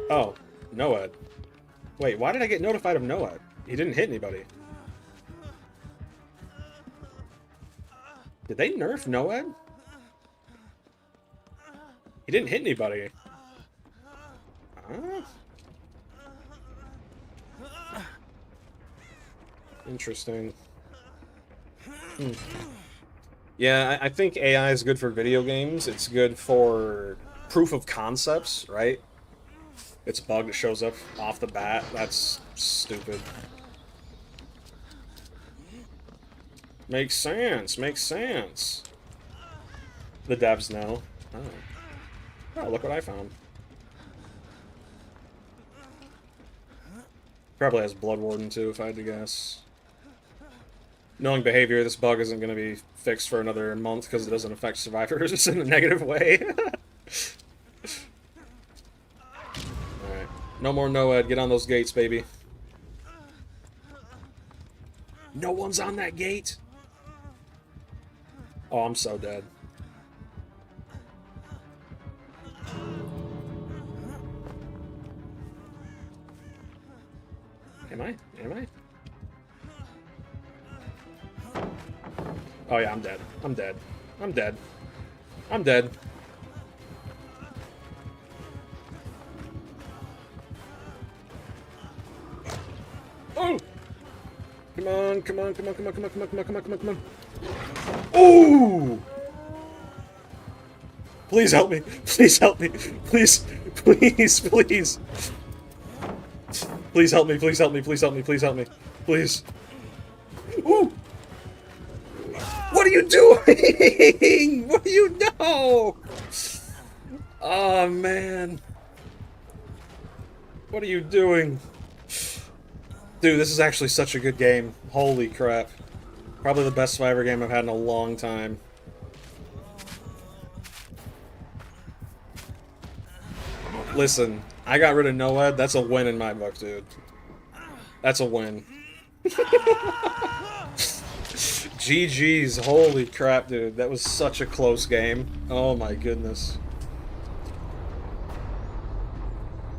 Oh, Noed. Wait, why did I get notified of Noed? He didn't hit anybody. Did they nerf Noed? He didn't hit anybody. Huh? Interesting. Yeah, I think AI is good for video games. It's good for proof of concepts, right? It's a bug that shows up off the bat. That's stupid. Makes sense. Makes sense. The devs know. Oh. Oh, look what I found. Probably has Blood Warden too, if I had to guess. Knowing behavior, this bug isn't going to be fixed for another month because it doesn't affect survivors in a negative way. Alright. No more NOED. Get on those gates, baby. No one's on that gate? Oh, I'm so dead. Am I? Am I? Oh yeah, I'm dead. I'm dead. I'm dead. I'm dead. Oh! Come on, come on, come on, come on, come on, come on, come on, come on, come on, come on. Oh! Please help me. Please help me. Please, please, please. Please help me, please help me, please help me, please help me. Please. Ooh! What are you doing? What do you know? Oh, man. What are you doing? Dude, this is actually such a good game. Holy crap. Probably the best Survivor game I've had in a long time. Listen, I got rid of NOED. That's a win in my book, dude. That's a win. GG's. Holy crap, dude. That was such a close game. Oh my goodness.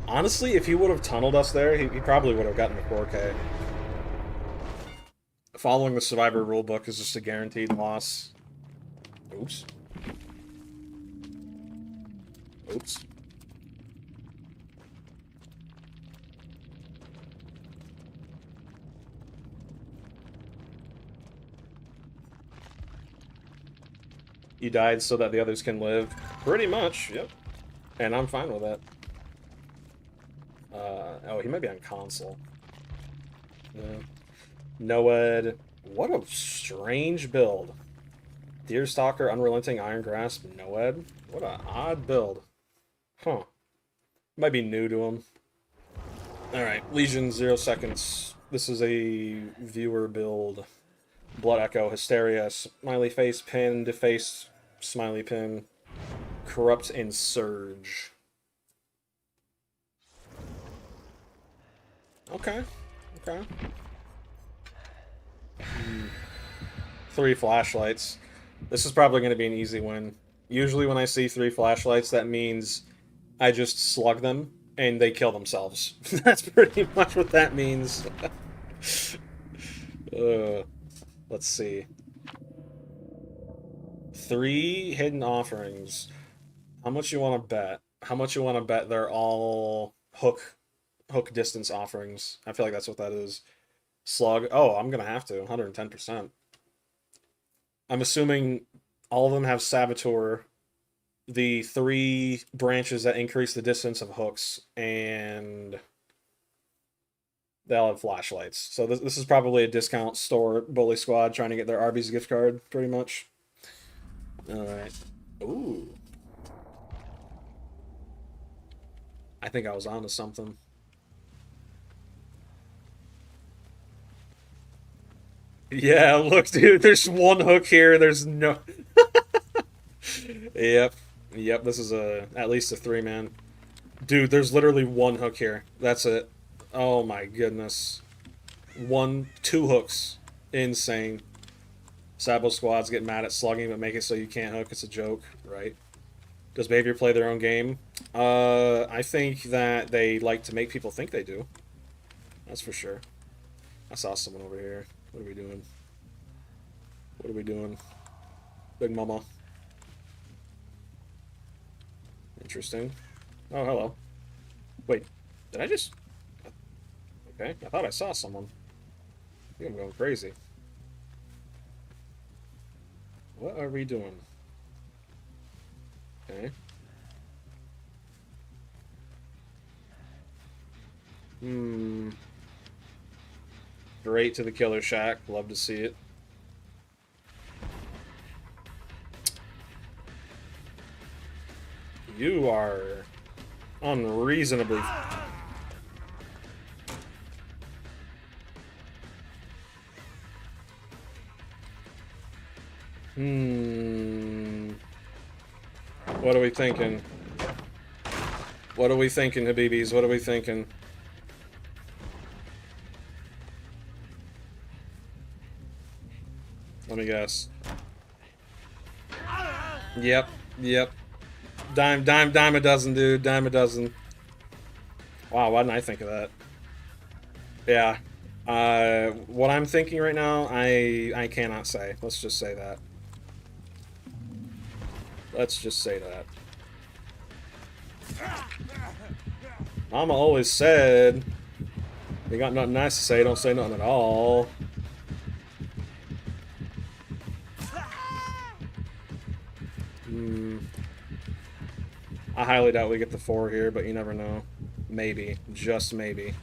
Honestly, if he would have tunneled us there, he probably would have gotten the 4K. Following the Survivor rulebook is just a guaranteed loss. Oops. Oops. You died so that the others can live. Pretty much, yep. And I'm fine with that. Oh, he might be on console. Yeah. NOED. What a strange build. Deerstalker, Unrelenting, Iron Grasp, NOED. What an odd build. Huh. Might be new to him. Alright, Legion, 0 seconds. This is a viewer build. Blood Echo, Hysteria, Smiley Face, Pin, Deface, Smiley Pin, Corrupt, and Surge. Okay. Okay. 3 flashlights. This is probably going to be an easy win. Usually when I see 3 flashlights, that means I just slug them and they kill themselves. That's pretty much what that means. Let's see. 3 hidden offerings. How much you want to bet? How much you want to bet they're all hook distance offerings? I feel like that's what that is. Slug. Oh, I'm gonna have to. 110%. I'm assuming all of them have Saboteur, the 3 branches that increase the distance of hooks, and they all have flashlights. So this is probably a discount store bully squad trying to get their Arby's gift card, pretty much. Alright. Ooh. I think I was onto something. Yeah, look, dude, there's 1 hook here, there's no... Yep. Yep, this is at least a 3-man. Dude, there's literally 1 hook here. That's it. Oh my goodness. 2 hooks. Insane. Sabo squads get mad at slugging, but make it so you can't hook. It's a joke, right? Does behavior play their own game? I think that they like to make people think they do. That's for sure. I saw someone over here. What are we doing? What are we doing? Big mama. Interesting. Oh, hello. Wait, did I just... Okay, I thought I saw someone. I think I'm going crazy. What are we doing? Okay. Hmm. Straight to the killer shack. Love to see it. You are unreasonably... What are we thinking? What are we thinking, Habibis? What are we thinking? Let me guess. Yep, yep. Dime a dozen, dude. Dime a dozen. Wow, why didn't I think of that? Yeah. What I'm thinking right now, I cannot say. Let's just say that. Let's just say that. Mama always said, you got nothing nice to say, don't say nothing at all. I highly doubt we get the 4 here, but you never know. Maybe. Just maybe.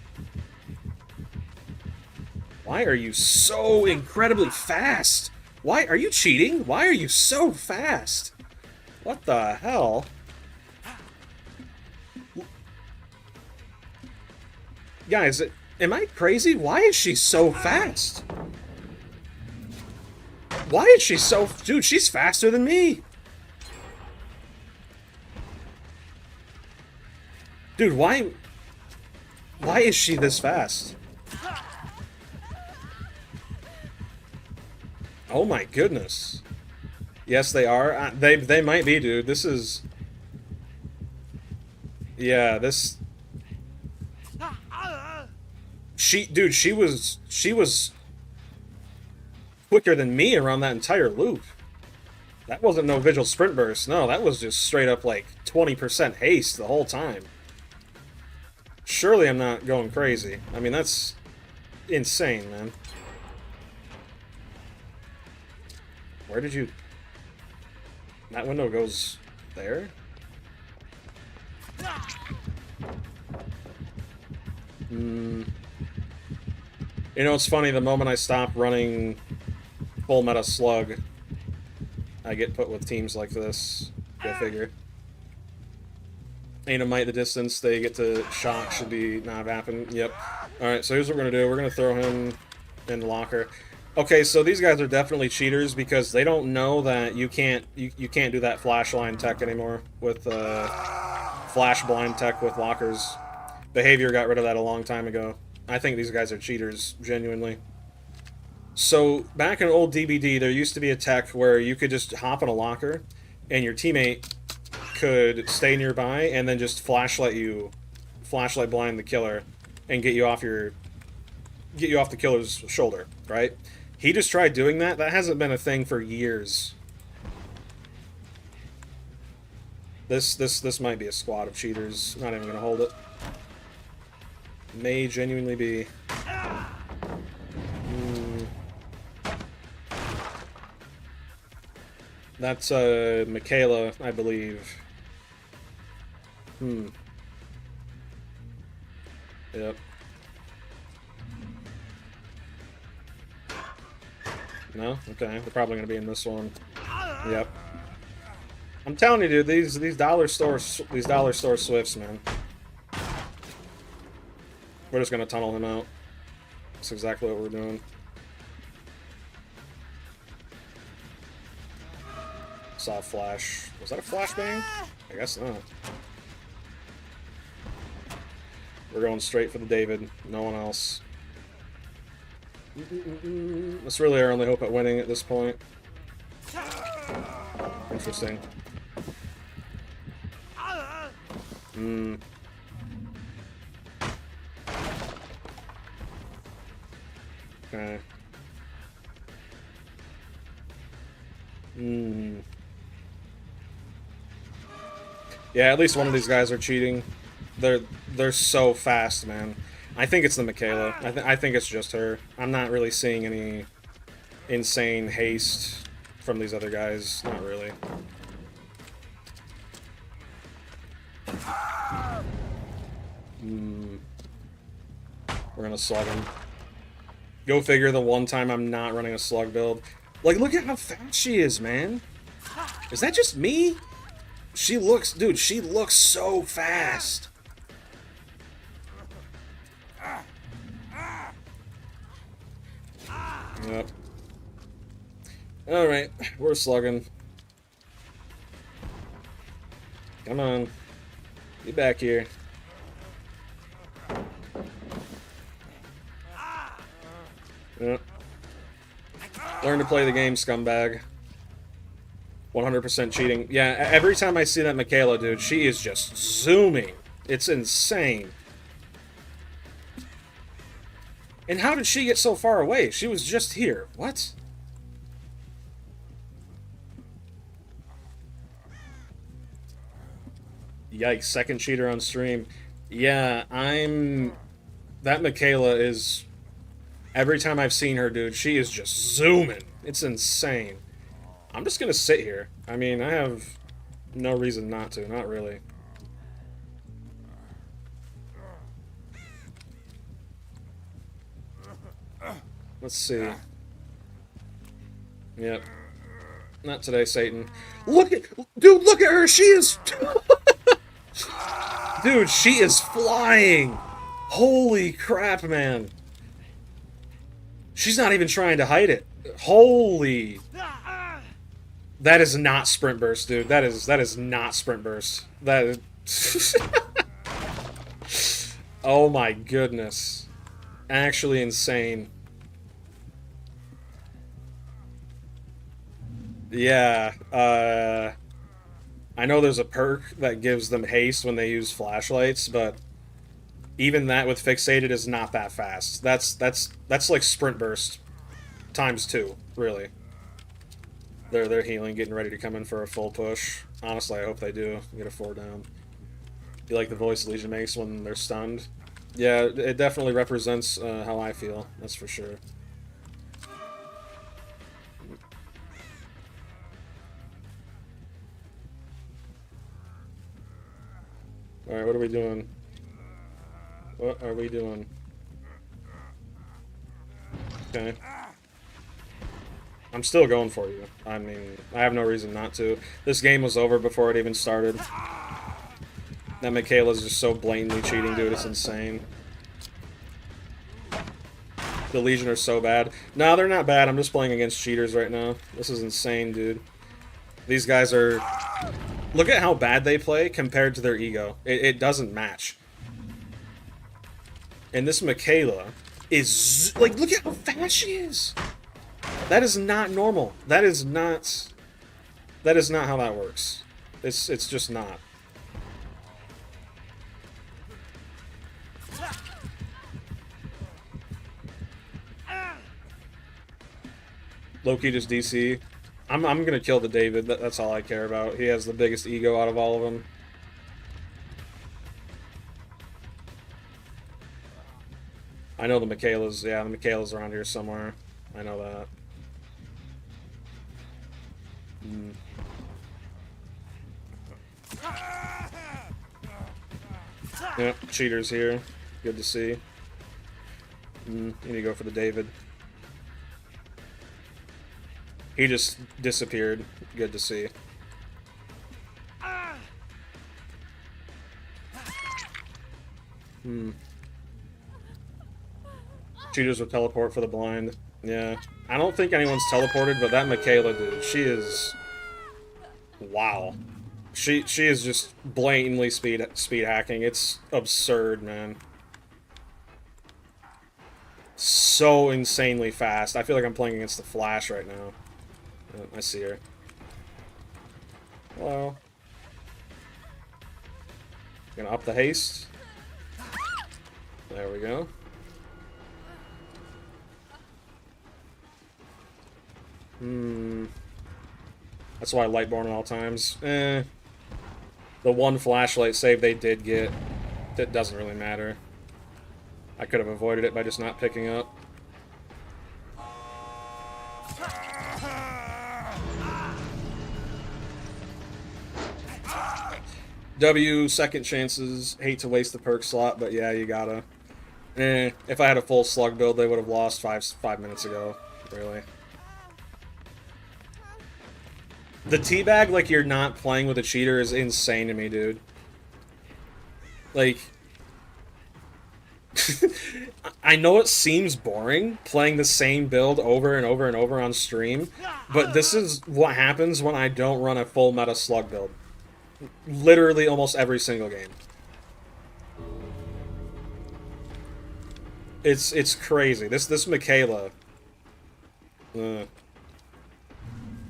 Why are you so incredibly fast? Why are you cheating? Why are you so fast? What the hell? Guys, am I crazy? Why is she so fast? Why is she so... Dude, she's faster than me. Dude, why is she this fast? Oh my goodness. Yes, they are. They might be, dude. This is... Yeah, this... Dude, she was quicker than me around that entire loop. That wasn't no visual sprint burst. No, that was just straight up like 20% haste the whole time. Surely I'm not going crazy. I mean, that's insane, man. Where did you... That window goes there? You know, it's funny, the moment I stop running full meta slug, I get put with teams like this. Go figure. Ain't a mite the distance, they get to shock, should be not have happened. Yep. Alright, so here's what we're gonna do. We're gonna throw him in the locker. Okay, so these guys are definitely cheaters because they don't know that you can't do that flash line tech anymore with flash blind tech with lockers. Behavior got rid of that a long time ago. I think these guys are cheaters, genuinely. So, back in old DBD, there used to be a tech where you could just hop in a locker, and your teammate could stay nearby, and then just flashlight blind the killer, and get you off the killer's shoulder, right? He just tried doing that. That hasn't been a thing for years. This might be a squad of cheaters. Not even gonna hold it. May genuinely be. That's Michaela, I believe. Yep. No? Okay, they're probably gonna be in this one. Yep. I'm telling you, dude, these dollar store Swifts, man. We're just gonna tunnel him out. That's exactly what we're doing. Saw a flash. Was that a flashbang? I guess not. We're going straight for the David. No one else. That's really our only hope at winning at this point. Interesting. Okay. Yeah, at least one of these guys are cheating. They're so fast, man. I think it's the Michaela. I think it's just her. I'm not really seeing any insane haste from these other guys. Not really. We're gonna slug him. Go figure, the one time I'm not running a slug build. Like, look at how fast she is, man. Is that just me? She looks... Dude, she looks so fast. Yep. Alright, we're slugging. Come on. Be back here. Yep. Learn to play the game, scumbag. 100% cheating. Yeah, every time I see that Michaela, dude, she is just zooming. It's insane. And how did she get so far away? She was just here. What? Yikes, second cheater on stream. Yeah, that Michaela is... Every time I've seen her, dude, she is just zooming. It's insane. I'm just gonna sit here. I mean, I have no reason not to. Not really. Let's see. Yep. Not today, Satan. Look at... Dude, look at her! She is... Dude, she is flying! Holy crap, man. She's not even trying to hide it. Holy... That is not sprint burst, dude. That is not sprint burst. That is... Oh my goodness. Actually insane. Yeah, I know there's a perk that gives them haste when they use flashlights, but even that with fixated is not that fast. That's like sprint burst times 2, really. They're healing, getting ready to come in for a full push. Honestly, I hope they do. Get a 4 down. You like the voice Legion makes when they're stunned? Yeah, it definitely represents how I feel. That's for sure. Alright, what are we doing? What are we doing? Okay. I'm still going for you. I mean, I have no reason not to. This game was over before it even started. That Michaela's just so blatantly cheating, dude. It's insane. The Legion are so bad. No, they're not bad. I'm just playing against cheaters right now. This is insane, dude. These guys are... Look at how bad they play compared to their ego. It doesn't match. And this Michaela is... Like, look at how fast she is! That is not normal. That is not how that works. It's just not. Loki just DC. I'm gonna kill the David. That's all I care about. He has the biggest ego out of all of them. I know the Michaela's. Yeah, the Michaela's around here somewhere. I know that. Yep, cheaters here. Good to see. You need to go for the David. He just disappeared. Good to see. Cheaters will teleport for the blind. Yeah. I don't think anyone's teleported, but that Michaela, dude, she is... Wow. She is just blatantly speed hacking. It's absurd, man. So insanely fast. I feel like I'm playing against the Flash right now. Oh, I see her. Hello. Gonna up the haste. There we go. That's why Lightborn at all times. The one flashlight save they did get, that doesn't really matter. I could have avoided it by just not picking up. W, second chances. Hate to waste the perk slot, but yeah, you gotta. If I had a full slug build, they would have lost 5 minutes ago. Really. The teabag, like you're not playing with a cheater, is insane to me, dude. Like, I know it seems boring playing the same build over and over and over on stream, but this is what happens when I don't run a full meta slug build. Literally almost every single game. It's crazy. This Michaela.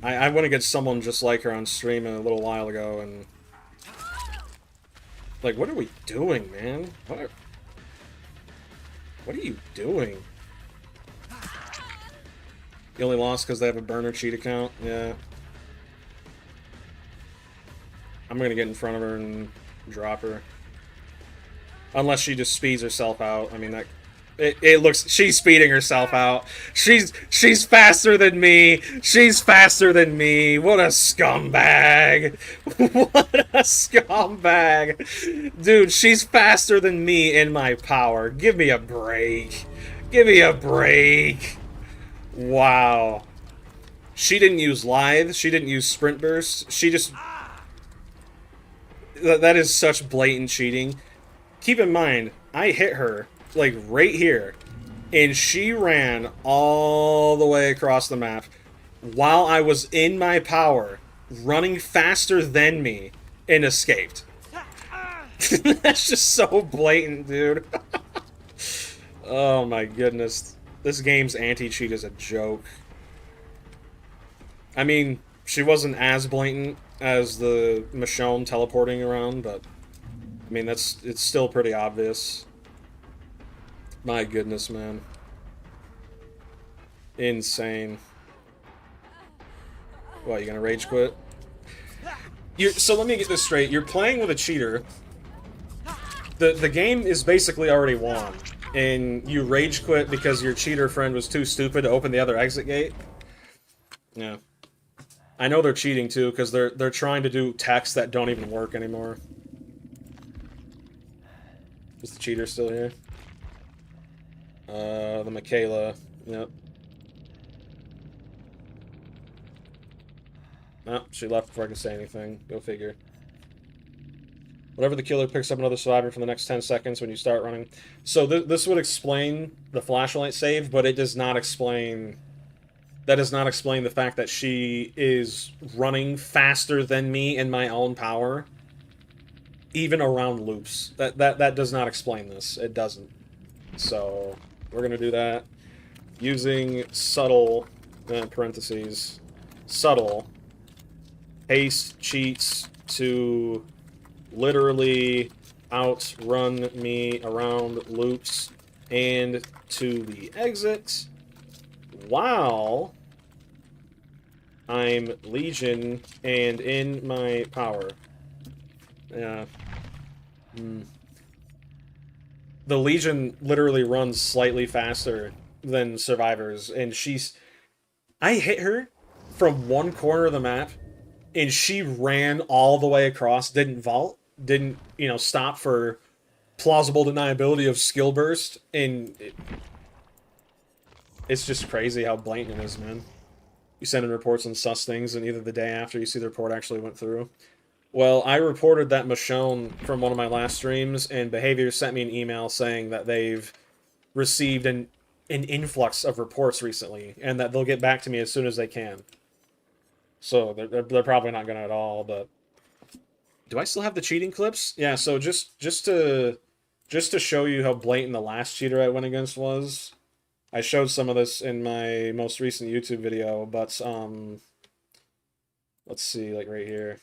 I went against someone just like her on stream a little while ago, and like, what are we doing, man? What are you doing? You only lost because they have a burner cheat account? Yeah. I'm gonna get in front of her and drop her. Unless she just speeds herself out. I mean, that... It looks... She's speeding herself out. She's faster than me. She's faster than me. What a scumbag. What a scumbag. Dude, she's faster than me in my power. Give me a break. Give me a break. Wow. She didn't use Lithe. She didn't use Sprint Burst. She just... That is such blatant cheating. Keep in mind, I hit her, like, right here, and she ran all the way across the map while I was in my power, running faster than me, and escaped. That's just so blatant, dude. Oh my goodness. This game's anti-cheat is a joke. I mean, she wasn't as blatant as the Michonne teleporting around, but I mean, it's still pretty obvious. My goodness, man. Insane. What, you gonna rage quit? So let me get this straight. You're playing with a cheater. The game is basically already won. And you rage quit because your cheater friend was too stupid to open the other exit gate? Yeah. I know they're cheating too, because they're trying to do texts that don't even work anymore. Is the cheater still here? The Michaela. Yep. Oh, she left before I could say anything. Go figure. Whatever the killer picks up another survivor for the next 10 seconds when you start running. So this would explain the flashlight save, but it does not explain... That does not explain the fact that she is running faster than me in my own power, even around loops. That does not explain this. It doesn't. So we're gonna do that using subtle parentheses subtle haste cheats to literally outrun me around loops and to the exit. While I'm Legion and in my power. Yeah. The Legion literally runs slightly faster than survivors, and she's... I hit her from one corner of the map, and she ran all the way across, didn't vault, didn't, you know, stop for plausible deniability of skill burst, and... It's just crazy how blatant it is, man. You send in reports on sus things, and either the day after you see the report actually went through. Well, I reported that Michonne from one of my last streams, and Behavior sent me an email saying that they've received an influx of reports recently, and that they'll get back to me as soon as they can. So they're probably not gonna at all, but... Do I still have the cheating clips? Yeah, so just to show you how blatant the last cheater I went against was... I showed some of this in my most recent YouTube video, but, let's see, like right here.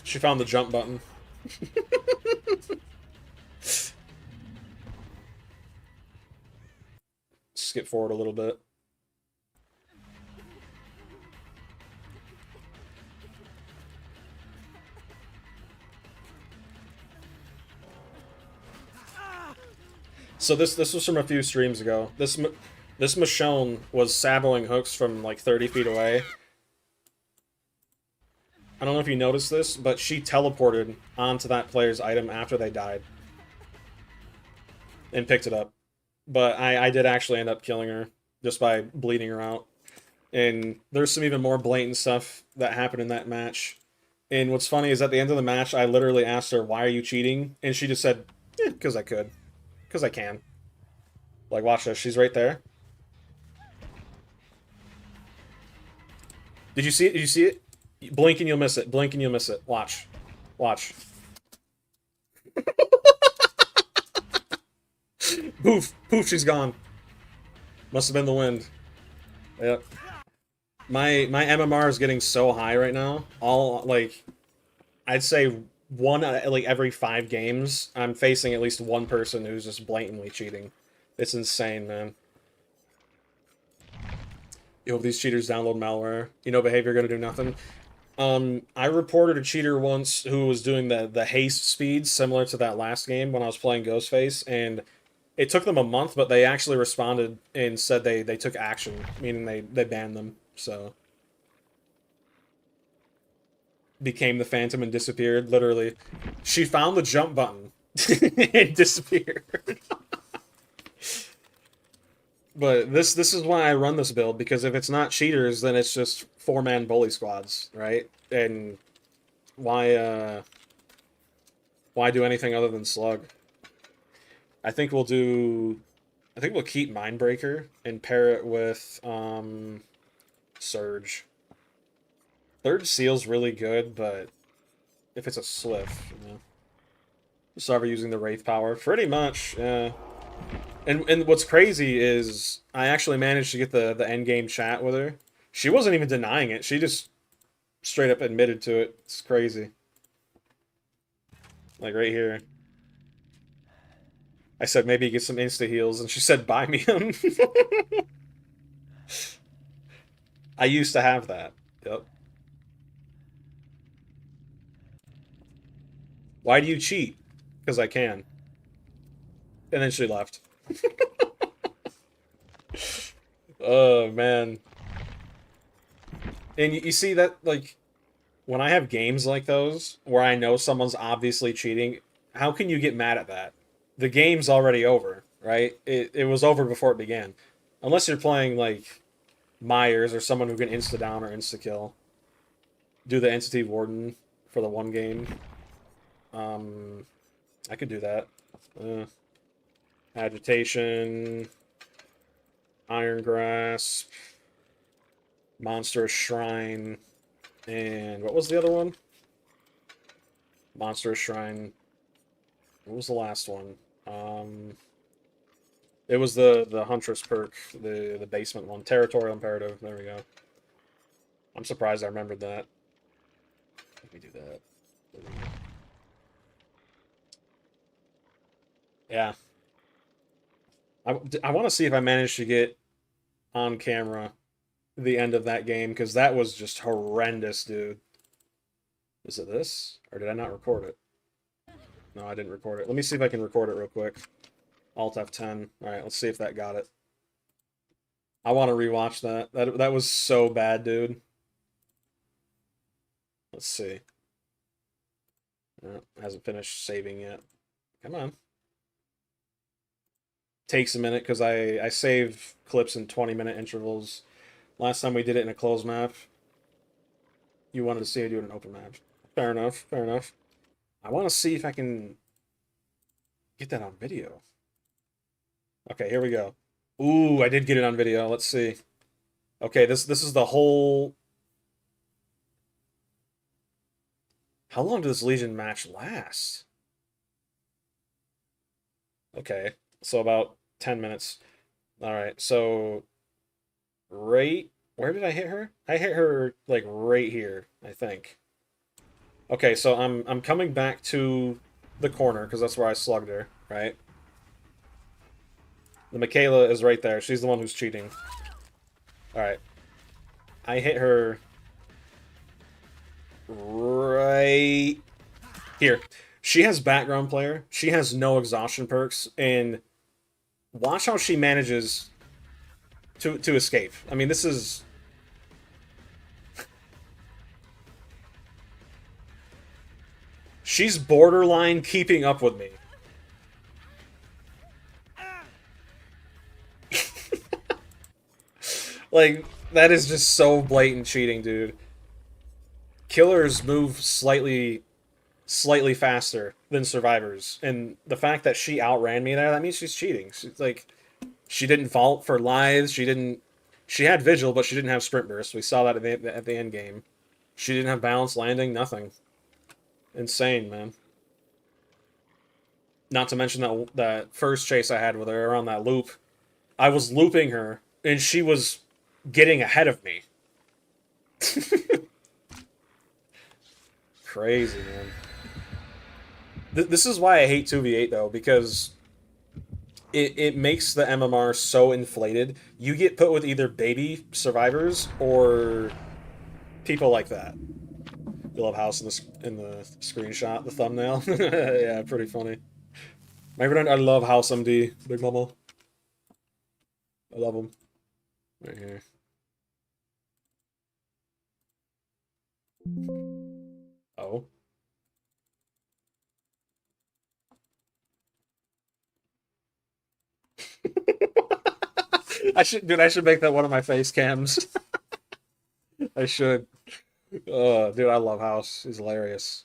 She found the jump button. Skip forward a little bit. So this was from a few streams ago. This Michonne was saboing hooks from like 30 feet away. I don't know if you noticed this, but she teleported onto that player's item after they died. And picked it up. But I did actually end up killing her just by bleeding her out. And there's some even more blatant stuff that happened in that match. And what's funny is at the end of the match, I literally asked her, "Why are you cheating?" And she just said, "Because I could. Because I can." Like, watch this. She's right there. Did you see it? Did you see it? Blink and you'll miss it. Blink and you'll miss it. Watch. Watch. Poof. Poof, she's gone. Must have been the wind. Yep. My MMR is getting so high right now. All, like, I'd say one, like, every 5 games, I'm facing at least one person who's just blatantly cheating. It's insane, man. You hope these cheaters download malware. You know behavior gonna do nothing. I reported a cheater once who was doing the haste speeds similar to that last game when I was playing Ghostface, and it took them a month, but they actually responded and said they took action, meaning they banned them. So became the Phantom and disappeared. Literally, she found the jump button and disappeared. But this is why I run this build, because if it's not cheaters, then it's just 4-man bully squads, right? And why do anything other than slug? I think we'll keep Mindbreaker and pair it with Surge. Third Seal's really good, but if it's a Sliff, you know. Start using the Wraith power. Pretty much, yeah. And what's crazy is I actually managed to get the end game chat with her. She wasn't even denying it. She just straight up admitted to it. It's crazy. Like right here. I said maybe get some insta heals, and she said buy me them. I used to have that. Yep. Why do you cheat? Because I can. And then she left. Oh, man. And you see that, like, when I have games like those, where I know someone's obviously cheating, how can you get mad at that? The game's already over, right? It was over before it began. Unless you're playing, like, Myers or someone who can insta-down or insta-kill. Do the Entity Warden for the one game. I could do that. Agitation, Iron Grasp, Monstrous Shrine, and what was the other one? Monstrous Shrine. What was the last one? It was the Huntress perk, the basement one. Territorial Imperative. There we go. I'm surprised I remembered that. Let me do that. Yeah. I want to see if I managed to get on camera the end of that game, because that was just horrendous, dude. Is it this? Or did I not record it? No, I didn't record it. Let me see if I can record it real quick. Alt F10. Alright, let's see if that got it. I want to rewatch that. That was so bad, dude. Let's see. Hasn't finished saving yet. Come on. Takes a minute because I save clips in 20-minute intervals. Last time we did it in a closed map. You wanted to see me do it in an open map. Fair enough, fair enough. I want to see if I can get that on video. Okay, here we go. Ooh, I did get it on video. Let's see. Okay, this is the whole... How long did this Legion match last? Okay, so about 10 minutes. Alright, so... Right... Where did I hit her? I hit her, like, right here, I think. Okay, so I'm coming back to the corner, because that's where I slugged her, right? The Michaela is right there. She's the one who's cheating. Alright. I hit her... right... here. She has background player. She has no exhaustion perks, and watch how she manages to escape. I mean, this is... She's borderline keeping up with me. Like, that is just so blatant cheating, dude. Killers move slightly faster than survivors, and the fact that she outran me there, that means she's cheating. She's like, she didn't vault for lives. She had vigil, but she didn't have sprint burst. We saw that at the end game. She didn't have balanced landing. Nothing. Insane, man. Not to mention that first chase I had with her around that loop. I was looping her, and she was getting ahead of me. Crazy, man. This is why I hate 2v8, though, because it makes the MMR so inflated. You get put with either baby survivors or people like that. You love House in the screenshot, the thumbnail. Yeah, pretty funny. My friend, I love House MD, Big Mama. I love him. Right here. Oh. I should make that one of my face cams. I should. Dude, I love House. He's hilarious.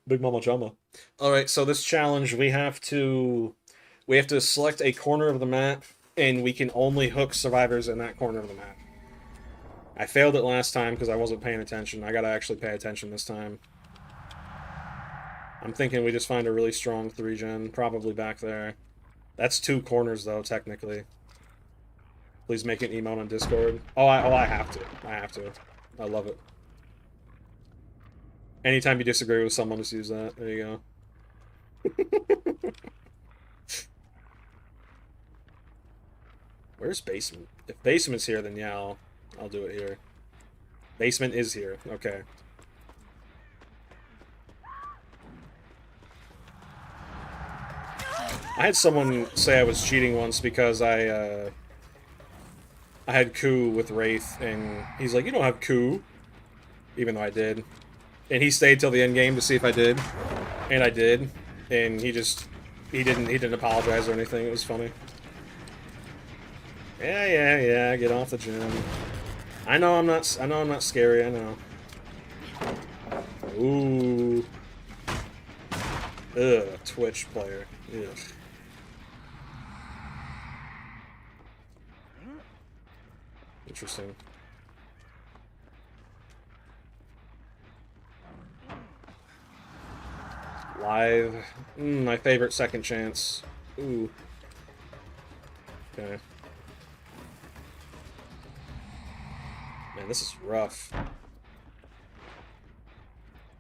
Big Mama Chama. Alright, so this challenge, we have to select a corner of the map, and we can only hook survivors in that corner of the map. I failed it last time because I wasn't paying attention. I gotta actually pay attention this time. I'm thinking we just find a really strong 3-gen, probably back there. That's 2 corners, though, technically. Please make an emote on Discord. I have to. I have to. I love it. Anytime you disagree with someone, just use that. There you go. Where's basement? If basement's here, then yeah, I'll do it here. Basement is here. Okay. I had someone say I was cheating once because I had coup with Wraith, and he's like, "You don't have coup," even though I did. And he stayed till the end game to see if I did, and I did. And he didn't apologize or anything. It was funny. Yeah. Get off the gym. I know I'm not scary. I know. Ooh. Ugh. Twitch player. Ugh. Interesting. Live. My favorite second chance. Ooh. Okay. Man, this is rough.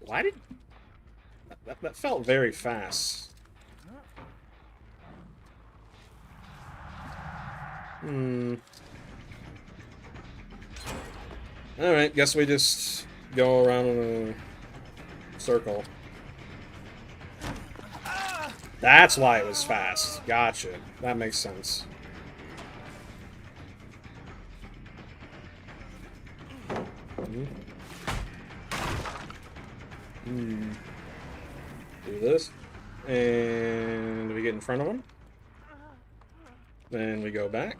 Why did... That felt very fast. Alright, guess we just go around in a circle. That's why it was fast. Gotcha. That makes sense. Do this. And we get in front of him. Then we go back.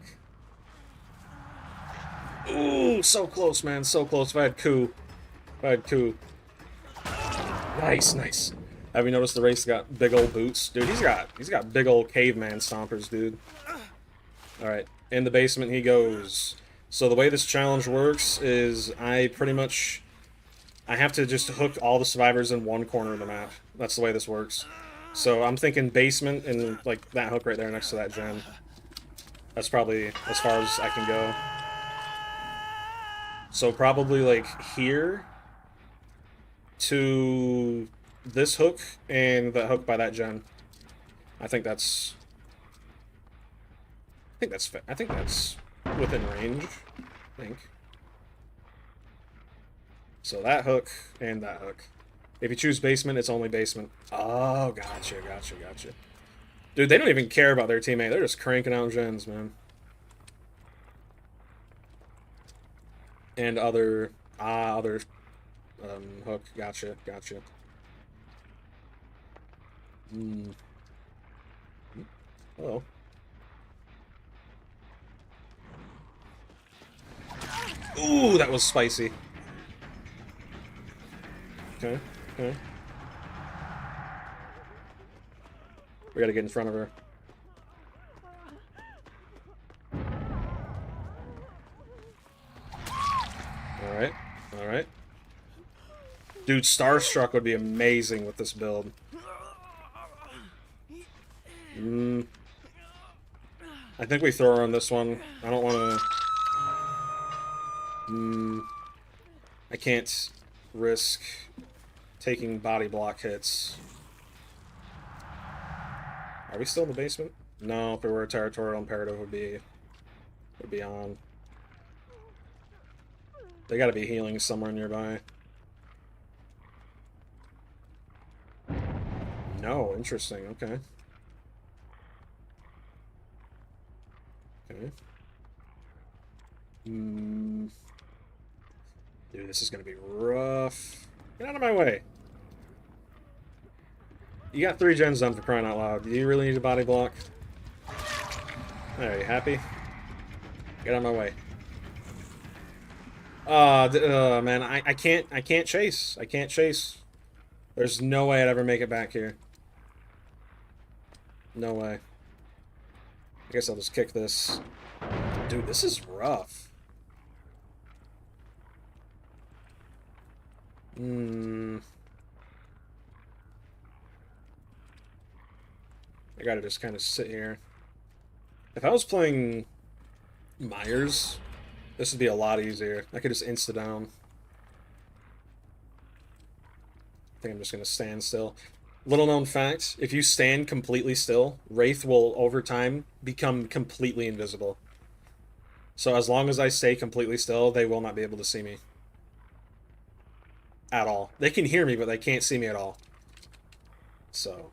Ooh, so close, man. So close. If I had coup. Nice. Have you noticed the race got big old boots? Dude, he's got big old caveman stompers, dude. Alright, in the basement he goes. So the way this challenge works is I have to just hook all the survivors in one corner of the map. That's the way this works. So I'm thinking basement and like that hook right there next to that gen. That's probably as far as I can go. So probably like here to this hook and the hook by that gen. I think that's within range. I think. So that hook and that hook. If you choose basement, it's only basement. Oh, gotcha. Dude, they don't even care about their teammate. They're just cranking out gens, man. And other hook. Gotcha. Hmm. Hello. Ooh, that was spicy. Okay, okay. We gotta get in front of her. Alright, alright. Dude, Starstruck would be amazing with this build. I think we throw her on this one. I don't want to... I can't risk taking body block hits. Are we still in the basement? No, if we were a territorial imperative, would be on. They gotta be healing somewhere nearby. No, interesting, okay. Okay. Dude, this is gonna be rough. Get out of my way. You got 3 gens done for crying out loud. Do you really need a body block? There, you happy? Get out of my way. Man, I can't chase. I can't chase. There's no way I'd ever make it back here. No way. I guess I'll just kick this. Dude, this is rough. I gotta just kind of sit here. If I was playing Myers, this would be a lot easier. I could just insta-down. I think I'm just gonna stand still. Little known fact, if you stand completely still, Wraith will, over time, become completely invisible. So as long as I stay completely still, they will not be able to see me. At all. They can hear me, but they can't see me at all. So.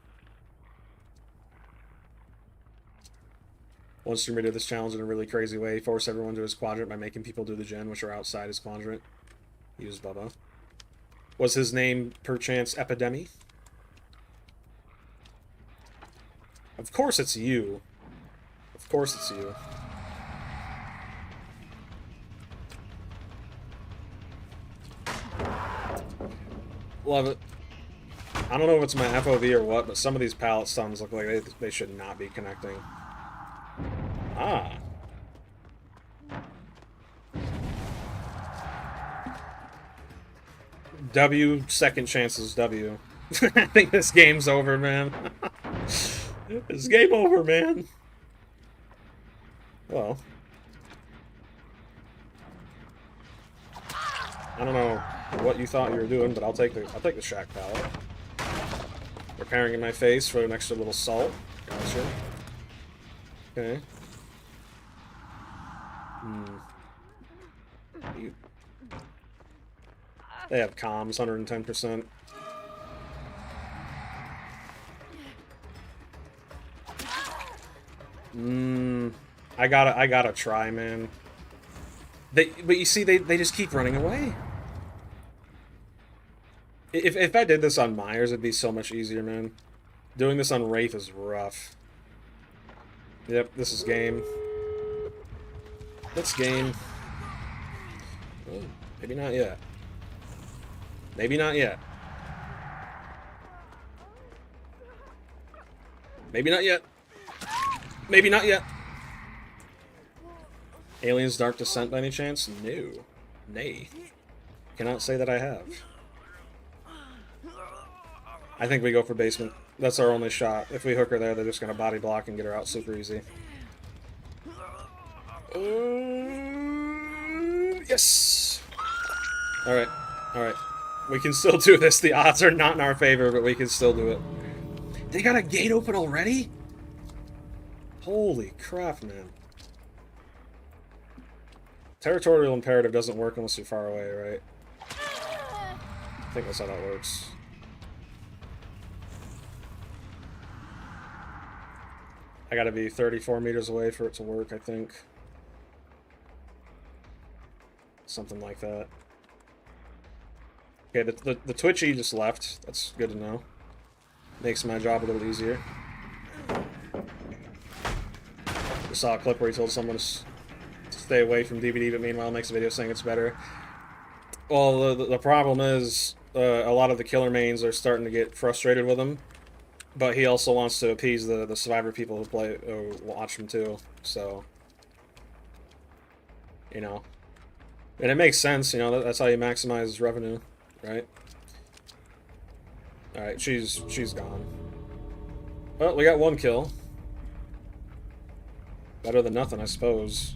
One streamer did this challenge in a really crazy way. He forced everyone to his quadrant by making people do the gen, which are outside his quadrant. He was Bubba. Was his name, perchance, Epidemi? Of course it's you. Of course it's you. Love it. I don't know if it's my FOV or what, but some of these pallet stuns look like they should not be connecting. Ah. W, second chances W. I think this game's over, man. This game over, man. Well. I don't know what you thought you were doing, but I'll take the shack pallet. Repairing in my face for an extra little salt. Gotcha. Okay. They have comms, 110%. I gotta try, man. But you see, they just keep running away. If I did this on Myers, it'd be so much easier, man. Doing this on Wraith is rough. Yep, this is game. Let's game. Oh, maybe not yet. Maybe not yet. Maybe not yet. Maybe not yet. Aliens Dark Descent by any chance? No. Nay. Cannot say that I have. I think we go for basement. That's our only shot. If we hook her there, they're just gonna body block and get her out super easy. Yes! Alright. Alright. We can still do this. The odds are not in our favor, but we can still do it. They got a gate open already? Holy crap, man. Territorial imperative doesn't work unless you're far away, right? I think that's how that works. I gotta be 34 meters away for it to work, I think. Something like that. Okay, the Twitchy just left. That's good to know. Makes my job a little easier. I saw a clip where he told someone to stay away from DBD, but meanwhile makes a video saying it's better. Well, the problem is a lot of the killer mains are starting to get frustrated with him, but he also wants to appease the survivor people who play watch him too. So, you know, and it makes sense. You know, that's how you maximize revenue, right? All right, she's gone. Well, we got one kill. Better than nothing, I suppose.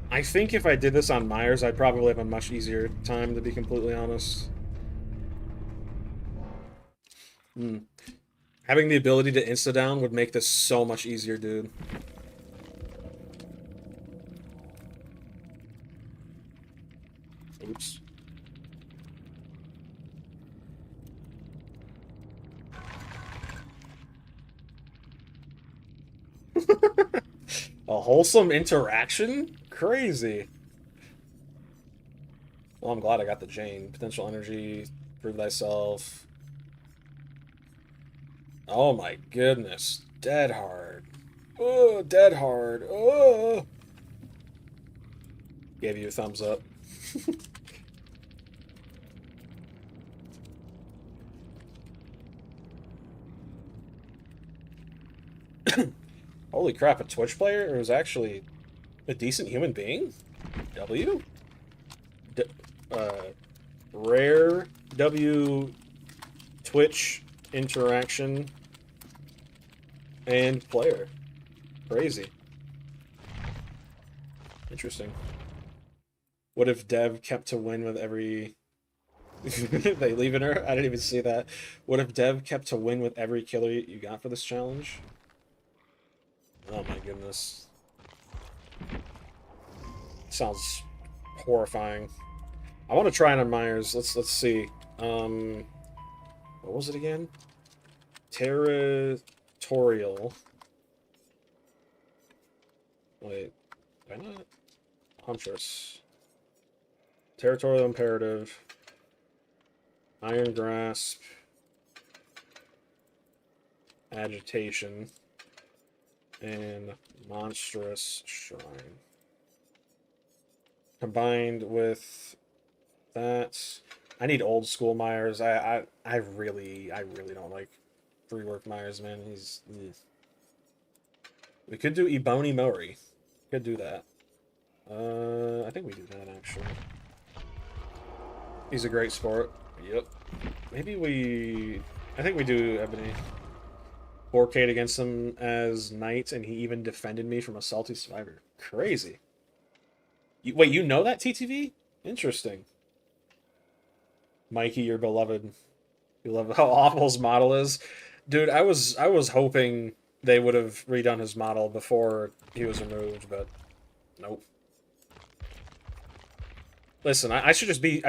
I think if I did this on Myers, I'd probably have a much easier time, to be completely honest. Having the ability to insta-down would make this so much easier, dude. Oops. A wholesome interaction? Crazy. Well, I'm glad I got the Jane. Potential energy, prove thyself. Oh my goodness. Dead hard. Oh, dead hard. Oh. Gave you a thumbs up. Holy crap, a Twitch player? Or was actually a decent human being? W? Rare W Twitch interaction and player. Crazy. Interesting. What if Dev kept to win with every... They leaving her? I didn't even see that. What if Dev kept to win with every killer you got for this challenge? Oh my goodness. Sounds horrifying. I want to try it on Myers. Let's see. What was it again? Territorial. Wait, why not? Huntress. Territorial imperative. Iron grasp. Agitation. And monstrous shrine. Combined with that, I need old school Myers. I really don't like rework Myers, man. He's we could do Ebony Mori. Could do that. I think we do that actually. He's a great sport. Yep. Maybe we. I think we do Ebony. 4K'd against him as Knight, and he even defended me from a salty survivor. Crazy. Wait, you know that, TTV? Interesting. Mikey, your beloved. You love how awful his model is. Dude, I was hoping they would have redone his model before he was removed, but nope. Listen, I should just be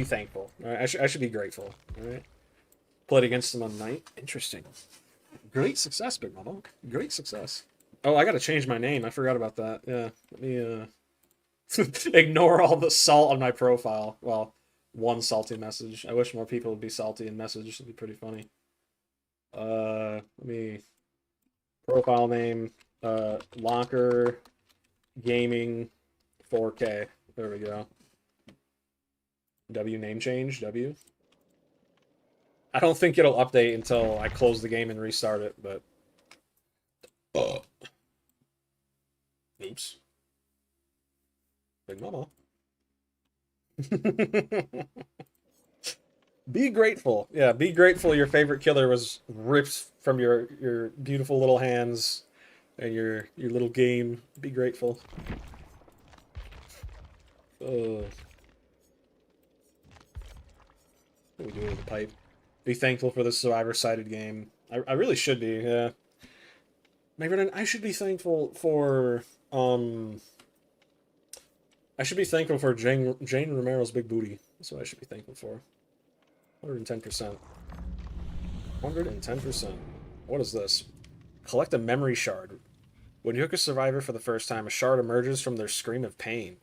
thankful. All right? I should be grateful. All right. Played against him on Knight. Interesting. Great success, Big Mama. Great success. Oh, I gotta change my name. I forgot about that. Yeah. Let me ignore all the salt on my profile. Well, one salty message. I wish more people would be salty and message. It'd be pretty funny. Let me profile name Locker Gaming 4K. There we go. W name change. W. I don't think it'll update until I close the game and restart it, but... Oops. Big Mama. Be grateful. Yeah, be grateful your favorite killer was ripped from your beautiful little hands and your little game. Be grateful. What do we do with the pipe? Be thankful for the survivor-sided game. I really should be, yeah. Maybe I should be thankful for, I should be thankful for Jane Romero's big booty. That's what I should be thankful for. 110%. 110%. What is this? Collect a memory shard. When you hook a survivor for the first time, a shard emerges from their scream of pain.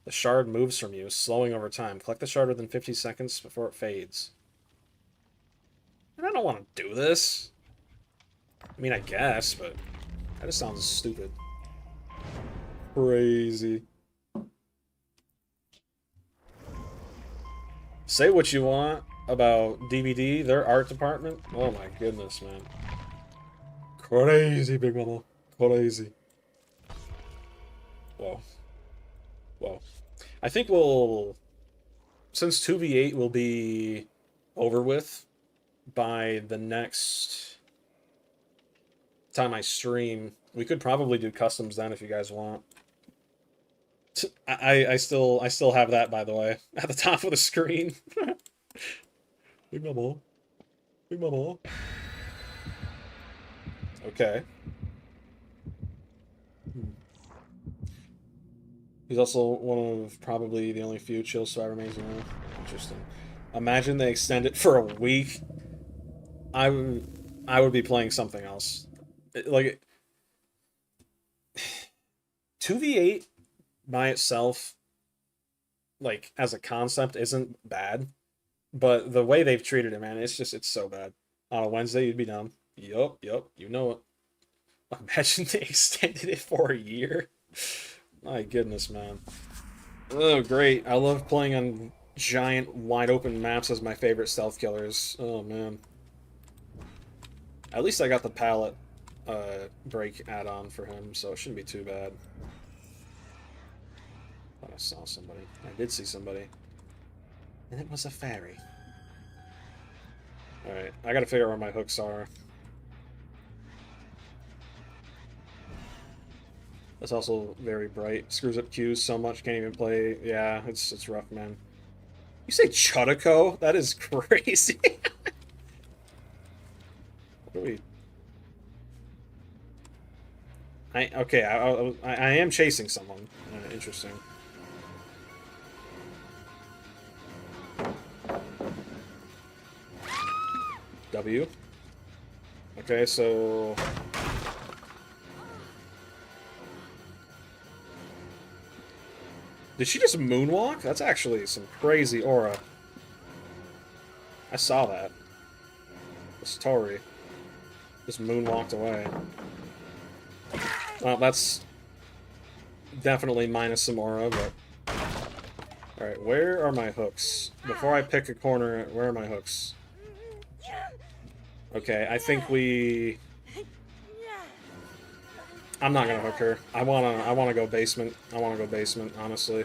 The shard moves from you, slowing over time. Collect the shard within 50 seconds before it fades. And I don't want to do this. I mean, I guess, but that just sounds stupid. Crazy. Say what you want about DBD, their art department. Oh my goodness, man. Crazy, Big Mama. Crazy. Whoa. Whoa. I think we'll... Since 2v8 will be over with by the next time I stream, we could probably do customs then if you guys want. I still have that, by the way, at the top of the screen. Big Mama. Big Mama. Okay. He's also one of probably the only few chill survivor mains in there. Interesting. Imagine they extend it for a week. I would be playing something else. Like 2v8 by itself, like as a concept, isn't bad, but the way they've treated it, man, it's so bad. On a Wednesday, you'd be down. Yup, you know it. Imagine they extended it for a year. My goodness, man. Oh, great. I love playing on giant, wide-open maps as my favorite stealth killers. Oh, man. At least I got the pallet break add-on for him, so it shouldn't be too bad. Thought I saw somebody. I did see somebody. And it was a fairy. Alright, I gotta figure out where my hooks are. That's also very bright. Screws up queues so much, can't even play. Yeah, it's rough, man. You say Chutico? That is crazy. What are we... Okay, I am chasing someone. Interesting. W. Okay, so... Did she just moonwalk? That's actually some crazy aura. I saw that. This Tori just moonwalked away. Well, that's definitely minus some aura, but... Alright, where are my hooks? Before I pick a corner, where are my hooks? Okay, I think we... I'm not gonna hook her. I wanna go basement. I wanna go basement, honestly.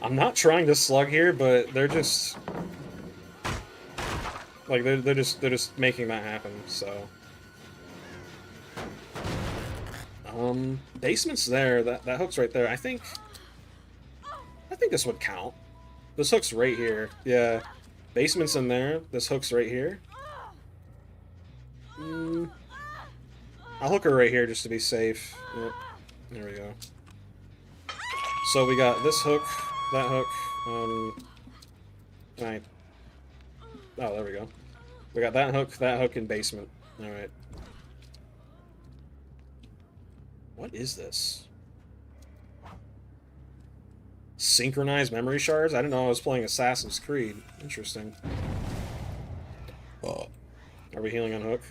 I'm not trying to slug here, but they're just... Like, they're just making that happen, so... Basement's there. That hook's right there. I think this would count. This hook's right here. Yeah. Basement's in there. This hook's right here. I'll hook her right here just to be safe. Yep. There we go. So we got this hook, that hook, right. Oh, there we go. We got that hook, and basement. Alright. What is this? Synchronized memory shards? I didn't know I was playing Assassin's Creed. Interesting. Oh. Are we healing on hook?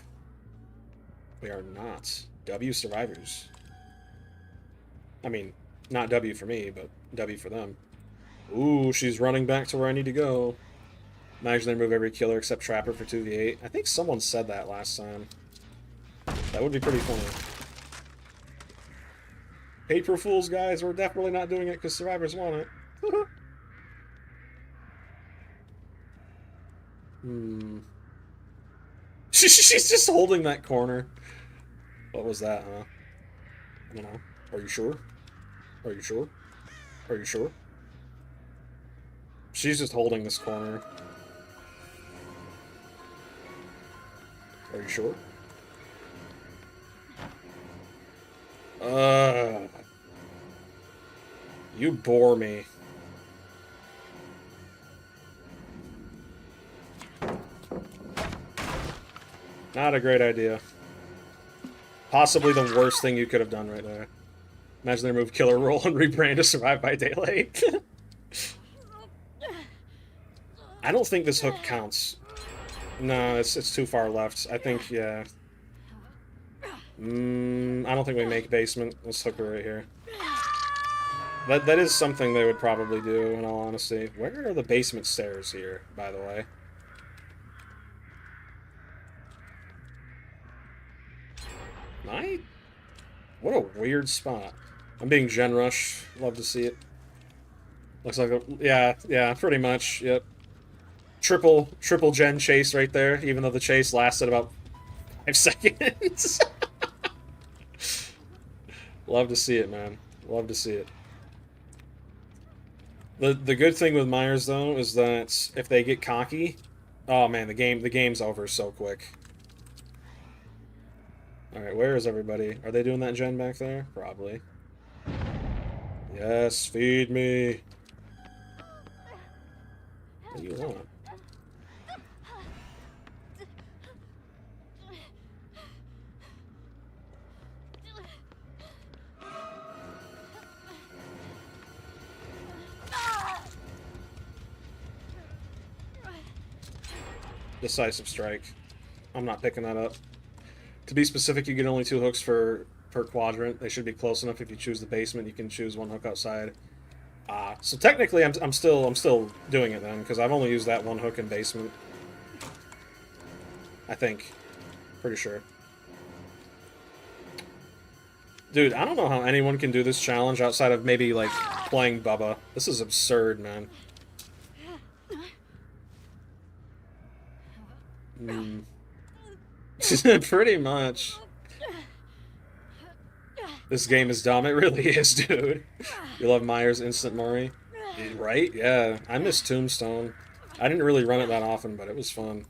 We are not. W survivors. I mean, not W for me, but W for them. Ooh, she's running back to where I need to go. Imagine they remove every killer except Trapper for 2v8. I think someone said that last time. That would be pretty funny. April Fools, guys. We're definitely not doing it because survivors want it. She's just holding that corner. What was that, huh? I don't know. Are you sure? Are you sure? Are you sure? She's just holding this corner. Are you sure? You bore me. Not a great idea. Possibly the worst thing you could have done right there. Imagine they remove killer roll and rebrand to Survive by Daylight. I don't think this hook counts. No, it's too far left. I think, yeah. I don't think we make basement. Let's hook her right here. That is something they would probably do, in all honesty. Where are the basement stairs here, by the way? What a weird spot. I'm being gen rush. Love to see it. Looks like a... Yeah, pretty much. Yep. Triple gen chase right there, even though the chase lasted about 5 seconds. Love to see it, man. Love to see it. The good thing with Myers though is that if they get cocky, oh man, the game's over so quick. All right, where is everybody? Are they doing that gen back there? Probably. Yes, feed me. What do you want? Decisive strike. I'm not picking that up. To be specific, you get only 2 hooks per quadrant. They should be close enough. If you choose the basement, you can choose 1 hook outside. So technically, I'm still doing it then because I've only used that 1 hook in basement. I think, pretty sure. Dude, I don't know how anyone can do this challenge outside of maybe like playing Bubba. This is absurd, man. Pretty much. This game is dumb. It really is, dude. You love Myers Instant Mori? Right? Yeah. I miss Tombstone. I didn't really run it that often, but it was fun.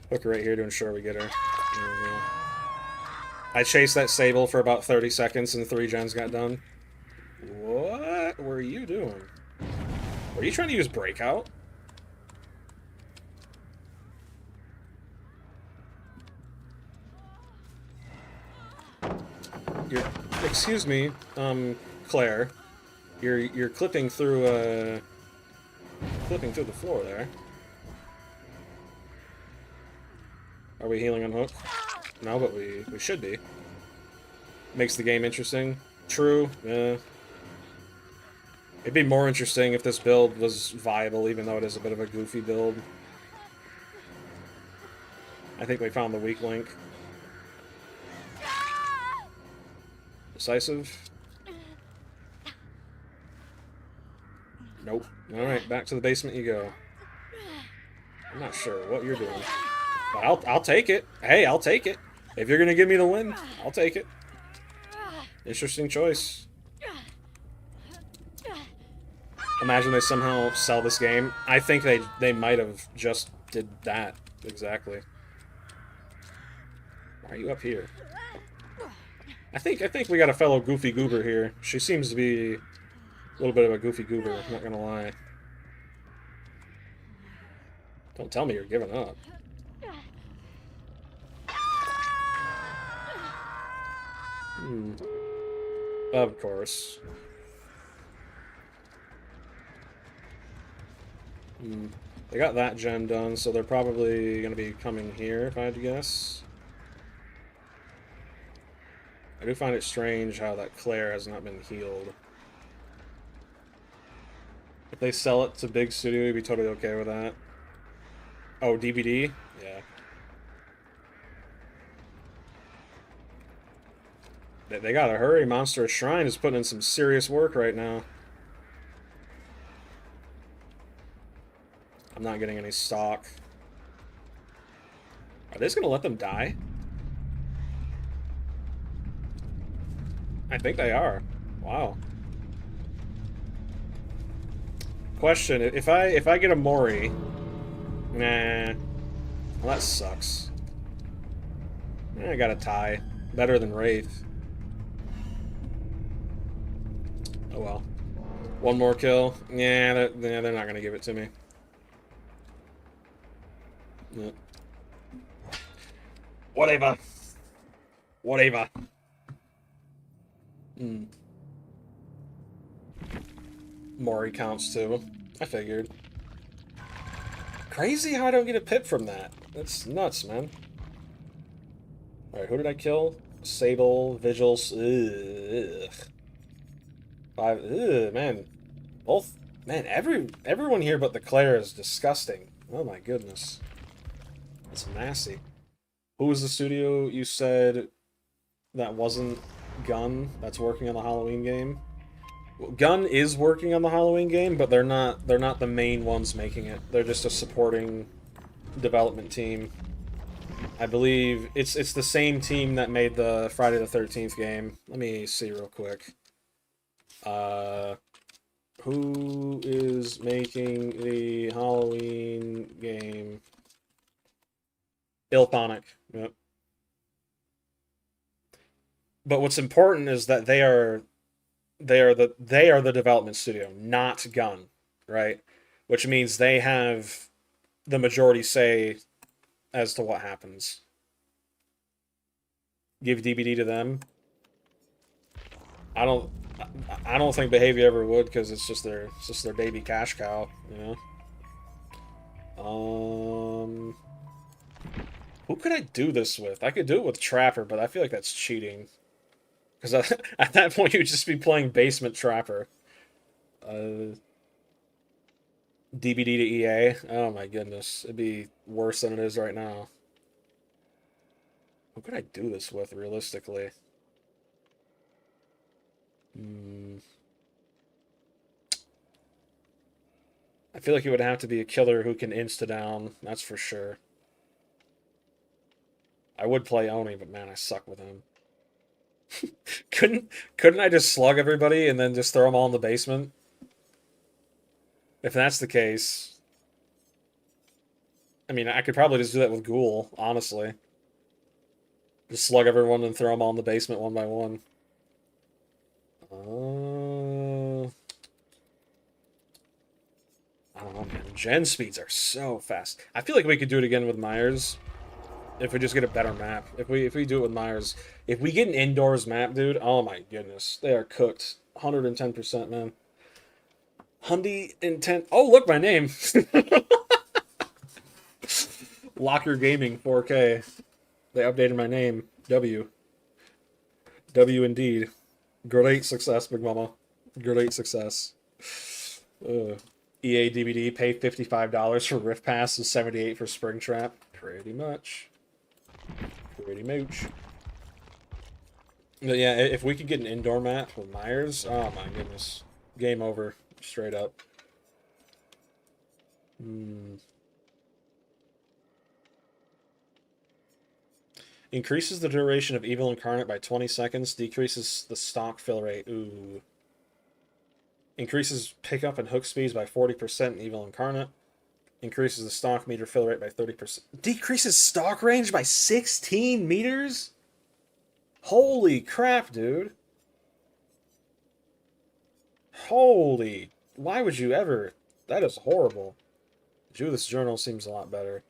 Hook her right here to ensure we get her. There we go. I chased that Sable for about 30 seconds and 3 gens got done. What were you doing? Were you trying to use Breakout? Excuse me, Claire. You're clipping through the floor there. Are we healing on hook? No, but we should be. Makes the game interesting. True, yeah. It'd be more interesting if this build was viable, even though it is a bit of a goofy build. I think we found the weak link. Decisive. Nope. Alright, back to the basement you go. I'm not sure what you're doing. But I'll take it. Hey, I'll take it. If you're gonna give me the win, I'll take it. Interesting choice. Imagine they somehow sell this game. I think they might have just did that. Exactly. Why are you up here? I think we got a fellow goofy goober here. She seems to be a little bit of a goofy goober, I'm not gonna lie. Don't tell me you're giving up. Of course. They got that gen done, so they're probably gonna be coming here, if I had to guess. I do find it strange how that Claire has not been healed. If they sell it to Big Studio, we'd be totally okay with that. Oh, DBD? Yeah. They gotta hurry. Monster Shrine is putting in some serious work right now. I'm not getting any stock. Are they just gonna let them die? I think they are. Wow. Question: if I get a Mori, nah. Well, that sucks. I got a tie. Better than Wraith. Oh well. One more kill. Yeah, they're not gonna give it to me. Yeah. Whatever. Whatever. Mori counts too. I figured. Crazy how I don't get a pip from that. That's nuts, man. Alright, who did I kill? Sable, Vigils. Ugh. Five. Ugh, man. Both. Man, everyone here but the Claire is disgusting. Oh my goodness. That's nasty. Who was the studio you said that wasn't Gun that's working on the Halloween game? Well, Gun is working on the Halloween game, but they're not the main ones making it. They're just a supporting development team. I believe it's the same team that made the Friday the 13th game. Let me see real quick. Who is making the Halloween game? Ilphonic. Yep. But what's important is that they are the development studio, not Gun, right? Which means they have the majority say as to what happens. Give DBD to them. I don't think Behavior ever would, because it's just their baby cash cow, you know. Who could I do this with? I could do it with Trapper, but I feel like that's cheating. Because at that point, you'd just be playing Basement Trapper. DBD to EA. Oh my goodness. It'd be worse than it is right now. Who could I do this with, realistically? I feel like it would have to be a killer who can insta-down. That's for sure. I would play Oni, but man, I suck with him. Couldn't I just slug everybody and then just throw them all in the basement? If that's the case, I mean, I could probably just do that with Ghoul, honestly. Just slug everyone and throw them all in the basement one by one. I don't know, man. Gen speeds are so fast. I feel like we could do it again with Myers. If we just get a better map. If we do it with Myers. If we get an indoors map, dude, oh my goodness. They are cooked. 110%, man. Hundy intent. Oh, look, my name. Locker Gaming 4K. They updated my name. W. W indeed. Great success, Big Mama. Great success. EA DBD, pay $55 for Rift Pass and $78 for Springtrap. Pretty much. Pretty much. But yeah, if we could get an indoor map with Myers, oh my goodness. Game over. Straight up. Increases the duration of Evil Incarnate by 20 seconds. Decreases the stock fill rate. Ooh. Increases pickup and hook speeds by 40% in Evil Incarnate. Increases the stock meter fill rate by 30%. Decreases stock range by 16 meters? Holy crap, dude. Holy. Why would you ever? That is horrible. Judas Journal seems a lot better.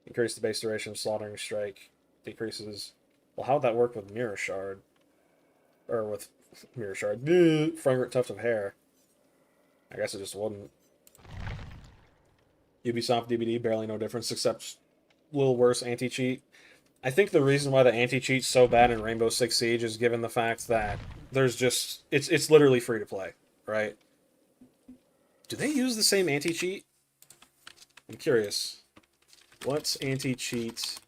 Increase the base duration of Slaughtering Strike. Decreases. Well, how would that work with Mirror Shard? Or with Mirror Shard. Fragrant Tuft of Hair. I guess it just wouldn't. Ubisoft DBD, barely no difference, except a little worse anti-cheat. I think the reason why the anti-cheat's so bad in Rainbow Six Siege is given the fact that there's just... It's literally free to play, right? Do they use the same anti-cheat? I'm curious. What anti-cheat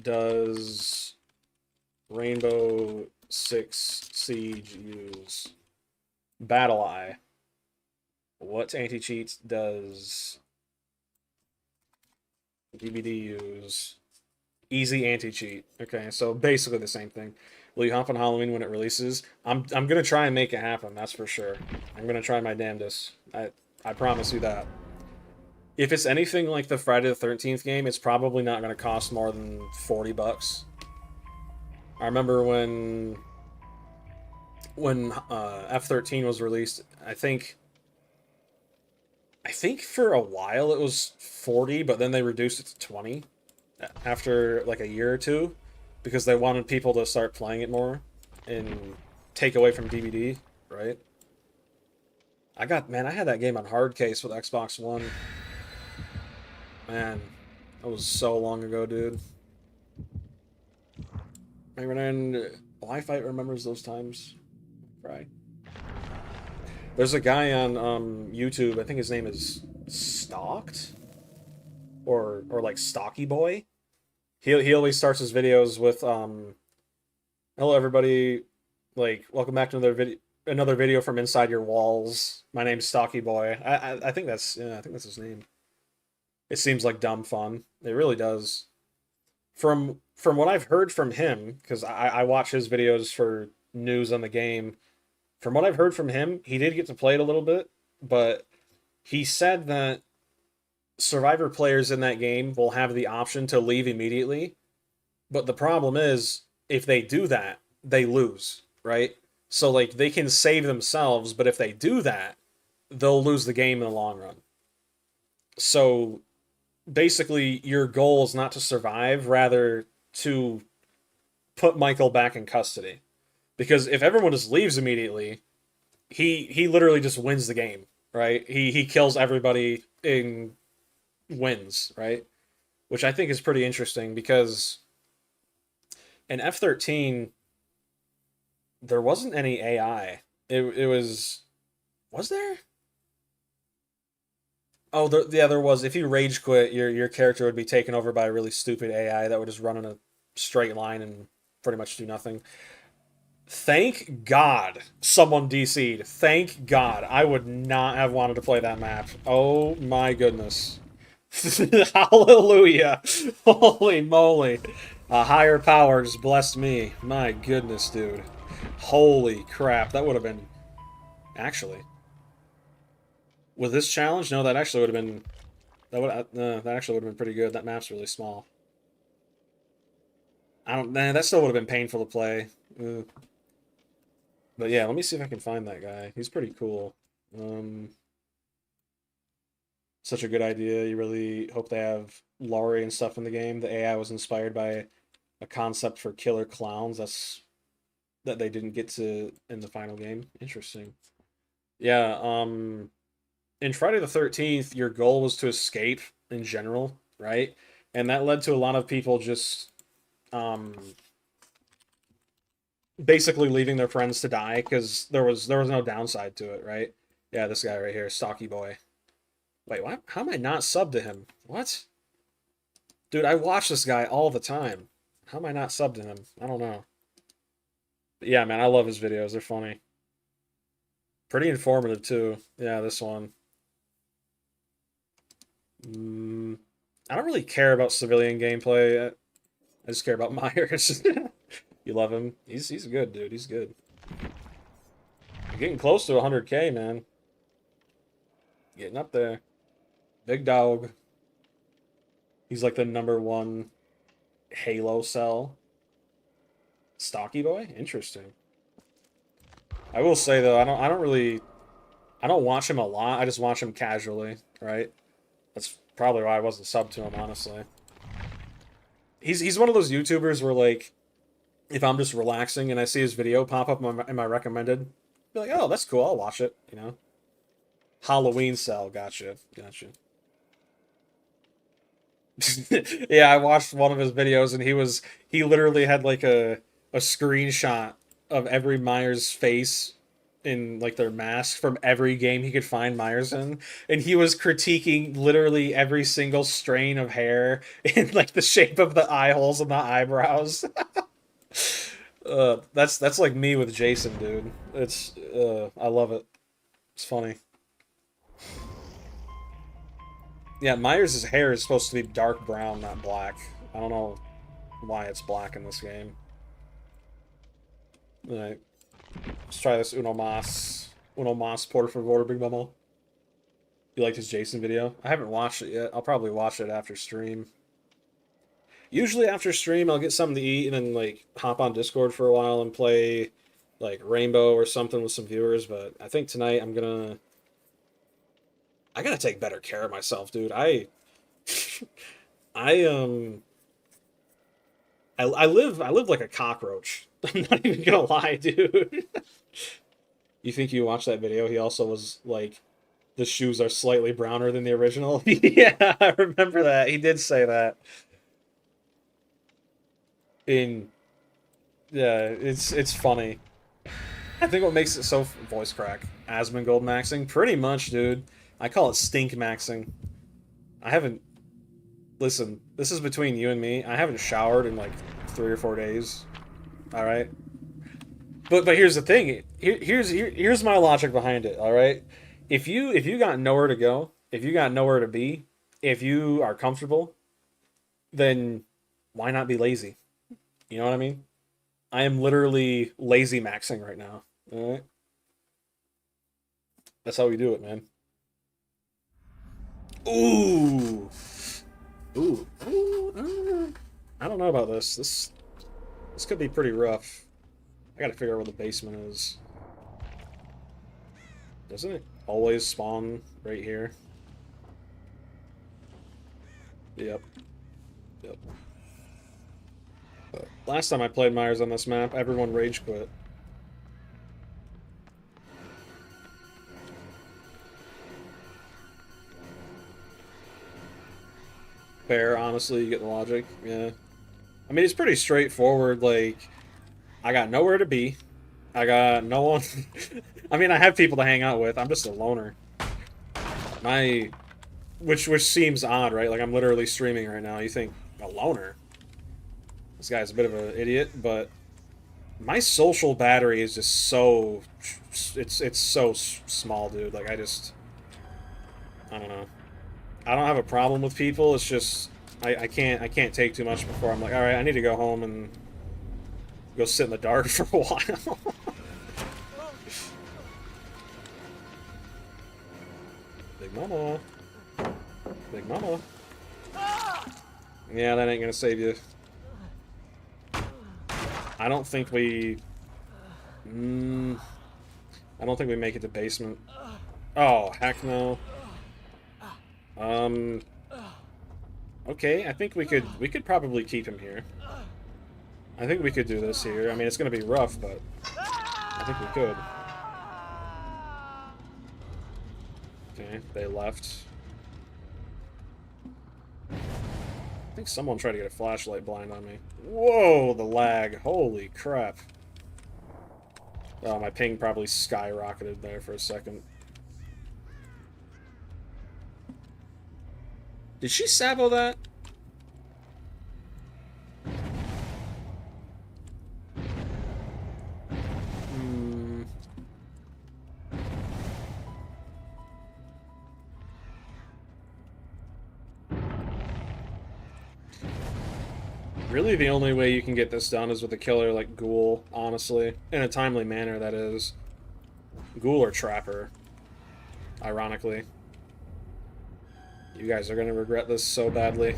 does Rainbow Six Siege use? Battle Eye. What anti-cheat does DBD use? Easy anti-cheat. Okay, so basically the same thing. Will you hop on Halloween when it releases? I'm gonna try and make it happen, that's for sure. I'm gonna try my damnedest. I promise you that. If it's anything like the Friday the 13th game, it's probably not gonna cost more than $40. I remember when F13 was released, I think for a while it was 40, but then they reduced it to 20 after like a year or two because they wanted people to start playing it more and take away from DBD, right? I had that game on hard case with Xbox One. Man, that was so long ago, dude. Wi-Fi remembers those times. Right. There's a guy on YouTube. I think his name is Stalked, or like Stocky Boy. He always starts his videos with "Hello everybody, like welcome back to another video from inside your walls. My name's Stocky Boy." I think I think that's his name. It seems like dumb fun. It really does. From what I've heard from him, because I watch his videos for news on the game. From what I've heard from him, he did get to play it a little bit, but he said that Survivor players in that game will have the option to leave immediately. But the problem is, if they do that, they lose, right? So, like, they can save themselves, but if they do that, they'll lose the game in the long run. So, basically, your goal is not to survive, rather to put Michael back in custody. Because if everyone just leaves immediately, he literally just wins the game, right? He kills everybody and wins, right? Which I think is pretty interesting because in F13 there wasn't any AI. It was there? Oh, yeah, there was. If you rage quit, your character would be taken over by a really stupid AI that would just run in a straight line and pretty much do nothing. Thank God someone DC'd. Thank God. I would not have wanted to play that map. Oh my goodness. Hallelujah. Holy moly. A higher power just blessed me. My goodness, dude. Holy crap. That would have been... Actually. With this challenge? No, that actually would have been... that actually would have been pretty good. That map's really small. That still would have been painful to play. But yeah, let me see if I can find that guy. He's pretty cool. Such a good idea. You really hope they have Laurie and stuff in the game. The AI was inspired by a concept for killer clowns. That they didn't get to in the final game. Interesting. Yeah, in Friday the 13th, your goal was to escape in general, right? And that led to a lot of people just basically leaving their friends to die because there was no downside to it, right? Yeah, this guy right here, Stocky Boy. Wait, what? How am I not subbed to him? What? Dude, I watch this guy all the time. How am I not subbed to him? I don't know. But yeah, man, I love his videos. They're funny. Pretty informative, too. Yeah, this one. I don't really care about civilian gameplay. I just care about Myers. You love him? He's good, dude. He's good. You're getting close to 100K, man. Getting up there. Big dog. He's like the #1 Halo cell. Stocky Boy? Interesting. I will say though, I don't watch him a lot. I just watch him casually, right? That's probably why I wasn't subbed to him, honestly. He's one of those YouTubers where like if I'm just relaxing and I see his video pop up in my recommended, I'll be like, oh, that's cool, I'll watch it, you know? Halloween cell, gotcha. Yeah, I watched one of his videos and he literally had like a screenshot of every Myers face in like their mask from every game he could find Myers in, and he was critiquing literally every single strain of hair in like the shape of the eye holes and the eyebrows. That's like me with Jason, dude. It's I love it. It's funny. Yeah, Myers' hair is supposed to be dark brown, not black. I don't know why it's black in this game. Alright. Let's try this Uno Mas. Uno Mas, por favor, Big Mama. You liked his Jason video? I haven't watched it yet. I'll probably watch it after stream. Usually after stream, I'll get something to eat and then, like, hop on Discord for a while and play, like, Rainbow or something with some viewers, but I think tonight I gotta take better care of myself, dude. I I live like a cockroach. I'm not even gonna lie, dude. You think you watched that video? He also was like The shoes are slightly browner than the original. Yeah, I remember that. He did say that. In Yeah, it's funny. I think what makes it so voice crack, Asmongold maxing, pretty much, dude. I call it stink maxing. I haven't listen. This is between you and me. I haven't showered in like 3 or 4 days. All right, but here's the thing. Here's my logic behind it. All right, if you got nowhere to go, if you got nowhere to be, if you are comfortable, then why not be lazy? You know what I mean? I am literally lazy maxing right now. All right, that's how we do it, man. Ooh, ooh. I don't know about this. This could be pretty rough. I gotta figure out where the basement is. Doesn't it always spawn right here? Yep. Yep. Last time I played Myers on this map, everyone rage quit. Fair, honestly, you get the logic. Yeah. I mean, it's pretty straightforward. Like, I got nowhere to be. I got no one. I mean, I have people to hang out with. I'm just a loner. My, which seems odd, right? Like I'm literally streaming right now. You think a loner? This guy's a bit of an idiot, but my social battery is just so. It's so small, dude. Like I don't know. I don't have a problem with people. It's just I can't take too much before I'm like, all right, I need to go home and go sit in the dark for a while. Big Mama. Big Mama. Yeah, that ain't gonna save you. I don't think we... I don't think we make it to basement. Oh, heck no. Okay, I think we could probably keep him here. I think we could do this here. I mean, it's gonna be rough, but I think we could. Okay, they left. I think someone tried to get a flashlight blind on me. Whoa, the lag. Holy crap. Oh, my ping probably skyrocketed there for a second. Did she sabo that? Really, the only way you can get this done is with a killer like Ghoul, honestly. In a timely manner, that is. Ghoul or Trapper. Ironically. You guys are gonna regret this so badly.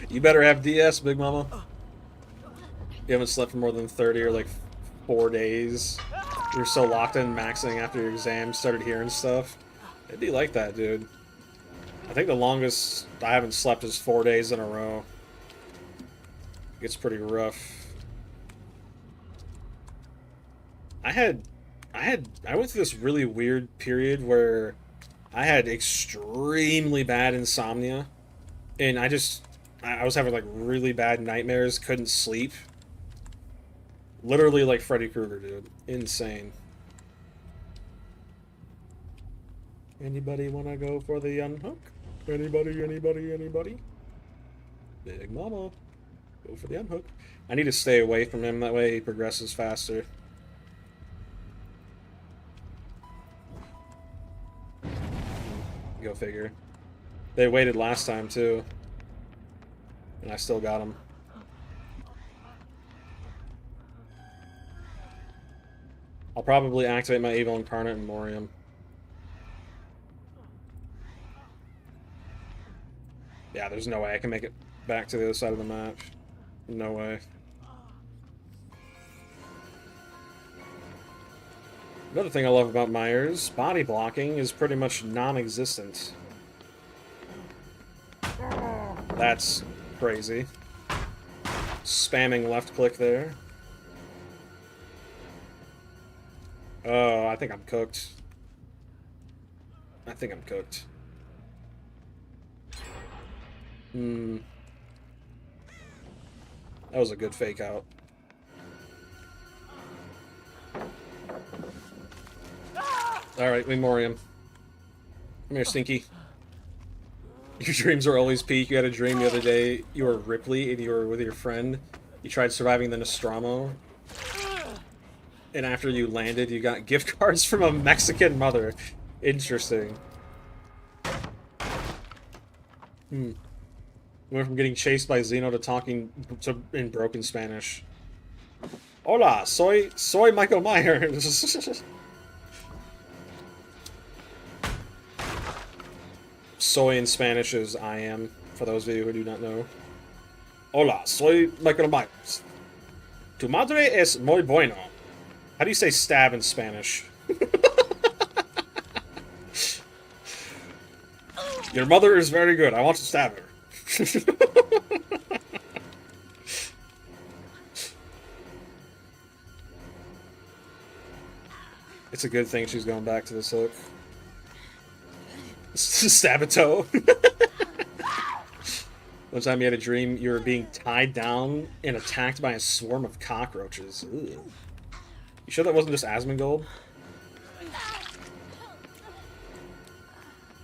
You better have DS, Big Mama. You haven't slept for more than 30 or like 4 days. You're so locked in maxing after your exam, started hearing stuff. It'd be like that, dude. I think the longest I haven't slept is 4 days in a row. It gets pretty rough. I went through this really weird period where I had extremely bad insomnia, and I was having like really bad nightmares, couldn't sleep. Literally like Freddy Krueger, dude. Insane. Anybody wanna go for the unhook? Anybody? Big Mama. Go for the unhook. I need to stay away from him, that way he progresses faster. Go figure. They waited last time too. And I still got him. I'll probably activate my Evil Incarnate and Morium. Yeah, there's no way I can make it back to the other side of the map. No way. Another thing I love about Myers, body blocking is pretty much non-existent. That's crazy. Spamming left click there. Oh, I think I'm cooked. I think I'm cooked. Hmm. That was a good fake out. Alright, we more him. Come here, Stinky. Your dreams are always peak. You had a dream the other day. You were Ripley and you were with your friend. You tried surviving the Nostromo. And after you landed, you got gift cards from a Mexican mother. Interesting. Hmm. We went from getting chased by Xeno to talking in broken Spanish. Hola, soy Michael Myers. Soy in Spanish is I am, for those of you who do not know. Hola, soy Michael Myers. Tu madre es muy bueno. How do you say stab in Spanish? Your mother is very good. I want to stab her. It's a good thing she's going back to this hook. Stab a toe. One time you had a dream you were being tied down and attacked by a swarm of cockroaches. Ew. You sure that wasn't just Asmongold?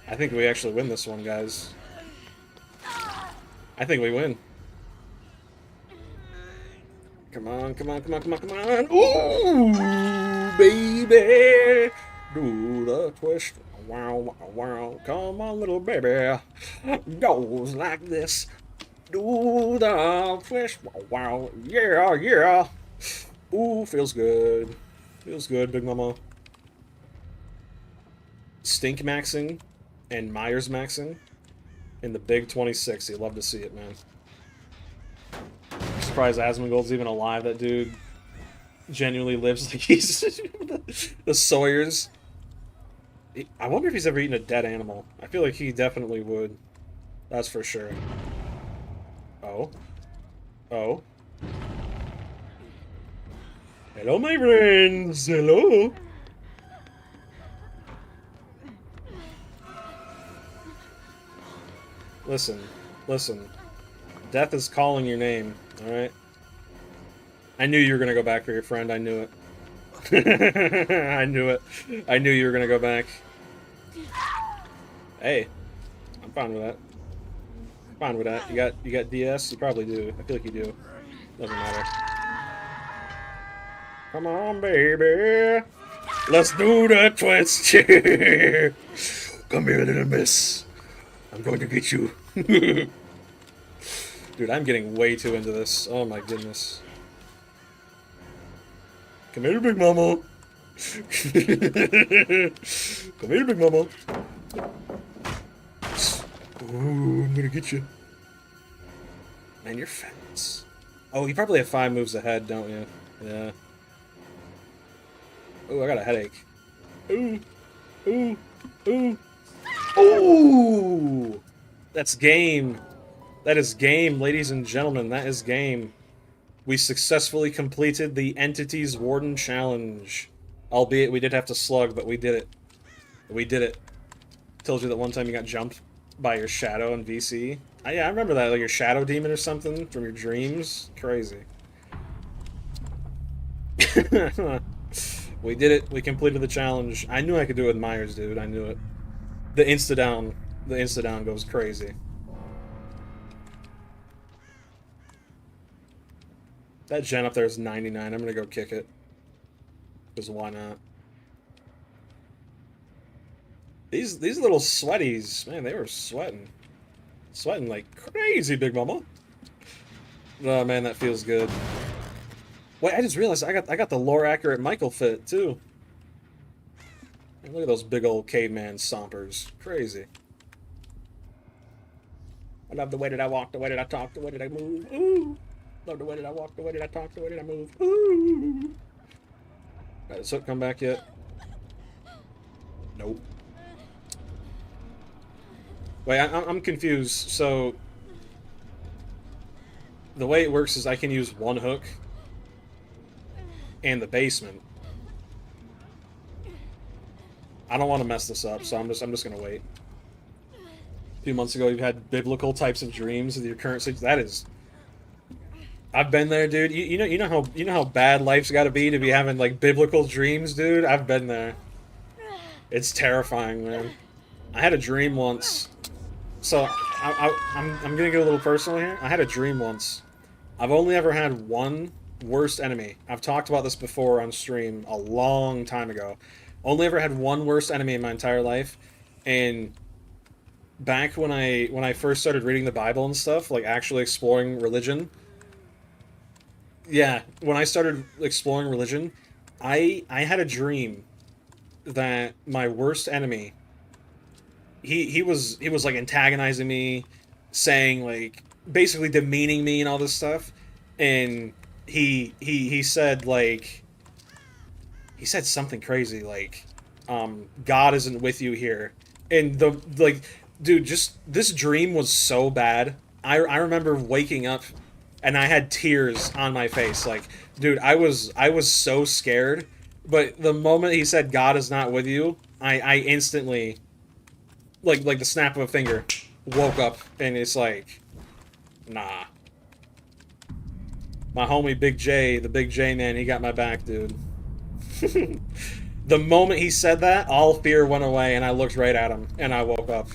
I think we actually win this one, guys. I think we win. Come on, come on, come on, come on, come on. Ooh, baby. Do the twist. Wow, wow, wow. Come on, little baby. Goes like this. Do the twist. Wow, wow. Yeah, yeah. Ooh, feels good. Feels good, Big Mama. Stink maxing and Myers maxing in the Big 26. You love to see it, man. I'm surprised Asmongold's even alive. That dude genuinely lives like he's the Sawyers. I wonder if he's ever eaten a dead animal. I feel like he definitely would. That's for sure. Oh. Oh. Hello, my friends. Hello. Listen. Listen. Death is calling your name, alright? I knew you were gonna go back for your friend. I knew it. I knew it. I knew you were gonna go back. Hey. I'm fine with that. I'm fine with that. You got DS? You probably do. I feel like you do. Doesn't matter. Come on, baby. Let's do the twist. Come here, little miss. I'm going to get you. Dude, I'm getting way too into this. Oh my goodness. Come here, big mama. Come here, big mama. Ooh, I'm gonna get you. Man, you're fast. Oh, you probably have 5 moves ahead, don't you? Yeah. Ooh, I got a headache. Ooh. Ooh. Ooh. Ooh! That's game. That is game, ladies and gentlemen. That is game. We successfully completed the Entities Warden Challenge. Albeit we did have to slug, but we did it. We did it. Told you that one time you got jumped by your shadow in VC. Yeah, I remember that. Like your shadow demon or something from your dreams. Crazy. We did it. We completed the challenge. I knew I could do it with Myers, dude. I knew it. The insta-down. The insta-down goes crazy. That gen up there is 99. I'm gonna go kick it. Because why not? These little sweaties, man, they were sweating. Sweating like crazy, Big Mama. Oh man, that feels good. Wait, I just realized I got the lore accurate Michael fit too. Look at those big old caveman stompers. Crazy. I love the way that I walk, the way that I talk, the way that I move. Ooh. Love the way that I walk, the way that I talk, the way that I move. Ooh. Alright, does Hook come back yet? Nope. Wait, I'm confused. So, the way it works is I can use one hook and the basement. I don't want to mess this up, so I'm just gonna wait. A few months ago, you've had biblical types of dreams with your current situation. That is, I've been there, dude. You know how bad life's got to be having like biblical dreams, dude. I've been there. It's terrifying, man. I had a dream once. So I'm gonna get a little personal here. I had a dream once. I've only ever had one worst enemy. I've talked about this before on stream a long time ago. Only ever had one worst enemy in my entire life, and back when I first started reading the Bible and stuff, like actually exploring religion. Yeah, when I started exploring religion, I had a dream that my worst enemy, he was like antagonizing me, saying like basically demeaning me and all this stuff, and he said like he said something crazy like God isn't with you here. And the like dude, just this dream was so bad. I remember waking up and I had tears on my face. Like, dude, I was so scared. But the moment he said God is not with you, I instantly, like the snap of a finger, woke up and it's like, nah. My homie Big J, the Big J man, he got my back, dude. The moment he said that, all fear went away and I looked right at him and I woke up.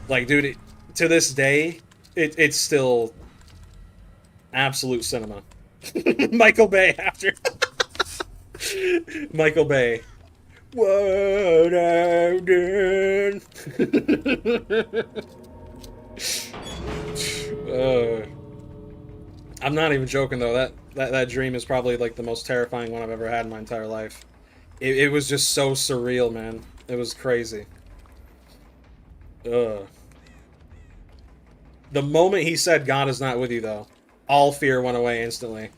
Like, dude, to this day, it's still absolute cinema. Michael Bay after. Michael Bay. What I've done. I'm not even joking though. That dream is probably like the most terrifying one I've ever had in my entire life. It was just so surreal, man. It was crazy. The moment he said God is not with you, though, all fear went away instantly.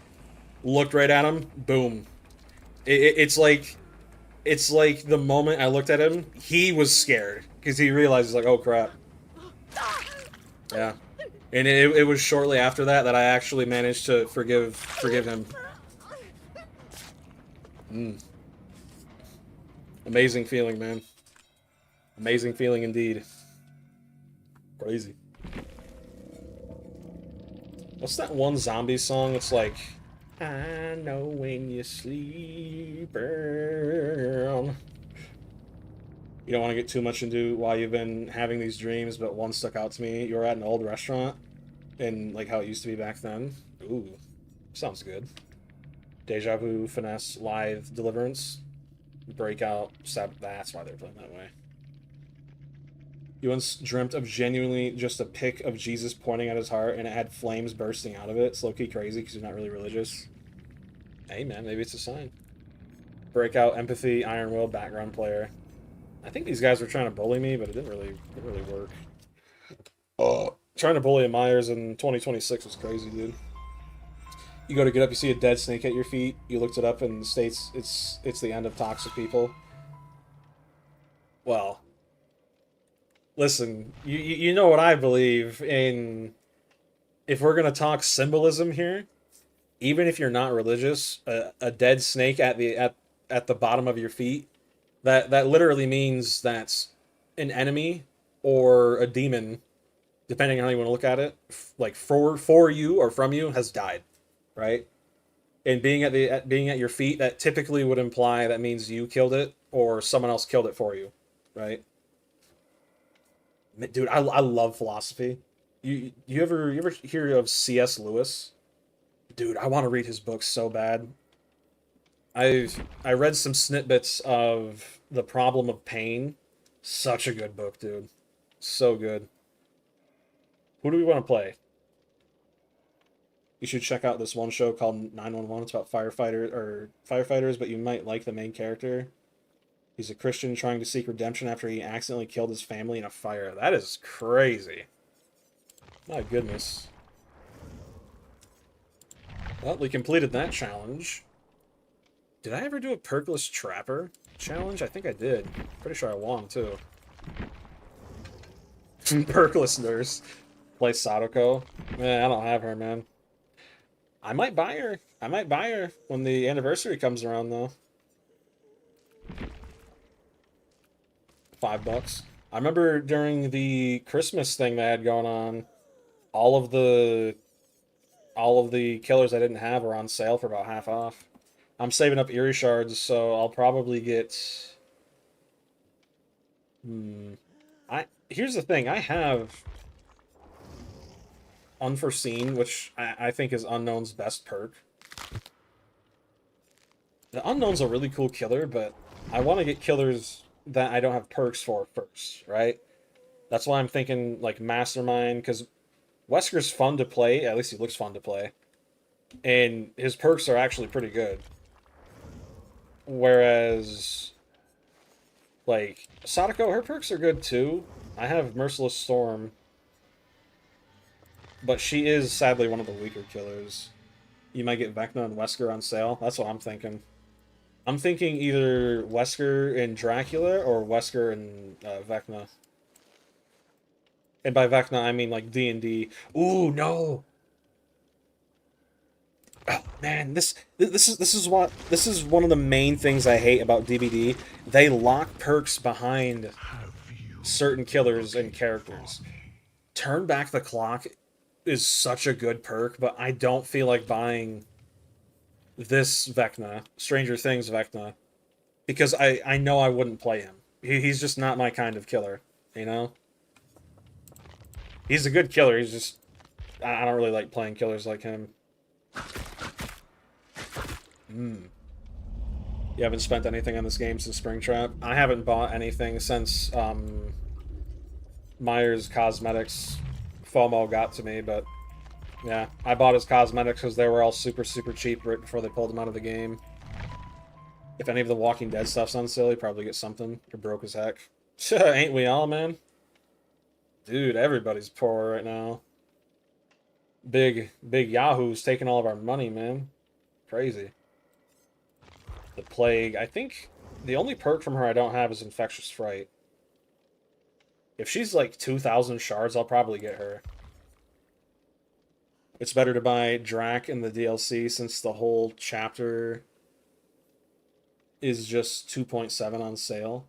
Looked right at him, boom. It's like the moment I looked at him, he was scared because he realized like, oh crap. Yeah, and it was shortly after that I actually managed to forgive him. Amazing feeling, man. Amazing feeling indeed. Crazy. What's that one zombie song? It's like, I know when you sleep around. You don't want to get too much into why you've been having these dreams, but one stuck out to me. You were at an old restaurant, and like how it used to be back then. Ooh, sounds good. Deja vu, finesse, live, deliverance, breakout, that's why they're playing that way. You once dreamt of genuinely just a pic of Jesus pointing at his heart and it had flames bursting out of it. It's low-key crazy because you're not really religious. Hey man, maybe it's a sign. Breakout, empathy, iron will, background player. I think these guys were trying to bully me, but it didn't really work. Trying to bully a Myers in 2026 was crazy, dude. You go to get up, you see a dead snake at your feet. You looked it up and it states it's the end of toxic people. Well, listen, you know what I believe in. If we're gonna talk symbolism here, even if you're not religious, a dead snake at the bottom of your feet, that literally means that's an enemy or a demon, depending on how you want to look at it, like for you or from you, has died, right? And being at your feet, that typically would imply that means you killed it or someone else killed it for you, right? Dude, I love philosophy. You ever hear of C.S. Lewis? Dude, I want to read his books so bad. I read some snippets of The Problem of Pain. Such a good book, dude. So good. Who do we want to play? You should check out this one show called 911. It's about firefighters, but you might like the main character. He's a Christian trying to seek redemption after he accidentally killed his family in a fire. That is crazy. My goodness. Well, we completed that challenge. Did I ever do a perkless trapper challenge? I think I did. Pretty sure I won, too. Perkless nurse. Play Sadako. Man, I don't have her, man. I might buy her. I might buy her when the anniversary comes around, though. $5. I remember during the Christmas thing they had going on, all of the killers I didn't have were on sale for about half off. I'm saving up Eerie Shards, so I'll probably get. Here's the thing. I have Unforeseen, which I think is Unknown's best perk. The Unknown's a really cool killer, but I want to get killers that I don't have perks for first, right? That's why I'm thinking like Mastermind, because Wesker's fun to play. At least he looks fun to play, and his perks are actually pretty good. Whereas, like Sadako, her perks are good too. I have Merciless Storm, but she is sadly one of the weaker killers. You might get Vecna and Wesker on sale. That's what I'm thinking. I'm thinking either Wesker and Dracula or Wesker and Vecna. And by Vecna, I mean like D&D. Ooh, no. Oh man, this is one of the main things I hate about DBD. They lock perks behind certain killers and characters. Turn Back the Clock is such a good perk, but I don't feel like buying this Vecna, Stranger Things Vecna, because I know I wouldn't play him. He's just not my kind of killer, you know? He's a good killer, he's just... I don't really like playing killers like him. You haven't spent anything on this game since Springtrap? I haven't bought anything since Myers Cosmetics FOMO got to me, but yeah, I bought his cosmetics because they were all super cheap right before they pulled them out of the game. If any of the Walking Dead stuff's on sale, you probably get something. You're broke as heck. Ain't we all, man? Dude, everybody's poor right now. Big Yahoo's taking all of our money, man. Crazy. The Plague. I think the only perk from her I don't have is Infectious Fright. If she's like 2,000 shards, I'll probably get her. It's better to buy Drac in the DLC since the whole chapter is just 2.7 on sale.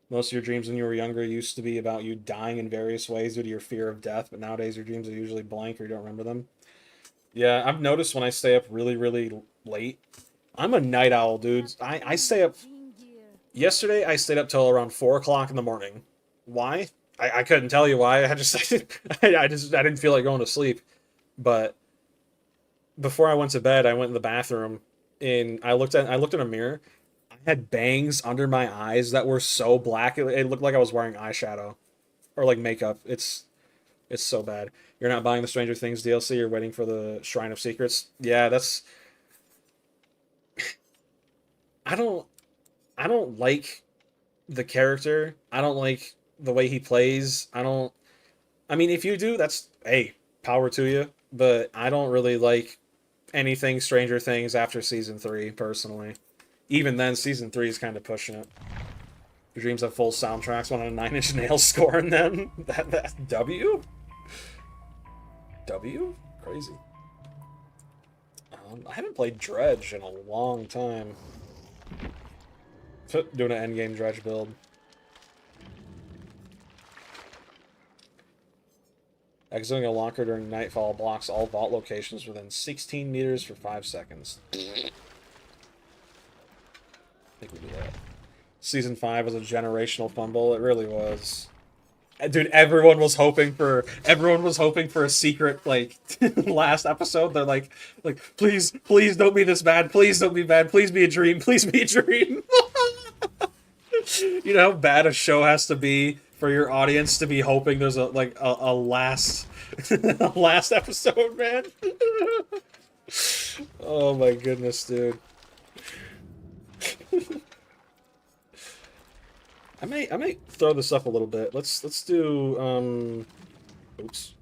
Most of your dreams when you were younger used to be about you dying in various ways due to your fear of death, but nowadays your dreams are usually blank or you don't remember them. Yeah, I've noticed when I stay up really late. I'm a night owl, dudes. I stay up... Yesterday, I stayed up till around 4 o'clock in the morning. Why? I couldn't tell you why. I didn't feel like going to sleep. But before I went to bed, I went in the bathroom and I looked in a mirror. I had bangs under my eyes that were so black it looked like I was wearing eyeshadow or like makeup. It's so bad. You're not buying the Stranger Things DLC. You're waiting for the Shrine of Secrets. Yeah, that's. I don't like the character. I don't like the way he plays. I mean, if you do, that's, hey, power to you. But I don't really like anything Stranger Things after Season 3, personally. Even then, Season 3 is kind of pushing it. Your dreams have full soundtracks, want a 9 Inch Nails score in them? That W? W? Crazy. I haven't played Dredge in a long time. Doing an endgame Dredge build. Exiting a locker during nightfall blocks all vault locations within 16 meters for 5 seconds. I think we do that. Season 5 was a generational fumble. It really was. Dude, everyone was hoping for a secret, like, last episode. They're like, please don't be this bad. Please don't be bad. Please be a dream. Please be a dream. You know how bad a show has to be for your audience to be hoping there's a last a last episode, man. Oh my goodness, dude. I may throw this up a little bit. Let's do oops.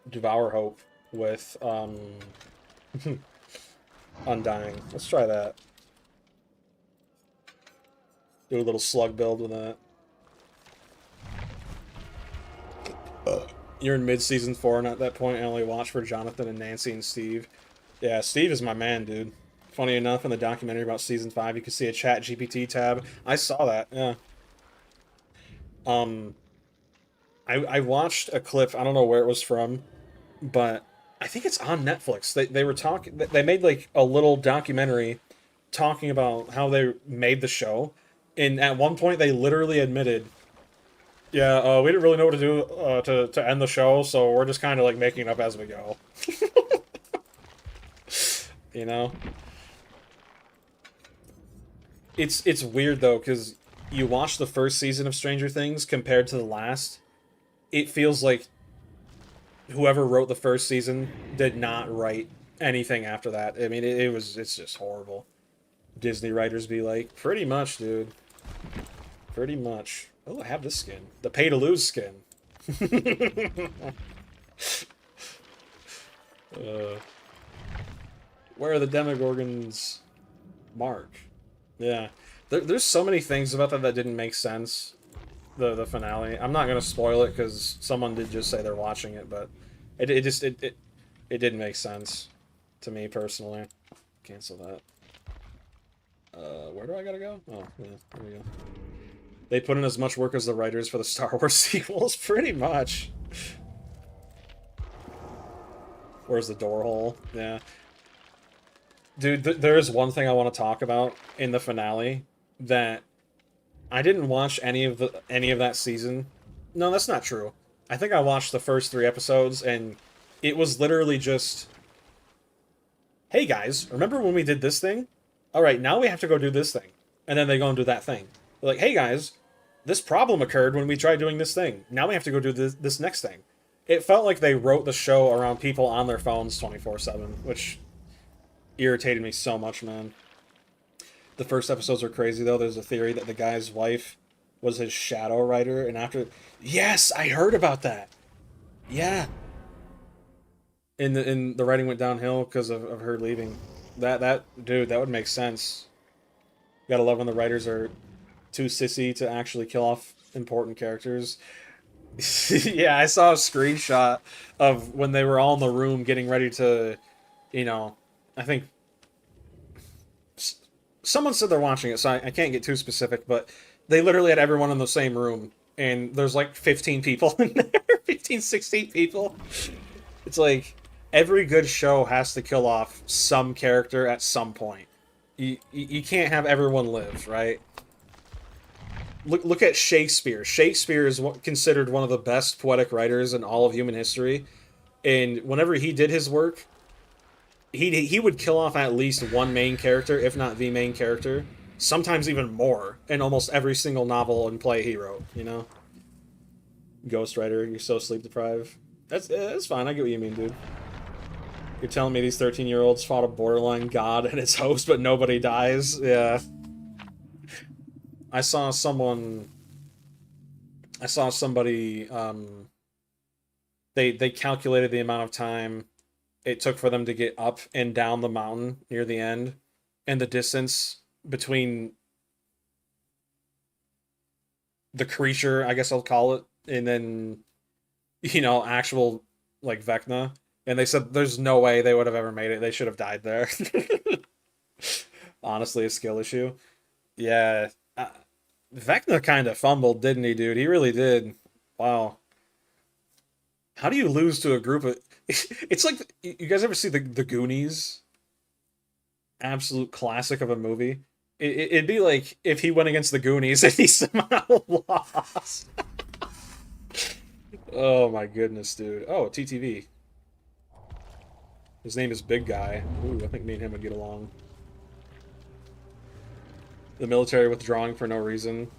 Devour Hope with Undying. Let's try that. Do a little slug build with that. You're in mid-season 4, and at that point, I only watch for Jonathan and Nancy and Steve. Yeah, Steve is my man, dude. Funny enough, in the documentary about season 5, you can see a Chat GPT tab. I saw that, yeah. Um, I watched a clip, I don't know where it was from, but I think it's on Netflix. They were talking, they made like a little documentary talking about how they made the show, and at one point they literally admitted, yeah, we didn't really know what to do to end the show, so we're just kind of like making it up as we go. You know? It's weird though, because you watch the first season of Stranger Things compared to the last, it feels like whoever wrote the first season did not write anything after that. I mean, it's just horrible. Disney writers be like, pretty much, dude. Pretty much. Oh, I have this skin. The pay-to-lose skin. Where are the Demogorgons? Mark. Yeah. There's so many things about that that didn't make sense. The finale. I'm not gonna spoil it because someone did just say they're watching it, but it didn't make sense to me personally. Cancel that. Where do I gotta go? Oh, yeah, there we go. They put in as much work as the writers for the Star Wars sequels, pretty much. Where's the door hole? Yeah. Dude, there is one thing I want to talk about in the finale that I didn't watch any of that season. No, that's not true. I think I watched the first 3 episodes, and it was literally just, hey guys, remember when we did this thing? Alright, now we have to go do this thing. And then they go and do that thing. They're like, hey guys, this problem occurred when we tried doing this thing. Now we have to go do this next thing. It felt like they wrote the show around people on their phones 24/7, which irritated me so much, man. The first episodes are crazy, though. There's a theory that the guy's wife was his shadow writer, and after... Yes, I heard about that! Yeah. And the writing went downhill because of her leaving. Dude, that would make sense. You gotta love when the writers are too sissy to actually kill off important characters. Yeah, I saw a screenshot of when they were all in the room getting ready to, you know, I think someone said they're watching it, so I can't get too specific, but they literally had everyone in the same room, and there's like 15 people in there, 15, 16 people. It's like, every good show has to kill off some character at some point. You can't have everyone live, right? Look at Shakespeare. Shakespeare is considered one of the best poetic writers in all of human history, and whenever he did his work, he would kill off at least one main character, if not the main character, sometimes even more, in almost every single novel and play he wrote, you know? Ghostwriter, you're so sleep deprived. That's fine, I get what you mean, dude. You're telling me these 13-year-olds fought a borderline god and its host, but nobody dies? Yeah. I saw somebody, they calculated the amount of time it took for them to get up and down the mountain near the end, and the distance between the creature, I guess I'll call it, and then, you know, actual, like, Vecna. And they said there's no way they would have ever made it. They should have died there. Honestly, a skill issue. Yeah. Vecna kind of fumbled, didn't he, dude? He really did. Wow. How do you lose to a group of... It's like... You guys ever see the Goonies? Absolute classic of a movie. It'd be like if he went against the Goonies and he somehow lost. Oh my goodness, dude. Oh, TTV. His name is Big Guy. Ooh, I think me and him would get along. The military withdrawing for no reason.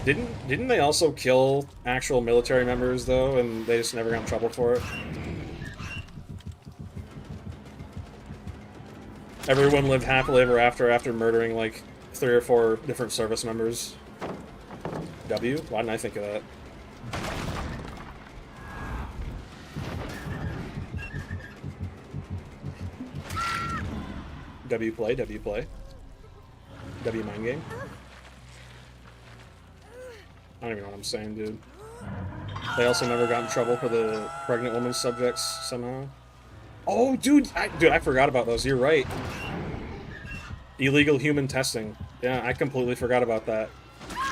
Didn't they also kill actual military members, though, and they just never got in trouble for it? Everyone lived happily ever after murdering, like, 3 or 4 different service members. W? Why didn't I think of that? W play, W play. W mind game. I don't even know what I'm saying, dude. They also never got in trouble for the pregnant woman subjects somehow. Oh, dude, I forgot about those. You're right. Illegal human testing. Yeah, I completely forgot about that.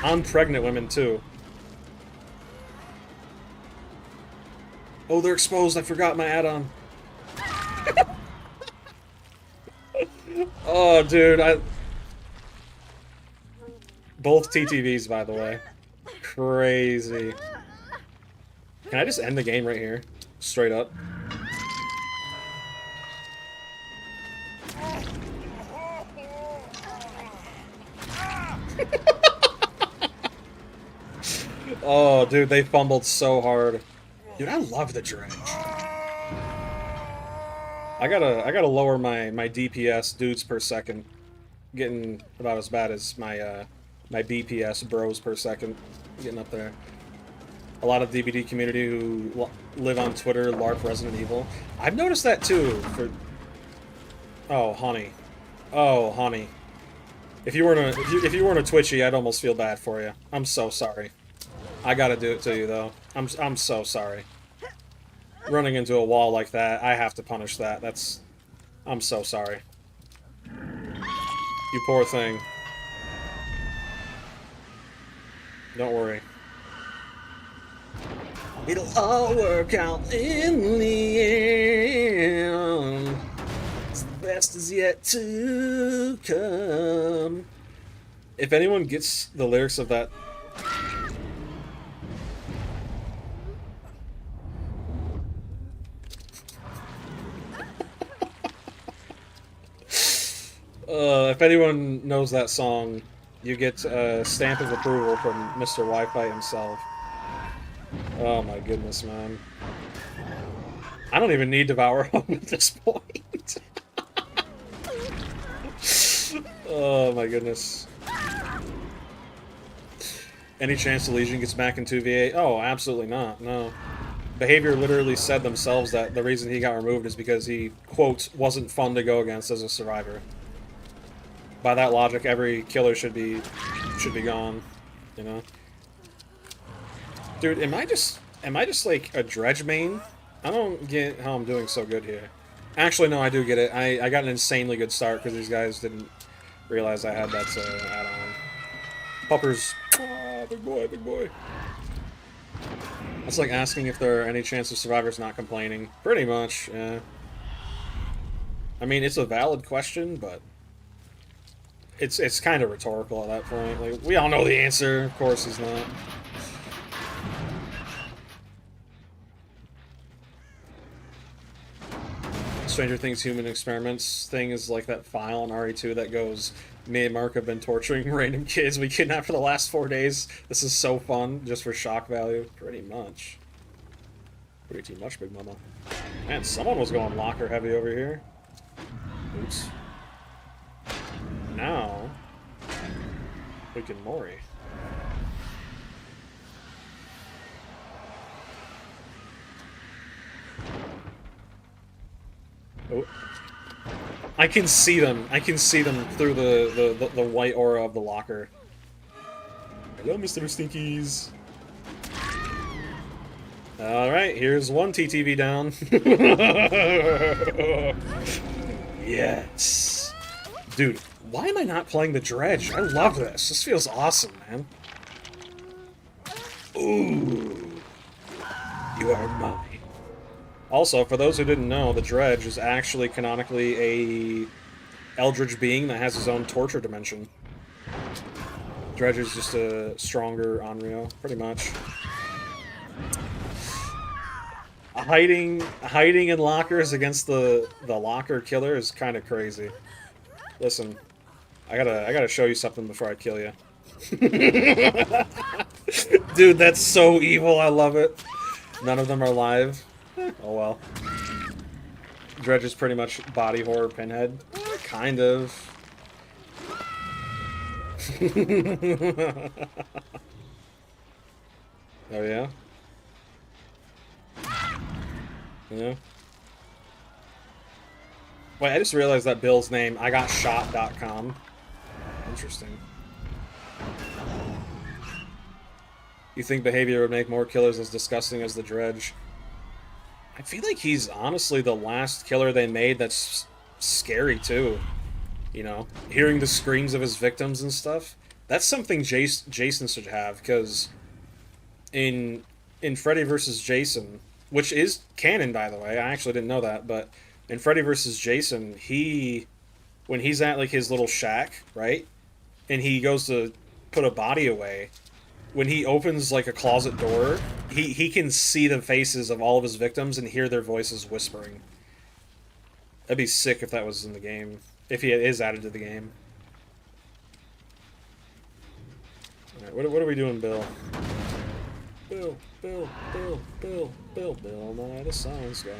On pregnant women, too. Oh, they're exposed. I forgot my add-on. Oh, dude, both TTVs, by the way. Crazy. Can I just end the game right here? Straight up. Oh, dude, they fumbled so hard. Dude, I love the dredge. I gotta lower my DPS dudes per second. Getting about as bad as my my BPS bros per second. Getting up there. A lot of DBD community who live on Twitter LARP Resident Evil. I've noticed that too. Oh, honey. Oh, honey. If you weren't a Twitchy, I'd almost feel bad for you. I'm so sorry. I gotta do it to you though. I'm so sorry. Running into a wall like that, I have to punish that. I'm so sorry. You poor thing. Don't worry. It'll all work out in the end. The best is yet to come. If anyone gets the lyrics of that... if anyone knows that song, you get a stamp of approval from Mr. Wi-Fi himself. Oh my goodness, man. I don't even need Devour Home at this point. Oh my goodness. Any chance the Legion gets back in 2v8? Oh, absolutely not, no. Behavior literally said themselves that the reason he got removed is because he, quote, wasn't fun to go against as a survivor. By that logic, every killer should be gone, you know? Dude, am I just like a dredge main? I don't get how I'm doing so good here. Actually, no, I do get it. I got an insanely good start because these guys didn't realize I had that add-on. Puppers. Oh, big boy, big boy. That's like asking if there are any chance of survivors not complaining. Pretty much, yeah. I mean, it's a valid question, but it's kind of rhetorical at that point. Like, we all know the answer. Of course he's not. Stranger Things Human Experiments thing is like that file on RE2 that goes, me and Mark have been torturing random kids we kidnapped for the last 4 days. This is so fun, just for shock value. Pretty much. Pretty too much, Big Mama. Man, someone was going locker heavy over here. Oops. Now, we can Mori. Oh. I can see them. I can see them through the white aura of the locker. Hello, Mr. Stinkies. Alright, here's one TTV down. Yes. Dude, why am I not playing the dredge? I love this. This feels awesome, man. Ooh. You are mine. Also, for those who didn't know, the dredge is actually canonically a eldritch being that has his own torture dimension. Dredge is just a stronger Onryo, pretty much. Hiding in lockers against the locker killer is kind of crazy. Listen, I gotta show you something before I kill you. Dude, that's so evil. I love it. None of them are live. Oh well. Dredge is pretty much body horror Pinhead. Kind of. Oh yeah? Yeah. Wait, I just realized that Bill's name, IGotShot.com. Interesting. You think behavior would make more killers as disgusting as the Dredge? I feel like he's honestly the last killer they made that's scary too. You know, hearing the screams of his victims and stuff. That's something Jason should have, because in Freddy vs. Jason, which is canon by the way, I actually didn't know that, but in Freddy vs. Jason, when he's at like his little shack, right, and he goes to put a body away, when he opens like a closet door, he can see the faces of all of his victims and hear their voices whispering. That'd be sick if that was in the game. If he is added to the game. Alright, what are we doing, Bill? Bill, Bill, Bill, Bill, Bill, Bill, Nye the Science Guy.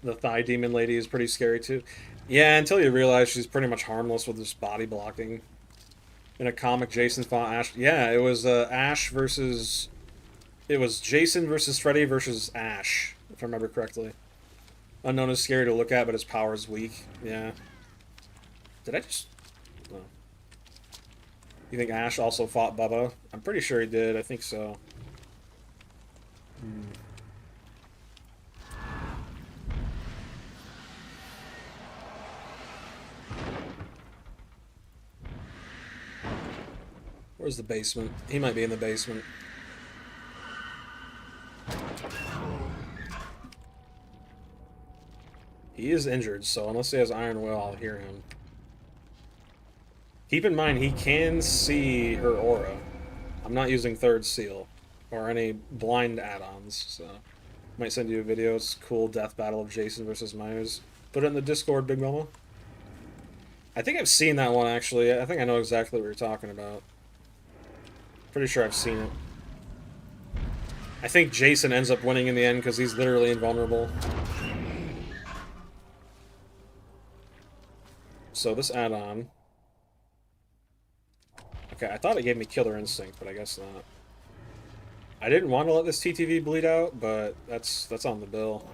The thigh demon lady is pretty scary too. Yeah, until you realize she's pretty much harmless with just body blocking. In a comic, Jason fought Ash. Yeah, it was Ash versus... It was Jason versus Freddy versus Ash, if I remember correctly. Unknown is scary to look at, but his power is weak. Yeah. Did I just... No. You think Ash also fought Bubba? I'm pretty sure he did. I think so. Where's the basement? He might be in the basement. He is injured, so unless he has Iron Will, I'll hear him. Keep in mind, he can see her aura. I'm not using Third Seal or any blind add-ons, so... Might send you a video. It's cool death battle of Jason versus Myers. Put it in the Discord, Big Mama. I think I've seen that one, actually. I think I know exactly what you're talking about. Pretty sure I've seen it. I think Jason ends up winning in the end because he's literally invulnerable. So this add-on... Okay, I thought it gave me Killer Instinct, but I guess not. I didn't want to let this TTV bleed out, but that's on the bill.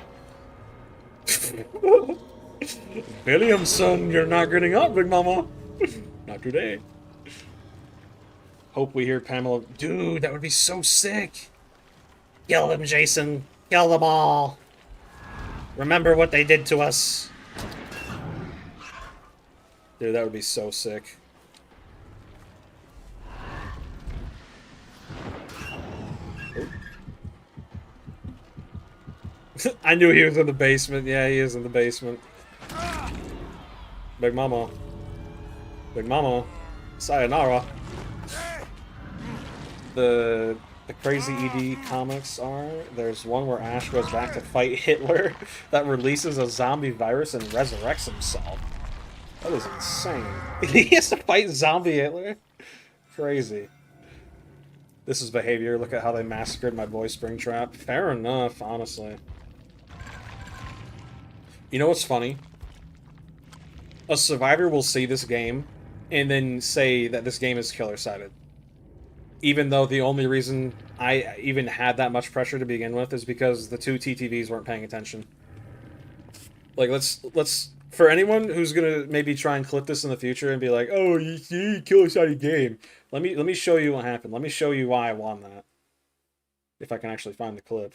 Williamson, you're not getting up, Big Mama. Not today. Hope we hear Pamela. Dude, that would be so sick. Kill them, Jason. Kill them all. Remember what they did to us. Dude, that would be so sick. I knew he was in the basement. Yeah, he is in the basement. Big Mama. Big Mama. Sayonara. The crazy ED comics are, there's one where Ash goes back to fight Hitler that releases a zombie virus and resurrects himself. That is insane. He has to fight zombie Hitler? Crazy. This is behavior. Look at how they massacred my boy Springtrap. Fair enough, honestly. You know what's funny? A survivor will see this game and then say that this game is killer-sided. Even though the only reason I even had that much pressure to begin with is because the two TTVs weren't paying attention. Like, let's for anyone who's gonna maybe try and clip this in the future and be like, "Oh, you see, killer-sided game." Let me show you what happened. Let me show you why I won that. If I can actually find the clip.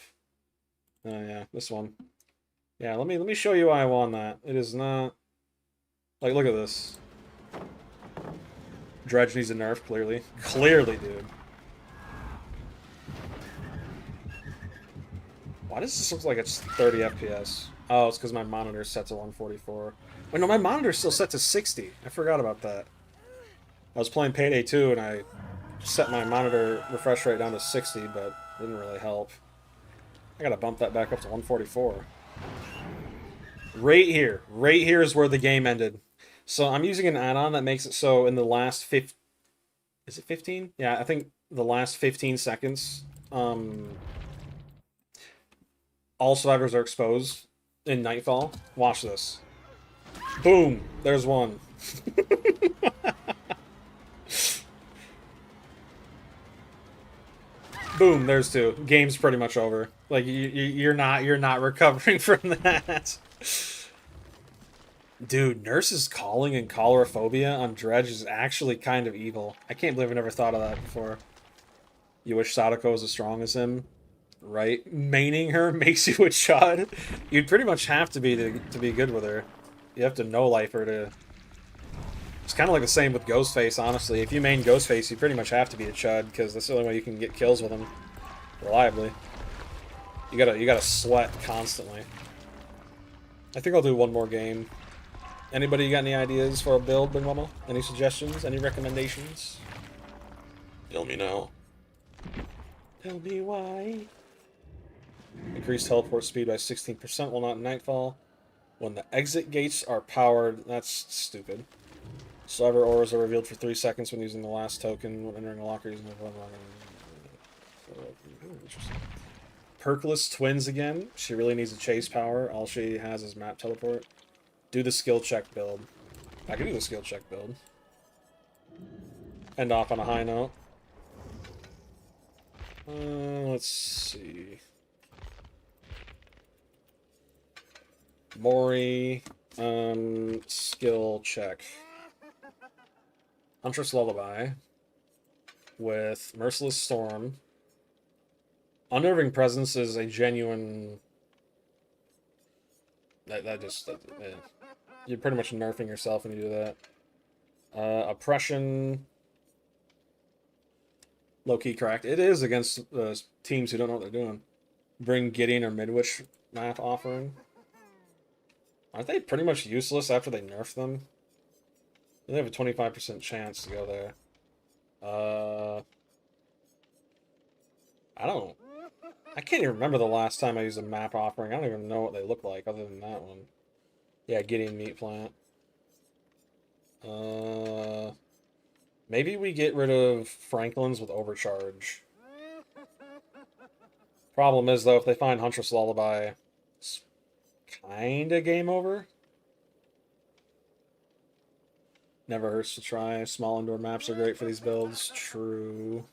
Oh yeah, this one. Yeah, let me show you why I won that. It is not... Like, look at this. Dredge needs a nerf, clearly. Clearly, dude. Why does this look like it's 30 FPS? Oh, it's because my monitor is set to 144. Wait, no, my monitor's still set to 60. I forgot about that. I was playing Payday 2, and I set my monitor refresh rate down to 60, but it didn't really help. I gotta bump that back up to 144. Right here is where the game ended. So I'm using an add-on that makes it so in the last is it 15? Yeah, I think the last 15 seconds, all survivors are exposed in Nightfall. Watch this. Boom! There's one. Boom! There's two. Game's pretty much over. Like you're not recovering from that. Dude, Nurse's calling and choleraphobia on Dredge is actually kind of evil. I can't believe I never thought of that before. You wish Sadako was as strong as him, right? Maining her makes you a chud. You'd pretty much have to be to be good with her. You have to know life her to. It's kind of like the same with Ghostface, honestly. If you main Ghostface, you pretty much have to be a chud because that's the only way you can get kills with him reliably. You gotta sweat constantly. I think I'll do one more game. Anybody got any ideas for a build, Big Mama? Any suggestions? Any recommendations? Tell me now. Tell me why. Increase teleport speed by 16% while not in Nightfall. When the exit gates are powered, that's stupid. Survivor auras are revealed for 3 seconds when using the last token. When entering a locker using the interesting. Perkless twins again. She really needs a chase power. All she has is map teleport. Do the skill check build. I can do the skill check build. End off on a high note. Let's see. Mori. Skill check. Huntress Lullaby. With Merciless Storm. Unnerving Presence is a genuine... You're pretty much nerfing yourself when you do that. Oppression. Low-key cracked. It is against teams who don't know what they're doing. Bring Gideon or Midwich map offering. Aren't they pretty much useless after they nerf them? They have a 25% chance to go there. I can't even remember the last time I used a map offering. I don't even know what they look like other than that one. Yeah, Gideon Meat Plant. Maybe we get rid of Franklin's with Overcharge. Problem is, though, if they find Huntress Lullaby, it's kinda game over. Never hurts to try. Small indoor maps are great for these builds. True.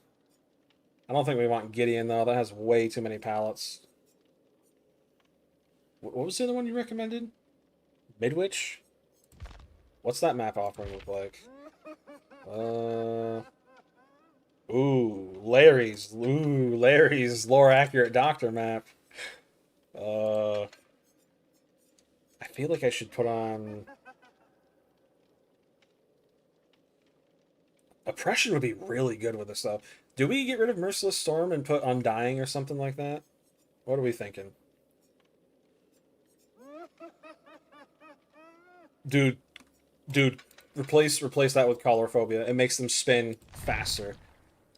I don't think we want Gideon, though. That has way too many pallets. What was the other one you recommended? Midwich? What's that map offering look like? Larry's lore accurate doctor map. I feel like I should put on... Oppression would be really good with this stuff. Do we get rid of Merciless Storm and put Undying or something like that? What are we thinking? Dude, replace that with Choleraphobia. It makes them spin faster.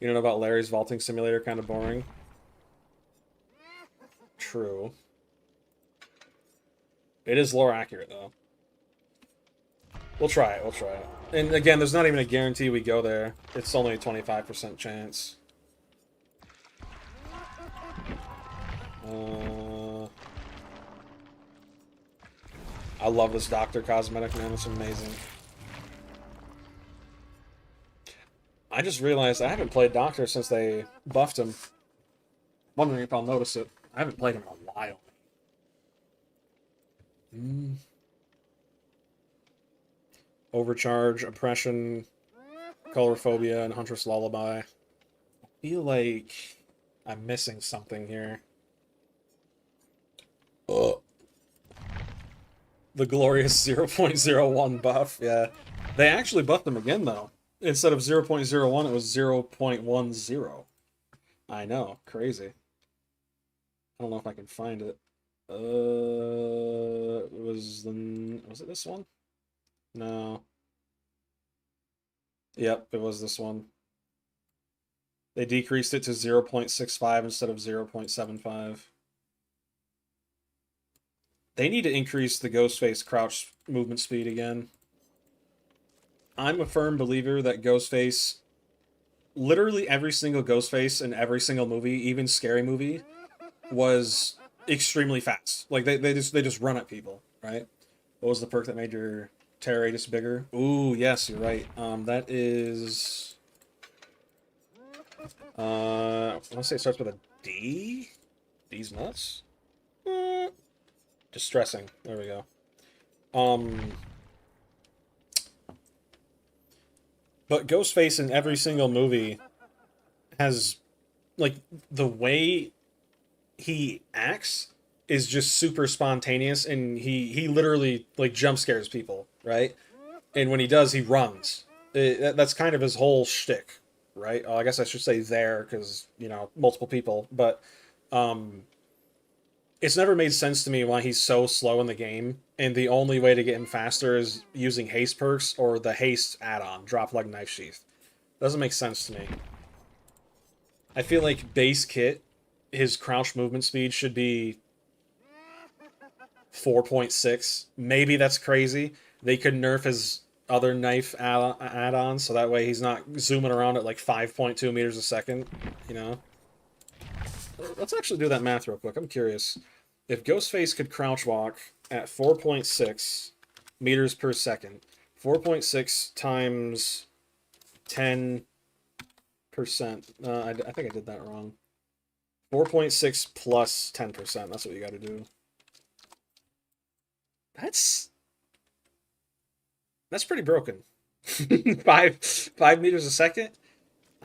You don't know about Larry's vaulting simulator? Kind of boring. True. It is lore accurate, though. We'll try it. And again, there's not even a guarantee we go there. It's only a 25% chance. I love this Doctor cosmetic, man. It's amazing. I just realized I haven't played Doctor since they buffed him. Wondering if I'll notice it. I haven't played him in a while. Overcharge, Oppression, Choleraphobia, and Huntress Lullaby. I feel like I'm missing something here. The glorious 0.01 buff, yeah. They actually buffed them again, though. Instead of 0.01, it was 0.10. I know, crazy. I don't know if I can find it. Was it this one? No. Yep, it was this one. They decreased it to 0.65 instead of 0.75. They need to increase the Ghostface crouch movement speed again. I'm a firm believer that Ghostface, literally every single Ghostface in every single movie, even Scary Movie, was extremely fast. Like they just run at people, right? What was the perk that made your terror radius bigger? Ooh, yes, you're right. That is... I want to say it starts with a D? D's nuts? Distressing. There we go. But Ghostface in every single movie has, like, the way he acts is just super spontaneous, and he literally, like, jump scares people, right? And when he does, he runs. That's kind of his whole shtick, right? I guess I should say there, because, you know, multiple people. But um, it's never made sense to me why he's so slow in the game, and the only way to get him faster is using haste perks or the haste add-on, drop leg knife sheath. Doesn't make sense to me. I feel like base kit, his crouch movement speed should be 4.6. Maybe that's crazy. They could nerf his other knife add-on so that way he's not zooming around at like 5.2 meters a second, you know? Let's actually do that math real quick. I'm curious. If Ghostface could crouch walk at 4.6 meters per second, 4.6 times 10%. I think I did that wrong. 4.6 plus 10%. That's what you got to do. That's pretty broken. 5 meters a second?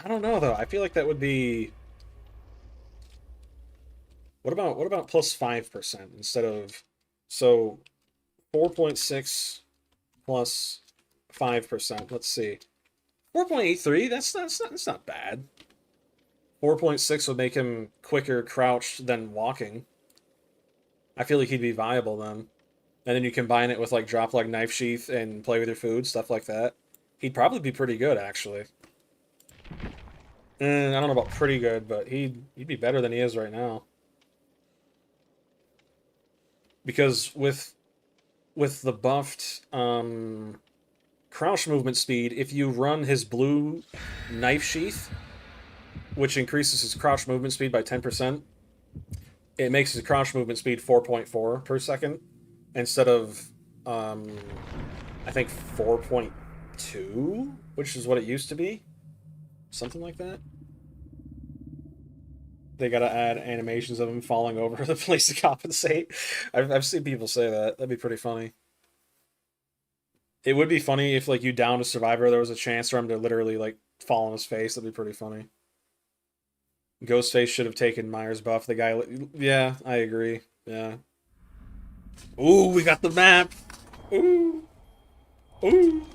I don't know though. I feel like that would be. What about plus 5% instead of, so 4.6 plus 5%. Let's see. 4.83. That's not bad. 4.6 would make him quicker crouched than walking. I feel like he'd be viable then. And then you combine it with like drop leg knife sheath and play with your food, stuff like that. He'd probably be pretty good actually. I don't know about pretty good, but he'd be better than he is right now. Because with the buffed crouch movement speed, if you run his blue knife sheath, which increases his crouch movement speed by 10%, it makes his crouch movement speed 4.4 per second instead of I think 4.2, which is what it used to be. Something like that. They gotta add animations of him falling over the place to compensate. I've seen people say that. That'd be pretty funny. It would be funny if, like, you downed a survivor, there was a chance for him to literally, like, fall on his face. That'd be pretty funny. Ghostface should have taken Myers buff. The guy... Yeah, I agree. Yeah. Ooh, we got the map! Ooh! Ooh!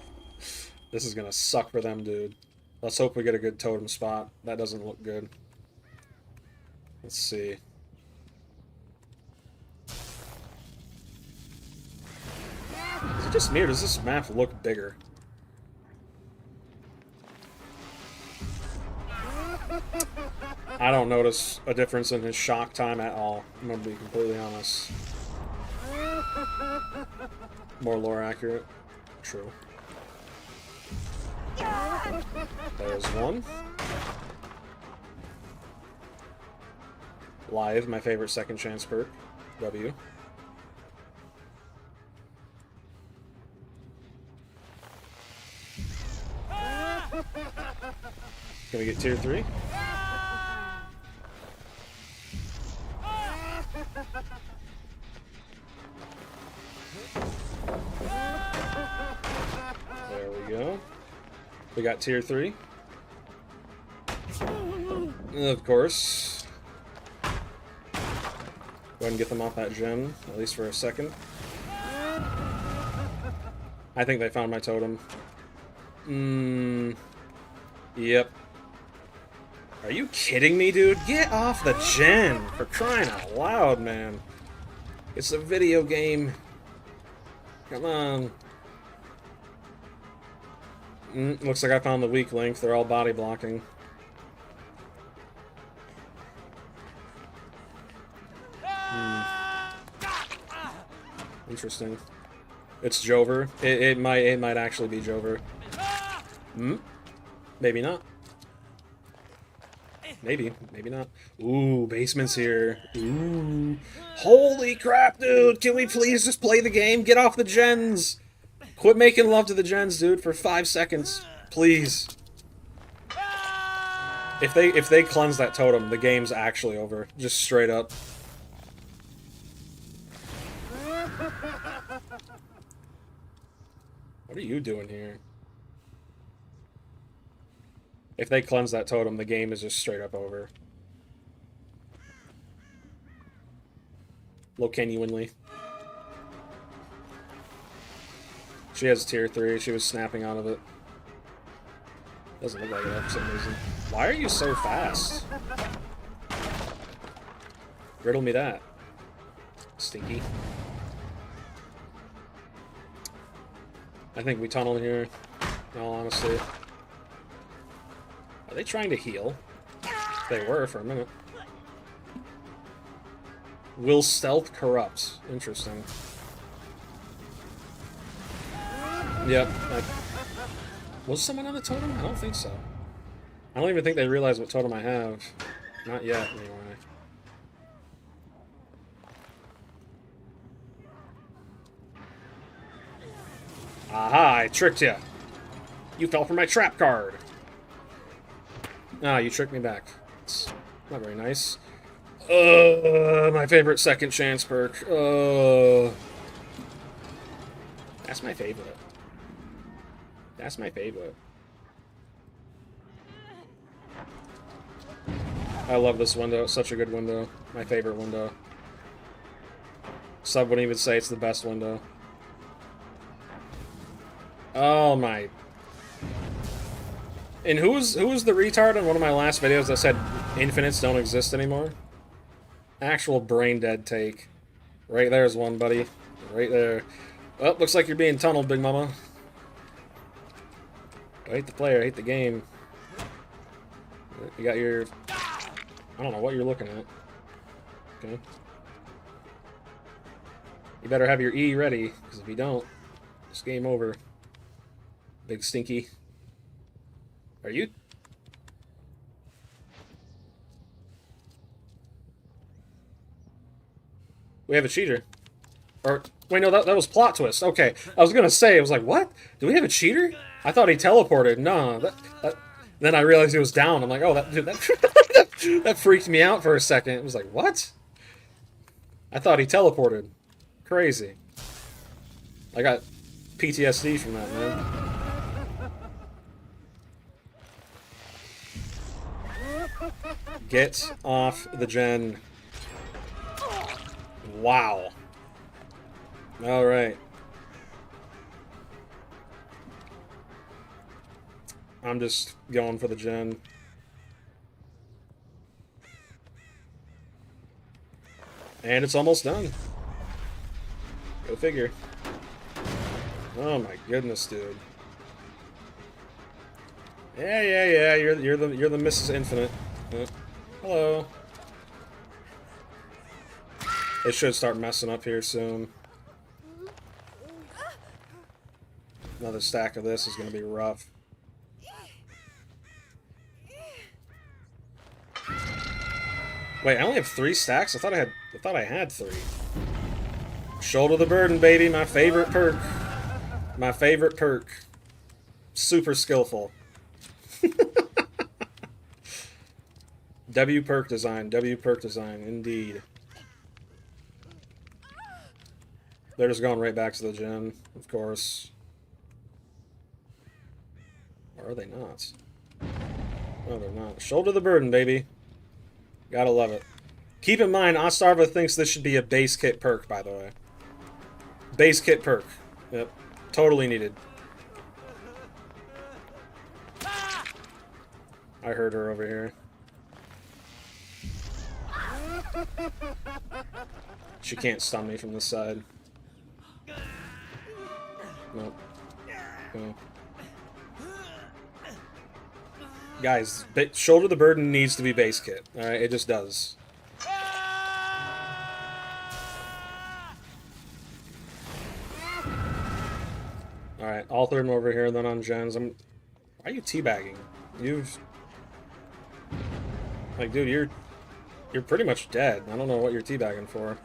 This is gonna suck for them, dude. Let's hope we get a good totem spot. That doesn't look good. Let's see. Is it just me, or does this map look bigger? I don't notice a difference in his shock time at all. I'm gonna be completely honest. More lore accurate. True. There's one. Live, my favorite second chance perk. W. Can we get tier 3? There we go. We got tier 3. Of course. Go ahead and get them off that gem, at least for a second. I think they found my totem. Yep. Are you kidding me, dude? Get off the gen! For crying out loud, man. It's a video game. Come on. Looks like I found the weak link. They're all body blocking. Interesting. It's Jover. It might actually be Jover. Maybe not. Maybe not. Ooh, basement's here. Ooh. Holy crap, dude! Can we please just play the game? Get off the gens! Quit making love to the gens, dude, for 5 seconds. Please. If they cleanse that totem, the game's actually over. Just straight up. What are you doing here? If they cleanse that totem, the game is just straight up over. Genuinely. She has tier 3. She was snapping out of it. Doesn't look like it for some reason. Why are you so fast? Riddle me that. Stinky. I think we tunnel here, in all honesty. Are they trying to heal? They were for a minute. Will stealth corrupt? Interesting. Yep. Was someone on the totem? I don't think so. I don't even think they realize what totem I have. Not yet, anyway. Aha, I tricked you. You fell for my trap card. Ah, you tricked me back. It's not very nice. My favorite second chance perk. That's my favorite. That's my favorite. I love this window. It's such a good window. My favorite window. Sub wouldn't even say it's the best window. Oh my. And who was the retard in one of my last videos that said infinites don't exist anymore? Actual brain dead take. Right there's one, buddy. Right there. Well, looks like you're being tunneled, Big Mama. I hate the player, I hate the game. You got your... I don't know what you're looking at. Okay. You better have your E ready, because if you don't, it's game over. Big Stinky. Are you? We have a cheater. Or, wait, no, that was plot twist. Okay, I was gonna say, I was like, what? Do we have a cheater? I thought he teleported. No, then I realized he was down. I'm like, oh, dude, that freaked me out for a second. It was like, what? I thought he teleported. Crazy. I got PTSD from that, man. Get off the gen. Wow. Alright. I'm just going for the gen. And it's almost done. Go figure. Oh my goodness, dude. Yeah. You're the Mrs. Infinite. Hello. It should start messing up here soon. Another stack of this is going to be rough. Wait, I only have 3 stacks? I thought I had 3. Shoulder the burden, baby. My favorite perk. My favorite perk. Super skillful. W perk design. W perk design. Indeed. They're just going right back to the gen, of course. Or are they not? No, they're not. Shoulder the burden, baby. Gotta love it. Keep in mind, Ostarva thinks this should be a base kit perk, by the way. Base kit perk. Yep. Totally needed. I heard her over here. She can't stun me from this side. Nope. Okay. Guys, shoulder the burden needs to be base kit. Alright, it just does. Alright, I'll throw them over here and then on gens. Why are you teabagging? Like, dude, you're pretty much dead. I don't know what you're teabagging for.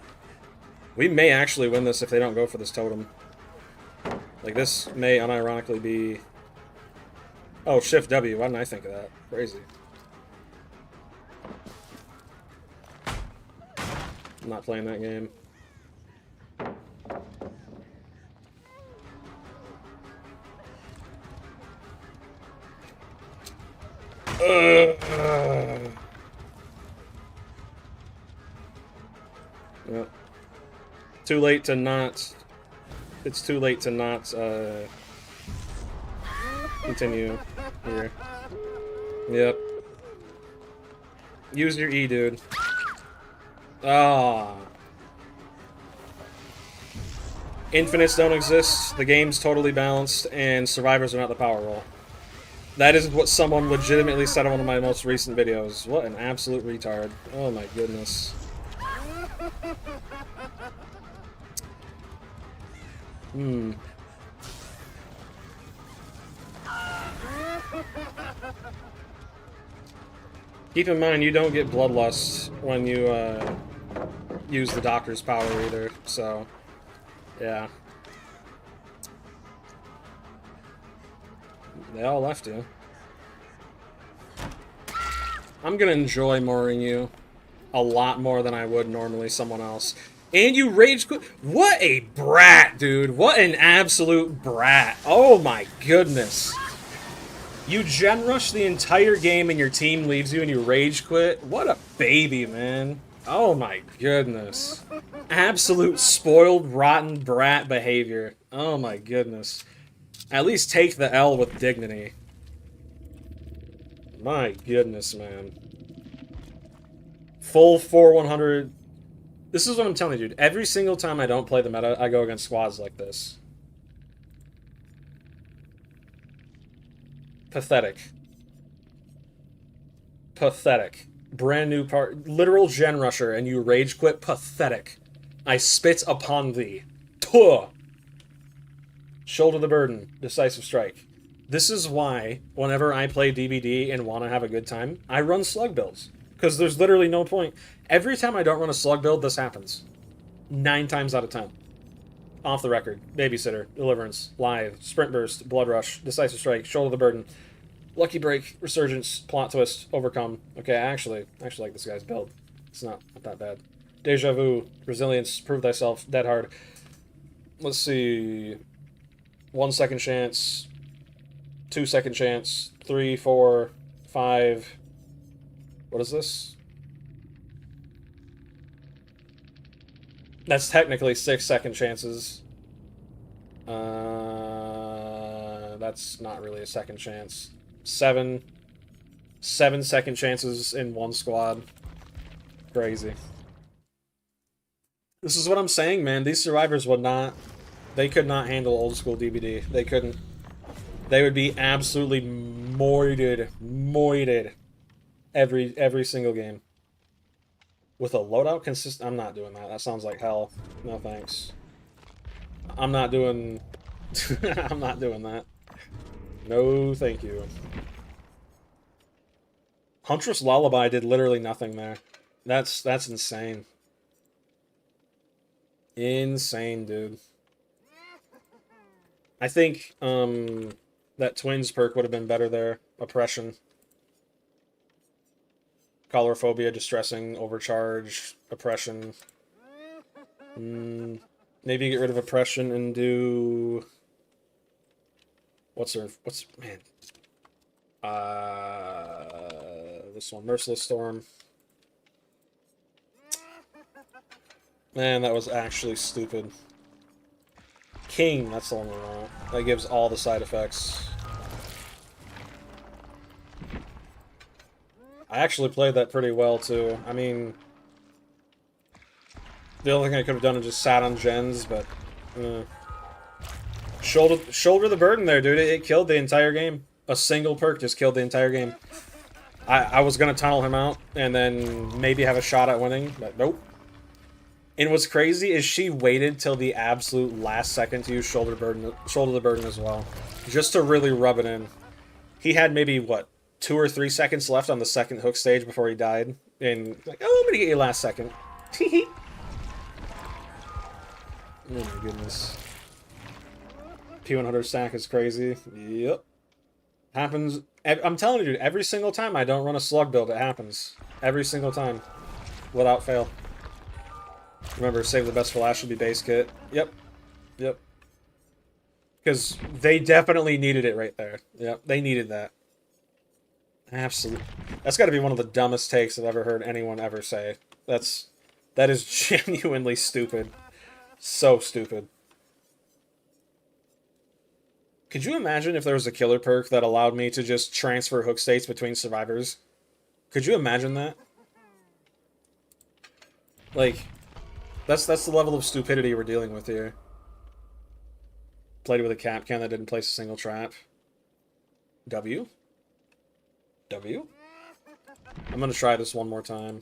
We may actually win this if they don't go for this totem. Like, this may unironically be... Oh, Shift W. Why didn't I think of that? Crazy. I'm not playing that game. Yep. Too late to not... It's too late to not, continue here. Yep. Use your E, dude. Ah. Infinites don't exist, the game's totally balanced, and survivors are not the power roll. That is what someone legitimately said in one of my most recent videos. What an absolute retard. Oh my goodness. Keep in mind, you don't get bloodlust when you, use the doctor's power either, so... Yeah. They all left you. I'm gonna enjoy mooring you a lot more than I would normally someone else. And you rage quit. What a brat, dude. What an absolute brat. Oh my goodness. You gen rush the entire game and your team leaves you and you rage quit? What a baby, man. Oh my goodness. Absolute spoiled, rotten brat behavior. Oh my goodness. At least take the L with dignity. My goodness, man. Full 4-100. This is what I'm telling you, dude. Every single time I don't play the meta, I go against squads like this. Pathetic. Pathetic. Brand new part. Literal gen rusher, and you rage quit. Pathetic. I spit upon thee. Tuh! Shoulder the burden. Decisive strike. This is why, whenever I play DBD and want to have a good time, I run slug builds. Because there's literally no point. Every time I don't run a slug build, this happens. 9 times out of 10. Off the record. Babysitter. Deliverance. Live. Sprint burst. Blood rush. Decisive strike. Shoulder the burden. Lucky break. Resurgence. Plot twist. Overcome. Okay, I actually like this guy's build. It's not that bad. Deja vu. Resilience. Prove thyself. Dead hard. Let's see. 1 second chance. 2 second chance. 3, 4, 5. What is this? That's technically 6 second chances. That's not really a second chance. 7 second chances in one squad. Crazy. This is what I'm saying, man. These survivors would not... They could not handle old school DBD. They couldn't. They would be absolutely moited every single game. With a loadout consist... I'm not doing that. That sounds like hell. No thanks. I'm not doing... I'm not doing that. No thank you. Huntress Lullaby did literally nothing there. That's insane. Insane, dude. I think, that Twins perk would have been better there. Oppression. Colorophobia, Distressing, Overcharge, Oppression. Maybe get rid of Oppression and do... What's... Man. This one. Merciless Storm. Man, that was actually stupid. King, that's the one we want. That gives all the side effects. I actually played that pretty well, too. I mean... The only thing I could have done is just sat on gens, but... Shoulder the burden there, dude. It killed the entire game. A single perk just killed the entire game. I was gonna tunnel him out, and then maybe have a shot at winning, but nope. And what's crazy is she waited till the absolute last second to use shoulder the burden as well. Just to really rub it in. He had maybe, what, 2 or 3 seconds left on the second hook stage before he died. And, like, oh, I'm gonna get you last second. Oh my goodness. P100 stack is crazy. Yep. Happens. I'm telling you, dude, every single time I don't run a slug build, it happens. Every single time. Without fail. Remember, save the best for last should be base kit. Yep. Yep. Because they definitely needed it right there. Yep, they needed that. Absolutely. That's got to be one of the dumbest takes I've ever heard anyone ever say. That is genuinely stupid. So stupid. Could you imagine if there was a killer perk that allowed me to just transfer hook states between survivors? Could you imagine that? Like, that's the level of stupidity we're dealing with here. Played with a cap can that didn't place a single trap. W? W? I'm gonna try this one more time.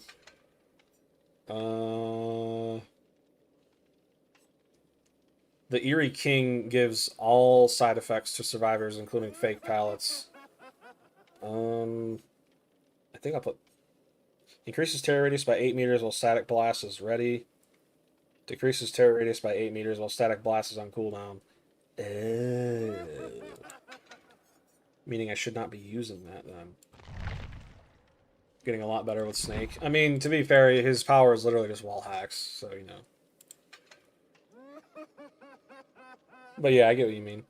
The Eerie King gives all side effects to survivors, including fake pallets. I think I'll put... Increases terror radius by 8 meters while static blast is ready. Decreases terror radius by 8 meters while static blast is on cooldown. Meaning I should not be using that, then. Getting a lot better with Snake. I mean, to be fair, his power is literally just wall hacks, so, you know. But yeah, I get what you mean.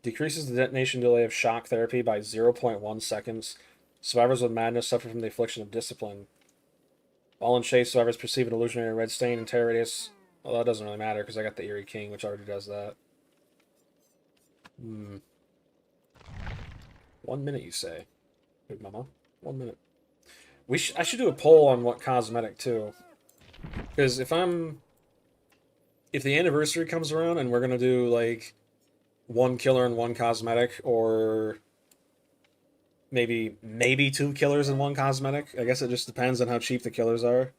Decreases the detonation delay of shock therapy by 0.1 seconds. Survivors with madness suffer from the affliction of discipline. While in chase, survivors perceive an illusionary red stain and terror radius. Well, that doesn't really matter because I got the Eerie King, which already does that. 1 minute, you say? Big Mama? 1 minute. I should do a poll on what cosmetic too, because if the anniversary comes around and we're gonna do like one killer and one cosmetic, or maybe 2 killers and one cosmetic. I guess it just depends on how cheap the killers are,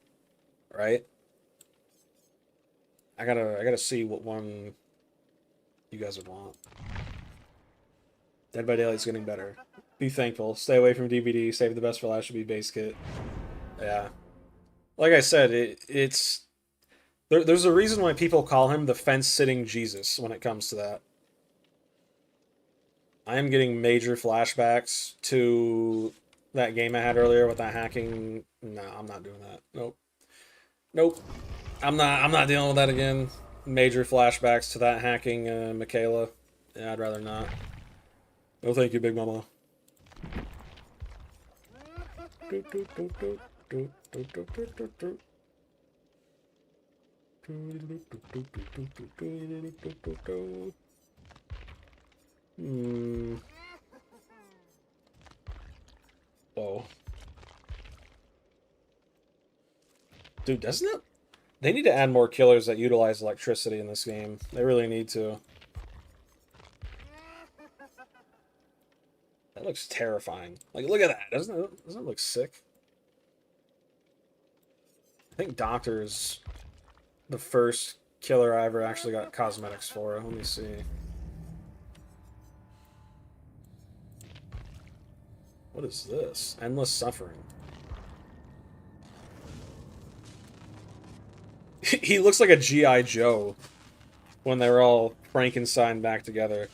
right? I gotta see what one you guys would want. Dead by Daylight's getting better. Be thankful. Stay away from DBD. Save the best for last. Should be base kit. Yeah. Like I said, there's a reason why people call him the fence-sitting Jesus when it comes to that. I am getting major flashbacks to that game I had earlier with that hacking. No, I'm not doing that. Nope. Nope. I'm not dealing with that again. Major flashbacks to that hacking Michaela. Yeah, I'd rather not. No thank you, Big Mama. Oh. Dude, doesn't it? They need to add more killers that utilize electricity in this game. They really need to. That looks terrifying. Like, look at that. Doesn't it look sick? I think Doctor is the first killer I ever actually got cosmetics for. Let me see. What is this? Endless Suffering. He looks like a G.I. Joe when they're all Frankenstein back together.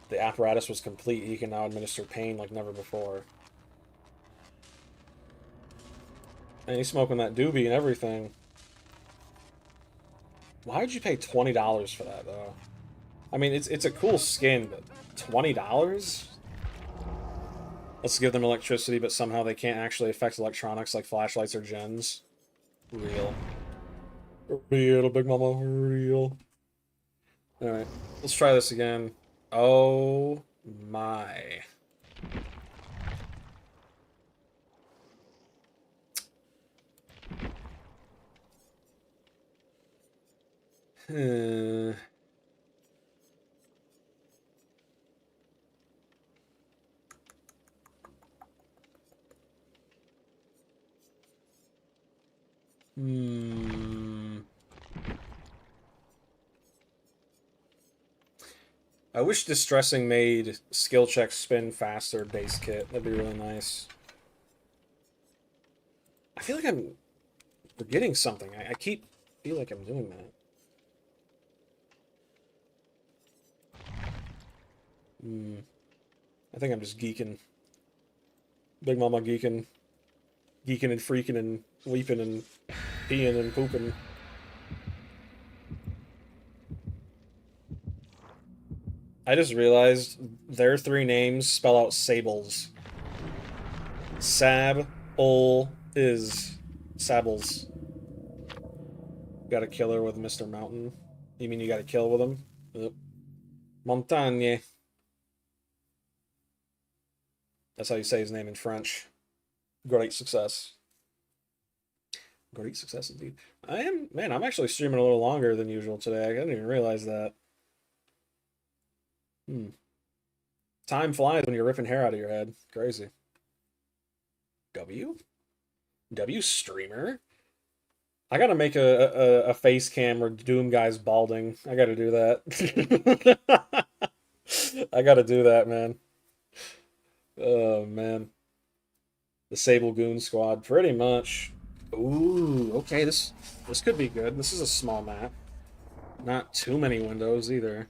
The apparatus was complete. He can now administer pain like never before. And he's smoking that doobie and everything. Why would you pay $20 for that, though? I mean, it's a cool skin, but $20? Let's give them electricity, but somehow they can't actually affect electronics like flashlights or gens. Real. Real, Big Mama, real. Alright, let's try this again. Oh my. I wish Distressing made skill checks spin faster base kit. That'd be really nice. I feel like I'm forgetting something. I feel like I'm doing that. I think I'm just geeking. Big Mama geeking. Geeking and freaking and weeping and peeing and pooping. I just realized their three names spell out sables. Sab, Ol, is Sables. Got a killer with Mr. Mountain. You mean you got to kill with him? Yep. Montagne. That's how you say his name in French. Great success. Great success indeed. I'm actually streaming a little longer than usual today. I didn't even realize that. Time flies when you're ripping hair out of your head. Crazy. W? W streamer? I gotta make a face cam where Doom Guy's balding. I gotta do that. I gotta do that, man. Oh, man. The Sable Goon Squad, pretty much. Ooh, okay, this could be good. This is a small map. Not too many windows, either.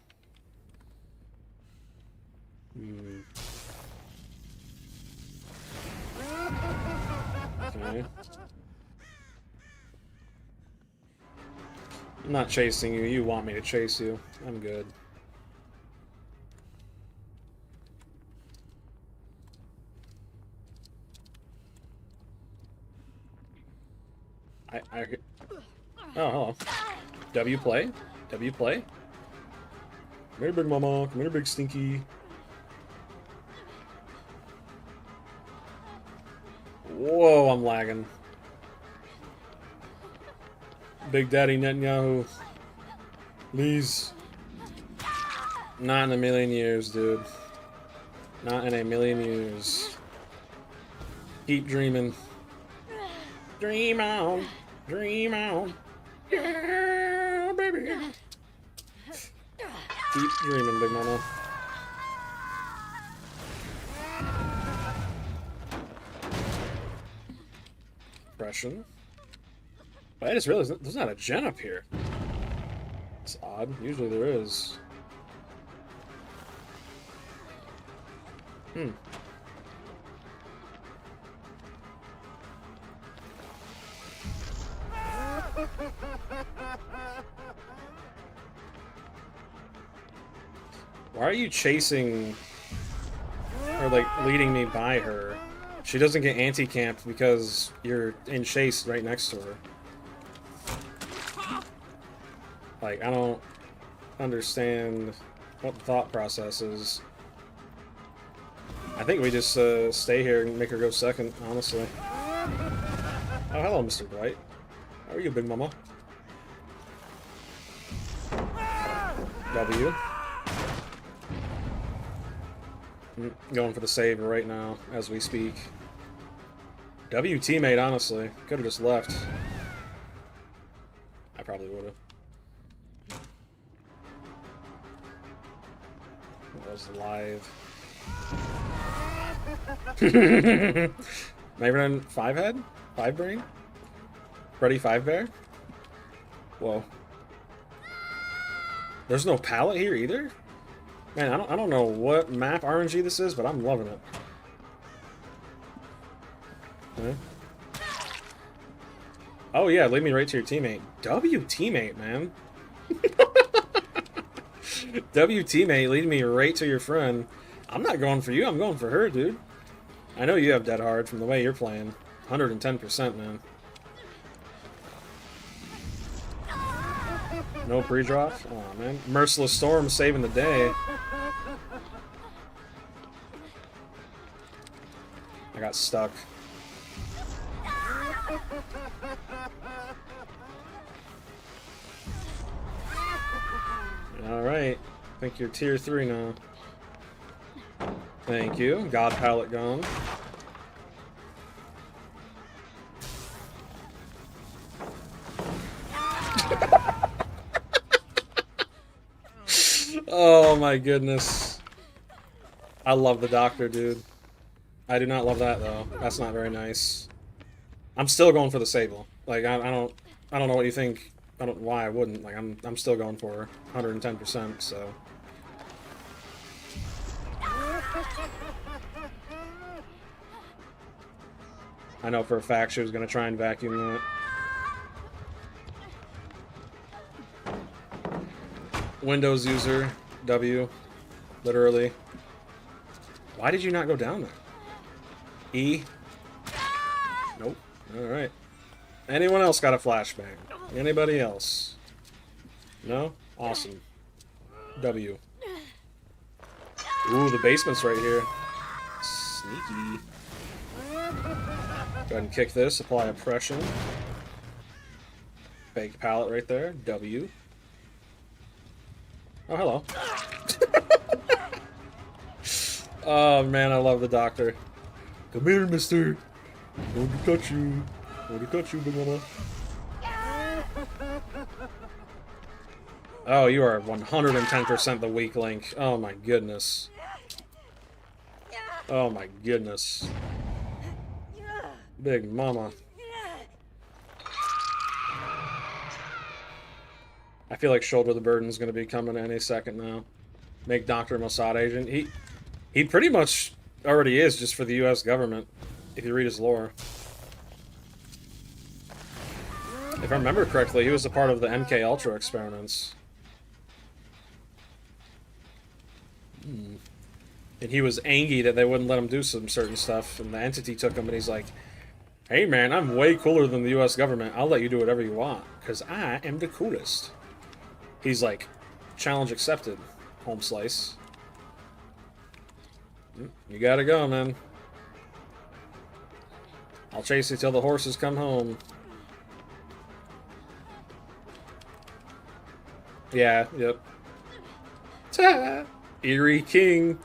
Okay. I'm not chasing you. You want me to chase you. I'm good. Oh, hello. W play? W play? Come here, big mama. Come here, big stinky. Whoa, I'm lagging. Big Daddy Netanyahu. Please. Not in a million years, dude. Not in a million years. Keep dreaming. Dream on. Dream on. Yeah, baby. Keep dreaming, big mama. Depression. But I just realized there's not a gen up here. It's odd. Usually there is. Why are you chasing or like leading me by her? She doesn't get anti-camped because you're in chase right next to her. Like, I don't understand what the thought process is. I think we just stay here and make her go second, honestly. Oh, hello, Mr. Bright. How are you, big mama? W. Going for the save right now, as we speak. W teammate, honestly. Could have just left. I probably would have. That was live. Maybe run 5 head? 5 brain? Freddy 5 bear? Whoa. There's no pallet here either? Man, I don't know what map RNG this is, but I'm loving it. Okay. Oh yeah, lead me right to your teammate. W teammate, man. W teammate leading me right to your friend. I'm not going for you, I'm going for her, dude. I know you have dead hard from the way you're playing. 110%, man. No pre-drop? Oh man. Merciless Storm saving the day. I got stuck. Alright. I think you're tier 3 now. Thank you. God pallet gone. Oh my goodness. I love the doctor, dude. I do not love that though. That's not very nice. I'm still going for the Sable. Like I don't know what you think. I don't know why I wouldn't. Like I'm still going for 110%, so. I know for a fact she was gonna try and vacuum that. Windows user, W. Literally. Why did you not go down there? E? Nope. Alright. Anyone else got a flashbang? Anybody else? No? Awesome. W. Ooh, the basement's right here. Sneaky. Go ahead and kick this. Apply oppression. Fake pallet right there. W. Oh, hello. Oh, man, I love the doctor. Come here, mister. Going to touch you. Going to touch you, big mama. Oh, you are 110% the weak link. Oh, my goodness. Oh, my goodness. Big mama. I feel like Shoulder the Burden's going to be coming any second now. Make Dr. Mossad agent. He pretty much already is, just for the U.S. government, if you read his lore. If I remember correctly, he was a part of the MK Ultra experiments. And he was angry that they wouldn't let him do some certain stuff, and the entity took him, and he's like, hey man, I'm way cooler than the US government. I'll let you do whatever you want, because I am the coolest. He's like, challenge accepted, home slice. You gotta go, man. I'll chase you till the horses come home. Yeah, yep. Ta! Eerie King.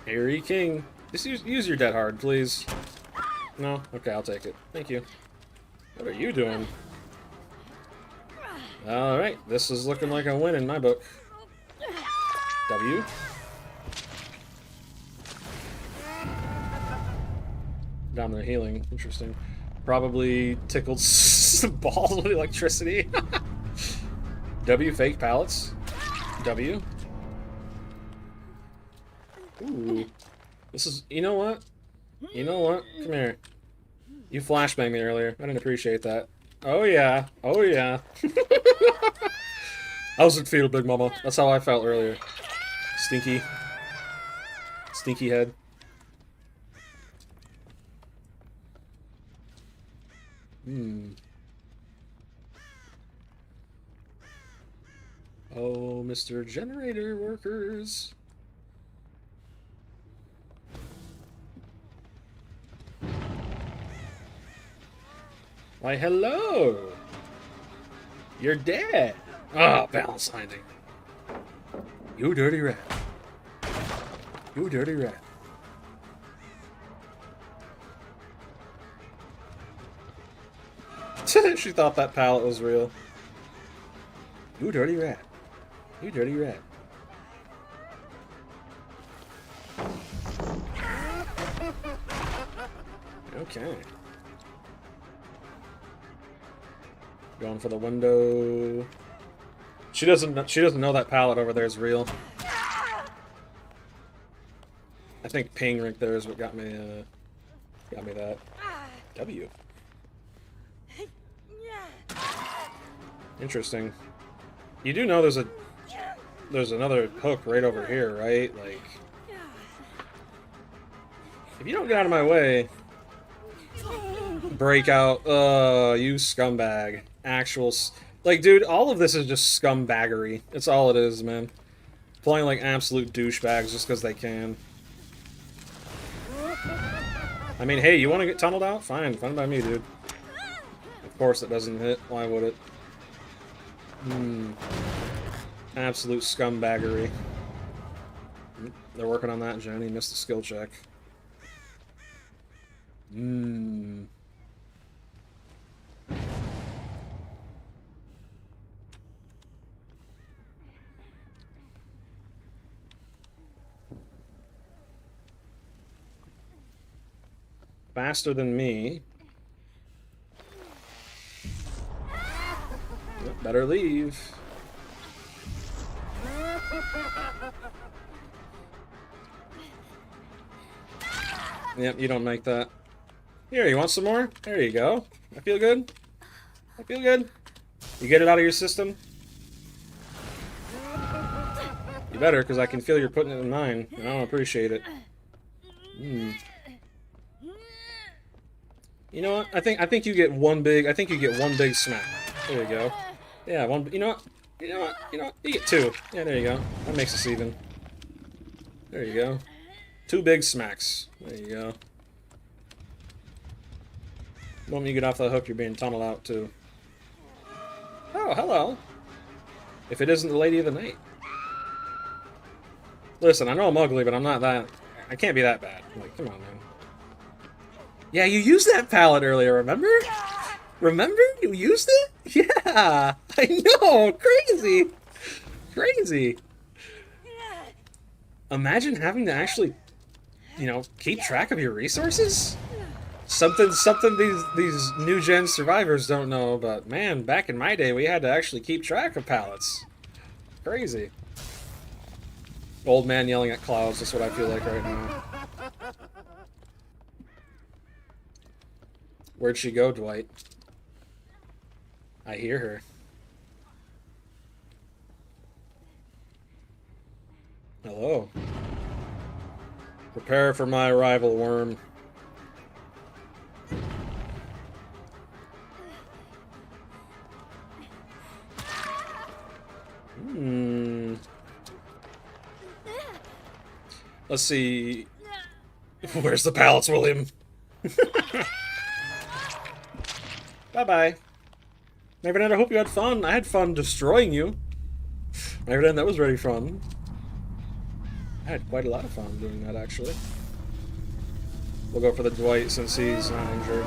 Eerie King. Just use your dead hard, please. No? Okay, I'll take it. Thank you. What are you doing? Alright, this is looking like a win in my book. W. Dominant healing. Interesting. Probably tickled balls with electricity. W, fake pallets. W. Ooh. This is... You know what? You know what? Come here. You flashbanged me earlier. I didn't appreciate that. Oh yeah. Oh yeah. How's it feel, Big Mama? That's how I felt earlier. Stinky. Stinky head. Oh, Mr. Generator Workers. Why, hello! You're dead! Ah, balance finding. You dirty rat. You dirty rat. She thought that pallet was real. You dirty rat. You dirty rat. Okay. Going for the window. She doesn't know that pallet over there is real. I think ping right there is what got me that. W. Interesting. You do know there's another hook right over here, right? Like, if you don't get out of my way, breakout. You scumbag. Like, dude, all of this is just scumbaggery. It's all it is, man. Playing like absolute douchebags just because they can. I mean, hey, you want to get tunneled out? Fine. Fine by me, dude. Of course it doesn't hit. Why would it? Absolute scumbaggery. They're working on that, Jenny. Missed the skill check. Faster than me. Better leave. Yep, you don't make that. Here, you want some more? There you go. I feel good. I feel good. You get it out of your system? You better, because I can feel you're putting it in mine, and I don't appreciate it. Hmm. You know what? I think you get one big. I think you get one big smack. There you go. Yeah, one. You know what? You know what? You know what? You get two. Yeah, there you go. That makes us even. There you go. Two big smacks. There you go. The moment you get off the hook, you're being tunneled out too. Oh, hello. If it isn't the lady of the night. Listen, I know I'm ugly, but I'm not that. I can't be that bad. Like, come on, man. Yeah, you used that palette earlier, remember? Remember? You used it? Yeah! I know! Crazy! Crazy! Imagine having to actually, you know, keep track of your resources? Something these new gen survivors don't know, but man, back in my day we had to actually keep track of pallets. Crazy. Old man yelling at clouds, that's what I feel like right now. Where'd she go, Dwight? I hear her. Hello. Prepare for my arrival, worm. Let's see. Where's the pallets, William? Bye-bye. Mavernan, I hope you had fun. I had fun destroying you. Mavernan, that was very fun. I had quite a lot of fun doing that, actually. We'll go for the Dwight since he's not injured.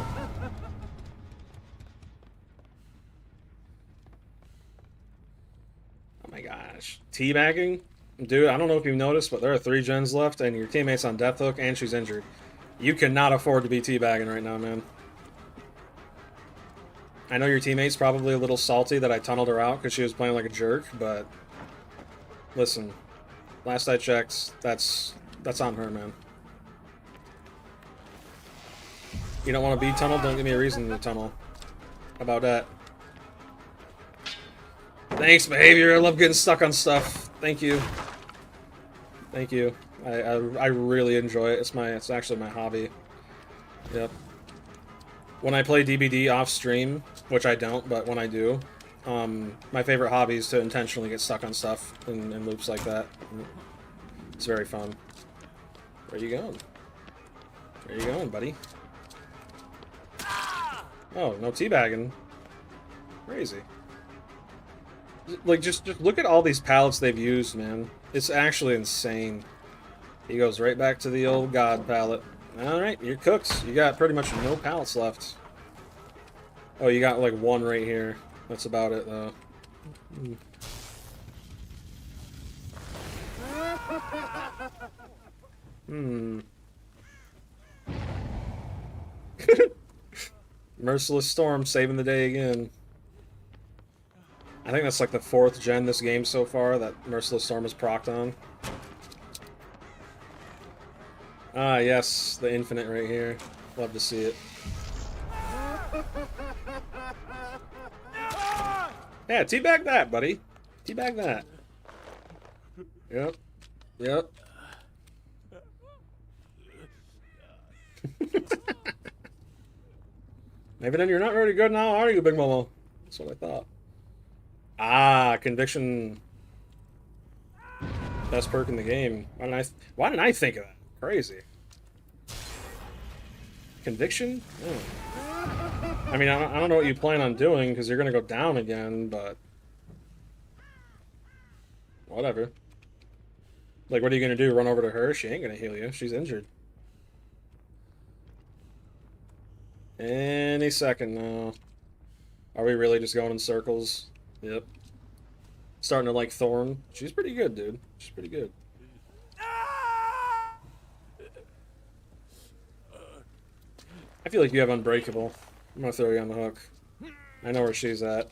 Oh my gosh. Teabagging? Dude, I don't know if you've noticed, but there are 3 gens left, and your teammate's on death hook, and she's injured. You cannot afford to be teabagging right now, man. I know your teammate's probably a little salty that I tunneled her out because she was playing like a jerk, but... Listen. Last I checked, that's on her, man. You don't want to be tunneled? Don't give me a reason to tunnel. How about that? Thanks, behavior. I love getting stuck on stuff. Thank you. Thank you. I really enjoy it. It's actually my hobby. Yep. When I play DBD off stream, which I don't, but when I do, my favorite hobby is to intentionally get stuck on stuff in loops like that. It's very fun. Where you going? Where you going, buddy? Oh, no teabagging. Crazy. Like, just look at all these pallets they've used, man. It's actually insane. He goes right back to the old god pallet. Alright, you're cooked. You got pretty much no pallets left. Oh, you got like one right here. That's about it, though. Merciless Storm saving the day again. I think that's like the 4th gen this game so far that Merciless Storm is procced on. Ah, yes, the infinite right here. Love to see it. Yeah, teabag that, buddy. Teabag that. Yep. Yep. Maybe then you're not very good now, are you, Big Momo? That's what I thought. Ah, conviction. Best perk in the game. Why didn't I think of that? Crazy. Conviction? Oh. I mean, I don't know what you plan on doing, because you're going to go down again, but... Whatever. Like, what are you going to do? Run over to her? She ain't going to heal you. She's injured. Any second now. Are we really just going in circles? Yep. Starting to like Thorn. She's pretty good, dude. She's pretty good. I feel like you have Unbreakable. I'm gonna throw you on the hook. I know where she's at.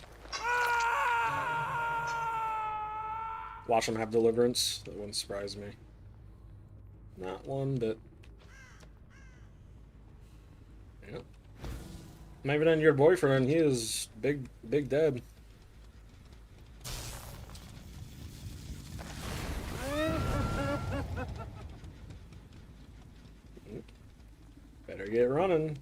Watch them have Deliverance. That wouldn't surprise me. Not one bit. Yep. Maybe then your boyfriend, he is big dead. get running.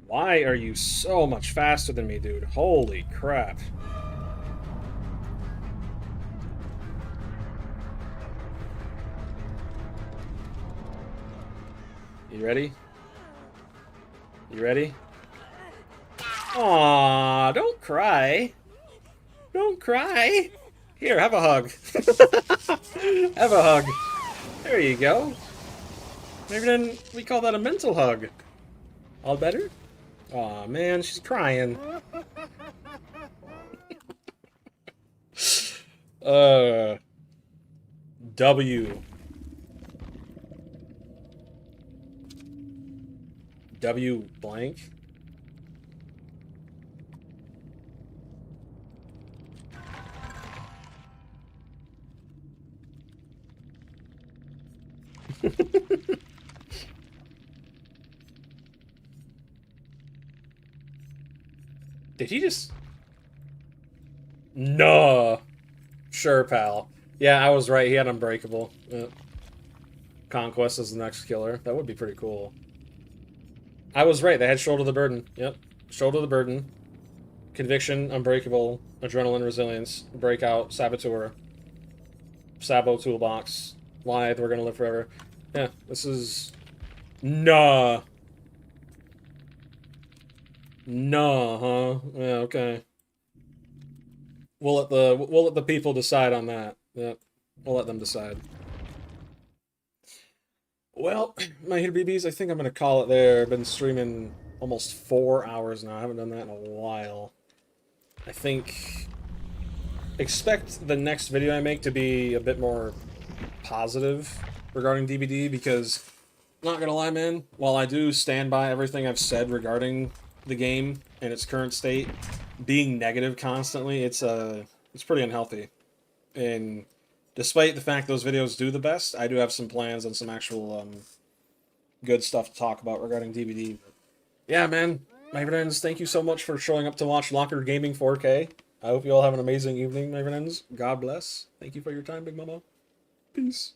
Why are you so much faster than me, dude? Holy crap. You ready? You ready? Aw, don't cry. Don't cry. Here, have a hug. Have a hug. There you go. Maybe then we call that a mental hug. All better? Aw, man, she's crying. W. W blank? Did he just... No. Sure, pal. Yeah, I was right. He had Unbreakable. Yep. Conquest is the next killer. That would be pretty cool. I was right. They had Shoulder the Burden. Yep. Shoulder the Burden. Conviction, Unbreakable, Adrenaline, Resilience, Breakout, Saboteur, Sabo Toolbox, Lithe, We're Gonna Live Forever. Yeah, this is... Nah. Nah, huh? Yeah, okay. We'll let the people decide on that. Yep. We'll let them decide. Well, my here BBs, I think I'm gonna call it there. I've been streaming almost 4 hours now. I haven't done that in a while. I think... Expect the next video I make to be a bit more positive regarding DBD, because, not gonna lie, man, while I do stand by everything I've said regarding the game and its current state, being negative constantly, it's pretty unhealthy. And despite the fact those videos do the best, I do have some plans and some actual good stuff to talk about regarding DBD. Yeah, man, my friends, thank you so much for showing up to watch Locker Gaming 4K. I hope you all have an amazing evening, my friends. God bless. Thank you for your time, Big Mama. Peace.